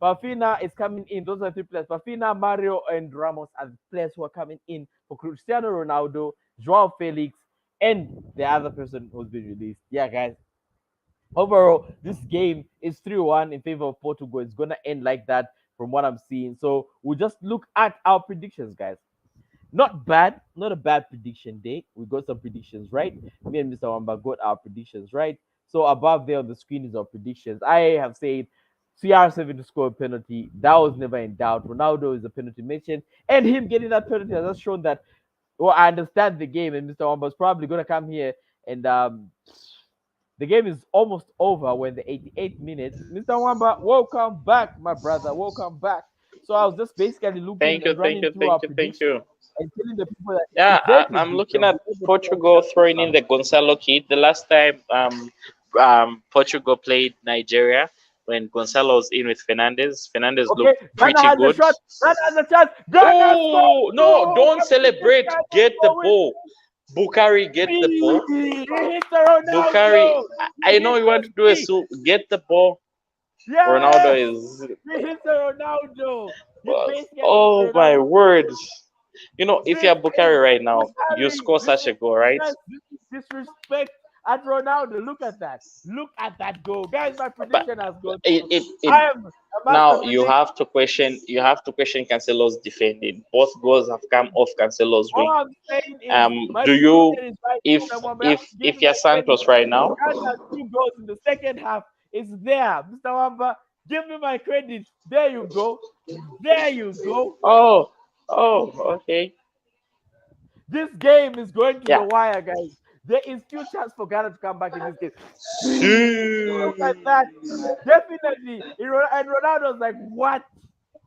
Fafina is coming in. Those are 3 players. Fafina, Mario, and Ramos are the players who are coming in for Cristiano Ronaldo, Joao Felix, and the other person who's been released. Yeah, guys. Overall, this game is 3-1 in favor of Portugal. It's gonna end like that from what I'm seeing. So we'll just look at our predictions, guys. Not bad, not a bad prediction day. We got some predictions right. Me and Mr. Wamba got our predictions right. So above there on the screen is our predictions. I have said CR7 to score a penalty. That was never in doubt. Ronaldo is a penalty mentioned, and him getting that penalty has just shown that. Well, I understand the game, and Mr. Wamba is probably gonna come here and the game is almost over when the 88th minute. Mr. Wamba, welcome back, my brother. Welcome back. So I was just basically looking Thank you, and thank running you, through thank our you, thank predictions you. and telling the people that Yeah, it's very I'm looking predictable. at Portugal throwing in the Gonzalo kid. The last time Portugal played Nigeria, when Gonzalo was in with Fernandez, Fernandez Okay, looked Ghana pretty has a good. shot. Ghana has a chance. Ghana scored. Oh no! Oh, Don't celebrate. Ghana Get the scored. ball. Bukari, get the ball. He hit the Bukari, Ronaldo. I He know hit you want the to do a stick. get the ball. Ronaldo Yes, is. he hit the Ronaldo. He basically hit the Oh my Ronaldo. word! You know, if This you're is Bukari right now, you Bukari. score such a goal, right? Guys, this is disrespect at Ronaldo. Look at that. Look at that goal. Guys, my But prediction has gone it, through. it, it I am a master now you predict. have to question Cancelo's defending. Both goals have come off Cancelo's All wing. I'm saying is my Do you prediction is right. if Mr. Wamba, give me you're my credit. Santos right now? Ghana 2 goals in the second half. It's there. Mr. Wamba, give me my credit. There you go. There you go. Oh, okay. This game is going to the Yeah. wire, guys. There is still chance for Ghana to come back in this game. Look at See. that. Definitely. And Ronaldo's like, what?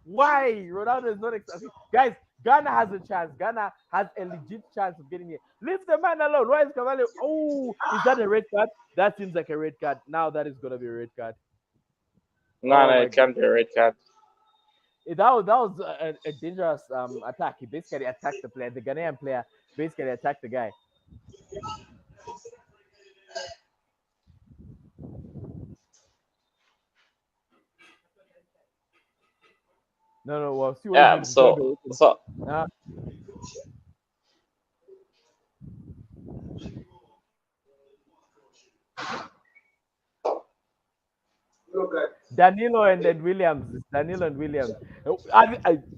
Why? Ronaldo is not okay. Guys, Ghana has a chance. Ghana has a legit chance of getting it. Leave the man alone. Why is Cavallo? Oh, is that a red card? That seems like a red card. Now that is gonna be a red card. No, Oh no, my it can't goodness. be a red card. That was a dangerous attack. He basically attacked the player. The Ghanaian player basically attacked the guy. No, well, see what Yeah. you do. So Uh, Danilo and then Williams. It's Danilo and Williams.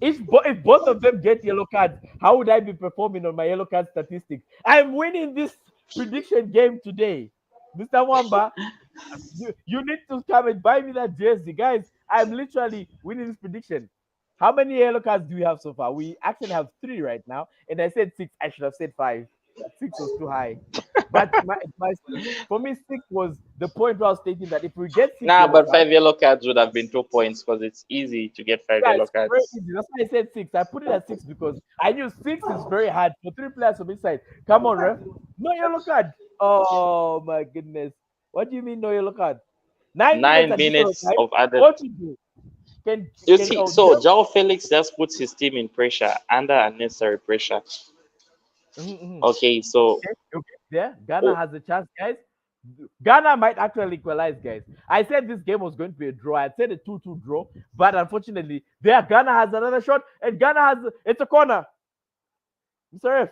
If both of them get yellow cards, how would I be performing on my yellow card statistics? I'm winning this prediction game today. Mr. Wamba, you need to come and buy me that jersey. Guys, I'm literally winning this prediction. How many yellow cards do we have so far? We actually have 3 right now. And I said 6. I should have said 5. 6 was too high. But for me, 6 was the point where I was stating that if we get 6 nah, yellow but cards, 5 yellow cards would have been 2 points because it's easy to get 5 yellow it's very cards. easy. That's why I said 6. I put it at 6 because I knew 6 is very hard for 3 players from inside. Come on, ref. No yellow card. Oh my goodness. What do you mean no yellow card? 9 minutes 9 additional minutes time. of added. What to do? You Can see, oh so Joao Felix just puts his team in pressure, under unnecessary pressure. Okay, so okay, there. Ghana oh, has a chance, guys. Ghana might actually equalize, guys. I said this game was going to be a draw. I said a 2-2 draw, but unfortunately, there Ghana has another shot, and Ghana has it's a corner. Mr. F.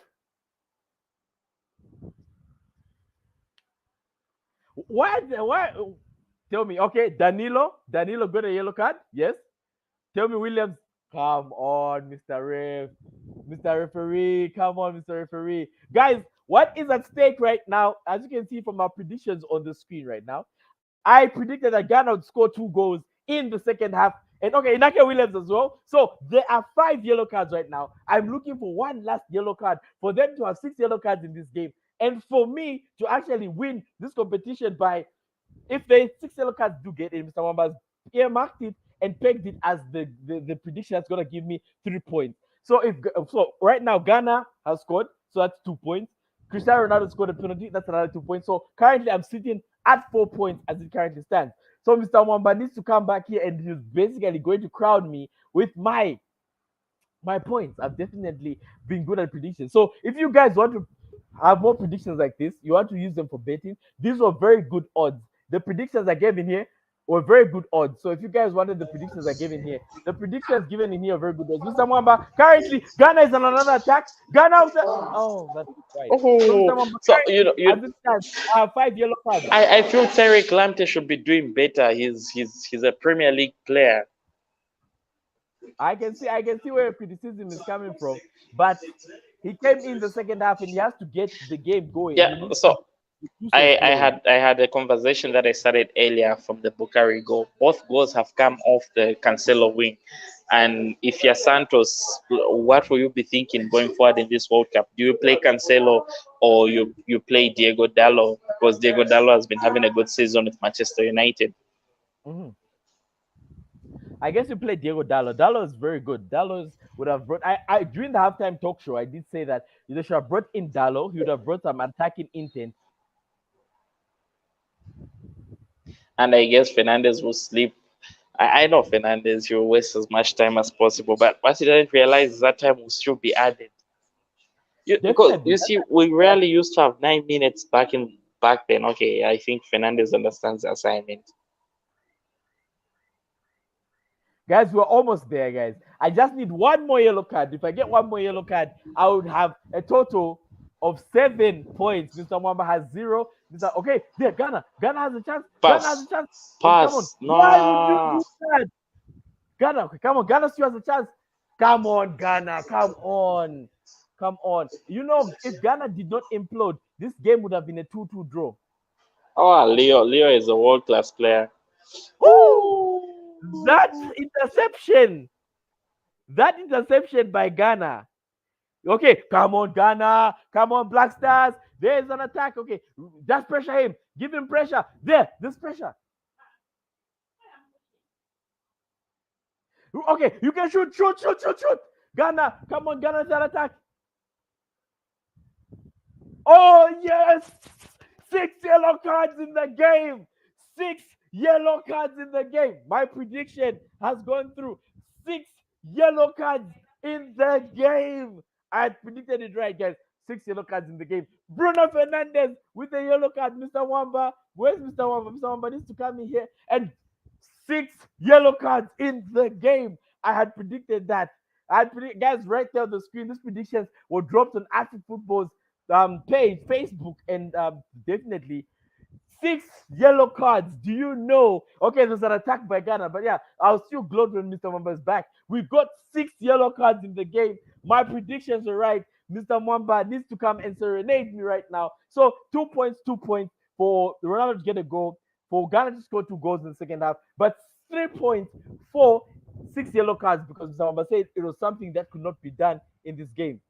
Why? Tell me. Okay, Danilo got a yellow card. Yes. Tell me, Williams. Come on, Mr. Ref. Mr. Referee. Come on, Mr. Referee. Guys, what is at stake right now? As you can see from our predictions on the screen right now, I predicted that Ghana would score 2 goals in the second half. And okay, Inaki Williams as well. So there are 5 yellow cards right now. I'm looking for one last yellow card for them to have 6 yellow cards in this game. And for me to actually win this competition by, if the 6 yellow cards do get in, Mr. Wamba's earmarked it and pegged it as the prediction that's going to give me 3 points. So right now, Ghana has scored. So that's 2 points. Cristiano Ronaldo scored a penalty. That's another 2 points. So currently, I'm sitting at 4 points as it currently stands. So Mr. Wamba needs to come back here and he's basically going to crown me with my points. I've definitely been good at predictions. So if you guys want to have more predictions like this, you want to use them for betting. These were very good odds. The predictions I gave in here, or very good odds. So if you guys wanted the predictions I gave in here, the predictions given in here are very good odds. Mr. Mwamba, currently Ghana is on another attack. Ghana, oh, that's right. So Mr. Oh, Mwamba, so currently at this time, 5 yellow cards. I feel Tariq Lamptey should be doing better. He's a Premier League player. I can see where criticism is coming from, but he came in the second half and he has to get the game going. Yeah. So I had a conversation that I started earlier from the Bukari goal. Both goals have come off the Cancelo wing. And if you're Santos, what will you be thinking going forward in this World Cup? Do you play Cancelo or you play Diego Dallo? Because Diego Dallo has been having a good season with Manchester United. Mm-hmm. I guess you play Diego Dallo. Dallo is very good. Dallo would have brought. I during the halftime talk show, I did say that they should have brought in Dallo. He would have brought some attacking intent. And I guess Fernandez will sleep. I know Fernandez, he'll waste as much time as possible, but what he didn't realize is that time will still be added. Because you see, we rarely used to have 9 minutes back then. Okay, I think Fernandez understands the assignment. Guys, we're almost there, guys. I just need one more yellow card. If I get one more yellow card, I would have a total of 7 points. Mr. Mwamba has 0. Okay, there, Ghana. Ghana has a chance. Pass. Ghana has a chance. Pass. Come on. No. Why would you do that? Ghana, come on. Ghana still has a chance. Come on, Ghana. Come on. Come on. You know, if Ghana did not implode, this game would have been a 2-2 draw. Oh, Leo is a world-class player. Ooh, that interception by Ghana. Okay, come on, Ghana. Come on, Black Stars. There's an attack. Okay, just pressure him. Give him pressure. There, this pressure. Okay, you can shoot. Ghana, come on, Ghana's an attack. Oh, yes. 6 yellow cards in the game. 6 yellow cards in the game. My prediction has gone through. 6 yellow cards in the game. I predicted it right, guys. 6 yellow cards in the game. Bruno Fernandes with a yellow card. Mr. Mwamba. Where's Mr. Mwamba? Mr. Mwamba needs to come in here. And 6 yellow cards in the game. I had predicted that. Guys, right there on the screen, these predictions were dropped on Afrik Football's page, Facebook, and definitely 6 yellow cards. Do you know? Okay, there's an attack by Ghana, but yeah, I'll still gloat when Mr. Mwamba is back. We've got 6 yellow cards in the game. My predictions are right. Mr. Mwamba needs to come and serenade me right now. So 2 points for Ronaldo to get a goal, for Ghana to score 2 goals in the second half, but 3 points for 6 yellow cards because Mr. Mwamba said it was something that could not be done in this game.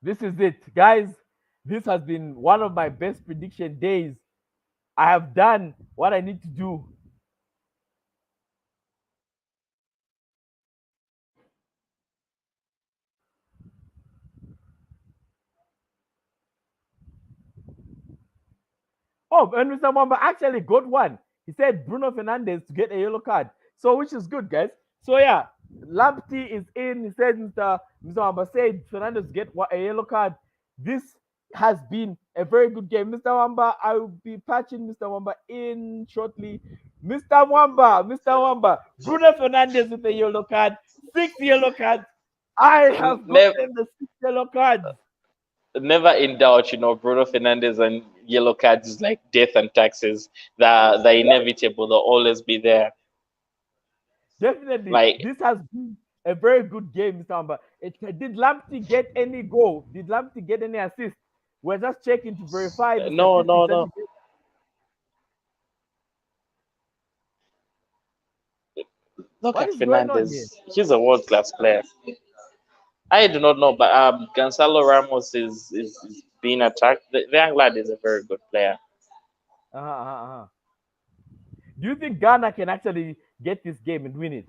This is it, guys. This has been one of my best prediction days. I have done what I need to do. Oh, and Mr. Mwamba actually got one. He said Bruno Fernandes to get a yellow card. So, which is good, guys. So, yeah, Lamptey is in. He said Mr. Mwamba said Fernandes get a yellow card. This has been a very good game. Mr. Mwamba, I will be patching Mr. Mwamba in shortly. Mr. Mwamba, Bruno Fernandes with a yellow card, 6 yellow cards. I have gotten the 6 yellow cards. Never in doubt, Bruno Fernandes and yellow cards is like death and taxes. They're inevitable. They'll always be there. Definitely. This has been a very good game, Mr. Mwamba. Did Lamptey get any goal? Did Lamptey get any assist? We're just checking to verify. No. Look at Fernandes. He's a world-class player. I do not know, but Gonzalo Ramos is being attacked. The young lad is a very good player. Do you think Ghana can actually get this game and win it?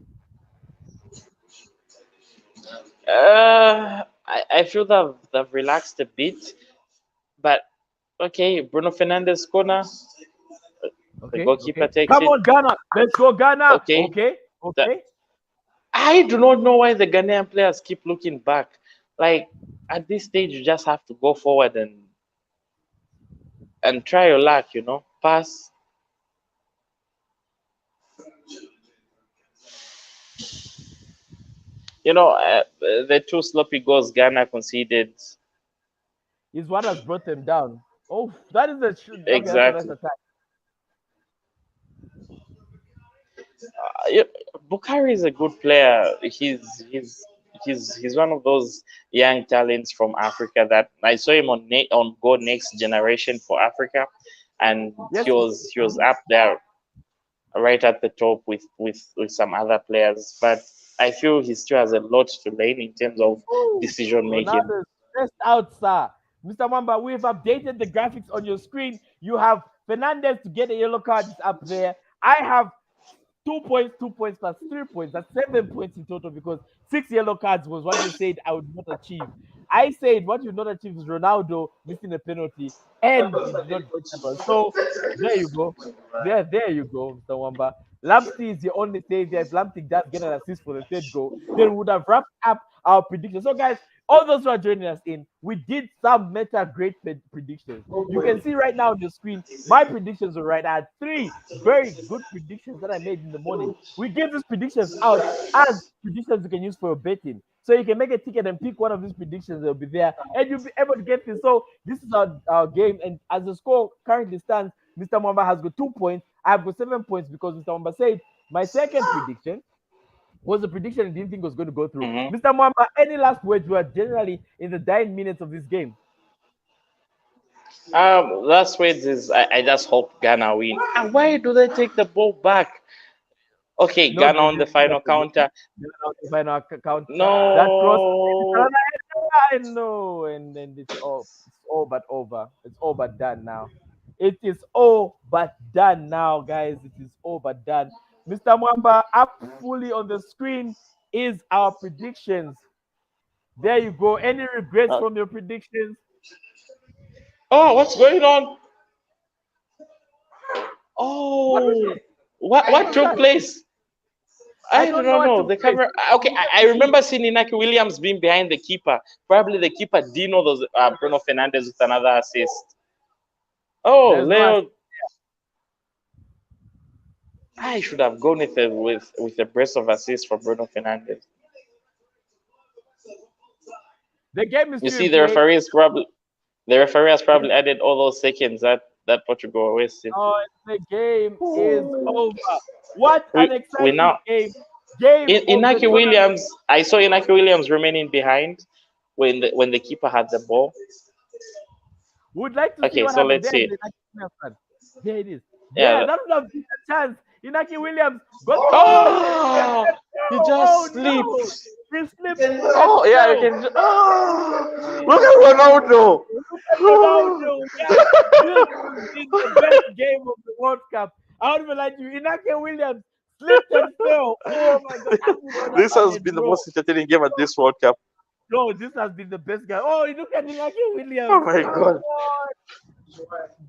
I feel they've relaxed a bit, but okay, Bruno Fernandes corner. Okay, the goalkeeper takes Come on, Ghana. Let's go, Ghana. Okay. I do not know why the Ghanaian players keep looking back. Like, at this stage, you just have to go forward and try your luck, Pass. The two sloppy goals Ghana conceded. Is what has brought them down. Oh, that is okay. That's a nice Exactly. attack. Yeah, Bukhari is a good player. He's one of those young talents from Africa that I saw him on Go Next Generation for Africa, and Yes. he was up there right at the top with some other players. But I feel he still has a lot to learn in terms of decision making. Ronaldo is stressed out, sir. Mr. Mwamba, we've updated the graphics on your screen. You have Fernandez to get a yellow card up there. I have 2 points plus 3 points. That's 7 points in total because 6 yellow cards was what you said I would not achieve. I said what you did not achieve is Ronaldo missing a penalty and you did not get that one. So there you go. There you go, Mr. Wamba. Lamptey is the only savior. If Lamptey does get an assist for the third goal, then we would have wrapped up our predictions. So, guys, all those who are joining us in, we did some meta great predictions. You can see right now on your screen, my predictions are right. I had 3 very good predictions that I made in the morning. We give these predictions out as predictions you can use for betting. So you can make a ticket and pick one of these predictions that will be there, and you'll be able to get this. So this is our game, and as the score currently stands, Mr. Mwamba has got 2 points. I have got 7 points because Mr. Mwamba said my second prediction was a prediction I didn't think was going to go through. Mm-hmm. Mr. Mwamba, any last words? We are generally in the dying minutes of this game. Last words is I just hope Ghana win. And why do they take the ball back? Okay, No, Ghana they on the didn't do that final again. counter. They're not the final count. That cross, No. I know, and then it's all but over. It's all but done now. It is all but done now, guys. It is all but done. Mr. Mwamba, up fully on the screen is our predictions. There you go. Any regrets Uh, from your predictions? oh, what's going on? What was Oh, it? what What's took that? place? I I don't know don't what know. took The place. camera. Okay, I remember seeing Inaki Williams being behind the keeper. Probably the keeper Dino those Bruno Fernandez with another assist. Oh, There's no Leo. I should have gone with a burst of assist for Bruno Fernandez. the game is You still see, in play. the referee has Yes. probably added all those seconds that Portugal wasted. Oh, the game is over. What We an we exciting now game. Game of the Inaki tournament. Williams. I saw Inaki Williams remaining behind when the keeper had the ball. Would like to see Okay, what so happened. let's There is see. Inaki Williams fan. There it is. Yeah, Yeah. that would have been a chance. Inaki Williams got Oh, he oh just no. slipped. He slipped and Oh yeah, you fell. can. Oh, look at Ronaldo. Look at Ronaldo, guys. This has been the best game of the World Cup. I don't even like you. Inaki Williams slipped and fell. Oh my god, that would not This have has happened, been the bro. most entertaining game at this World Cup. No, this has been the best guy. Oh, look at Inaki Oh Williams. my Come god. on,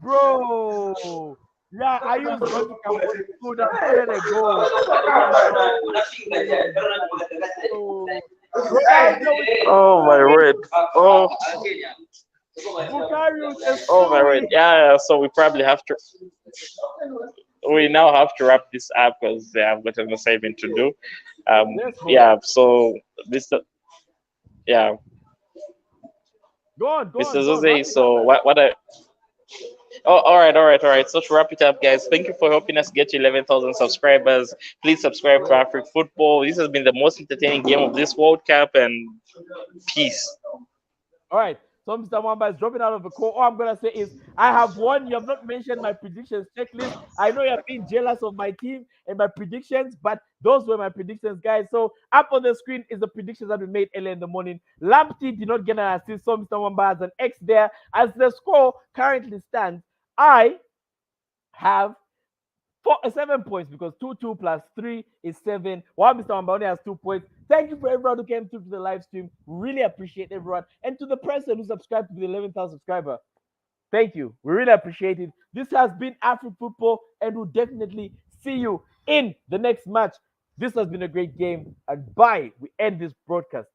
bro. Yeah, I used going to come on. Could have scored a goal. Oh, Ronaldo with Oh my word. Oh, Bukayo oh my word. Sesui. Yeah, so we probably have to. We now have to wrap this up because I've got an assignment to do. Yes, bro. Yeah. So this. Yeah, Go on, go Mr. on, go on. Wrap Zuze. it up. So what? Oh, all right. So to wrap it up, guys, thank you for helping us get to 11,000 subscribers. Please subscribe to Afrik Football. This has been the most entertaining game of this World Cup, and peace. All right. So Mr. Mwamba is dropping out of the call. All I'm gonna say is I have won. You have not mentioned my predictions checklist. I know you have been jealous of my team and my predictions, but those were my predictions, guys. So up on the screen is the predictions that we made earlier in the morning. Lamptey did not get an assist, so Mr. Mwamba has an X there. As the score currently stands, I have 7 points because 2 plus 3 is 7. While Mr. Mwamba only has 2 points. Thank you for everyone who came through to the live stream. Really appreciate everyone. And to the person who subscribed to the 11,000 subscriber, thank you. We really appreciate it. This has been Afrik Football, and we'll definitely see you in the next match. This has been a great game. And bye. We end this broadcast.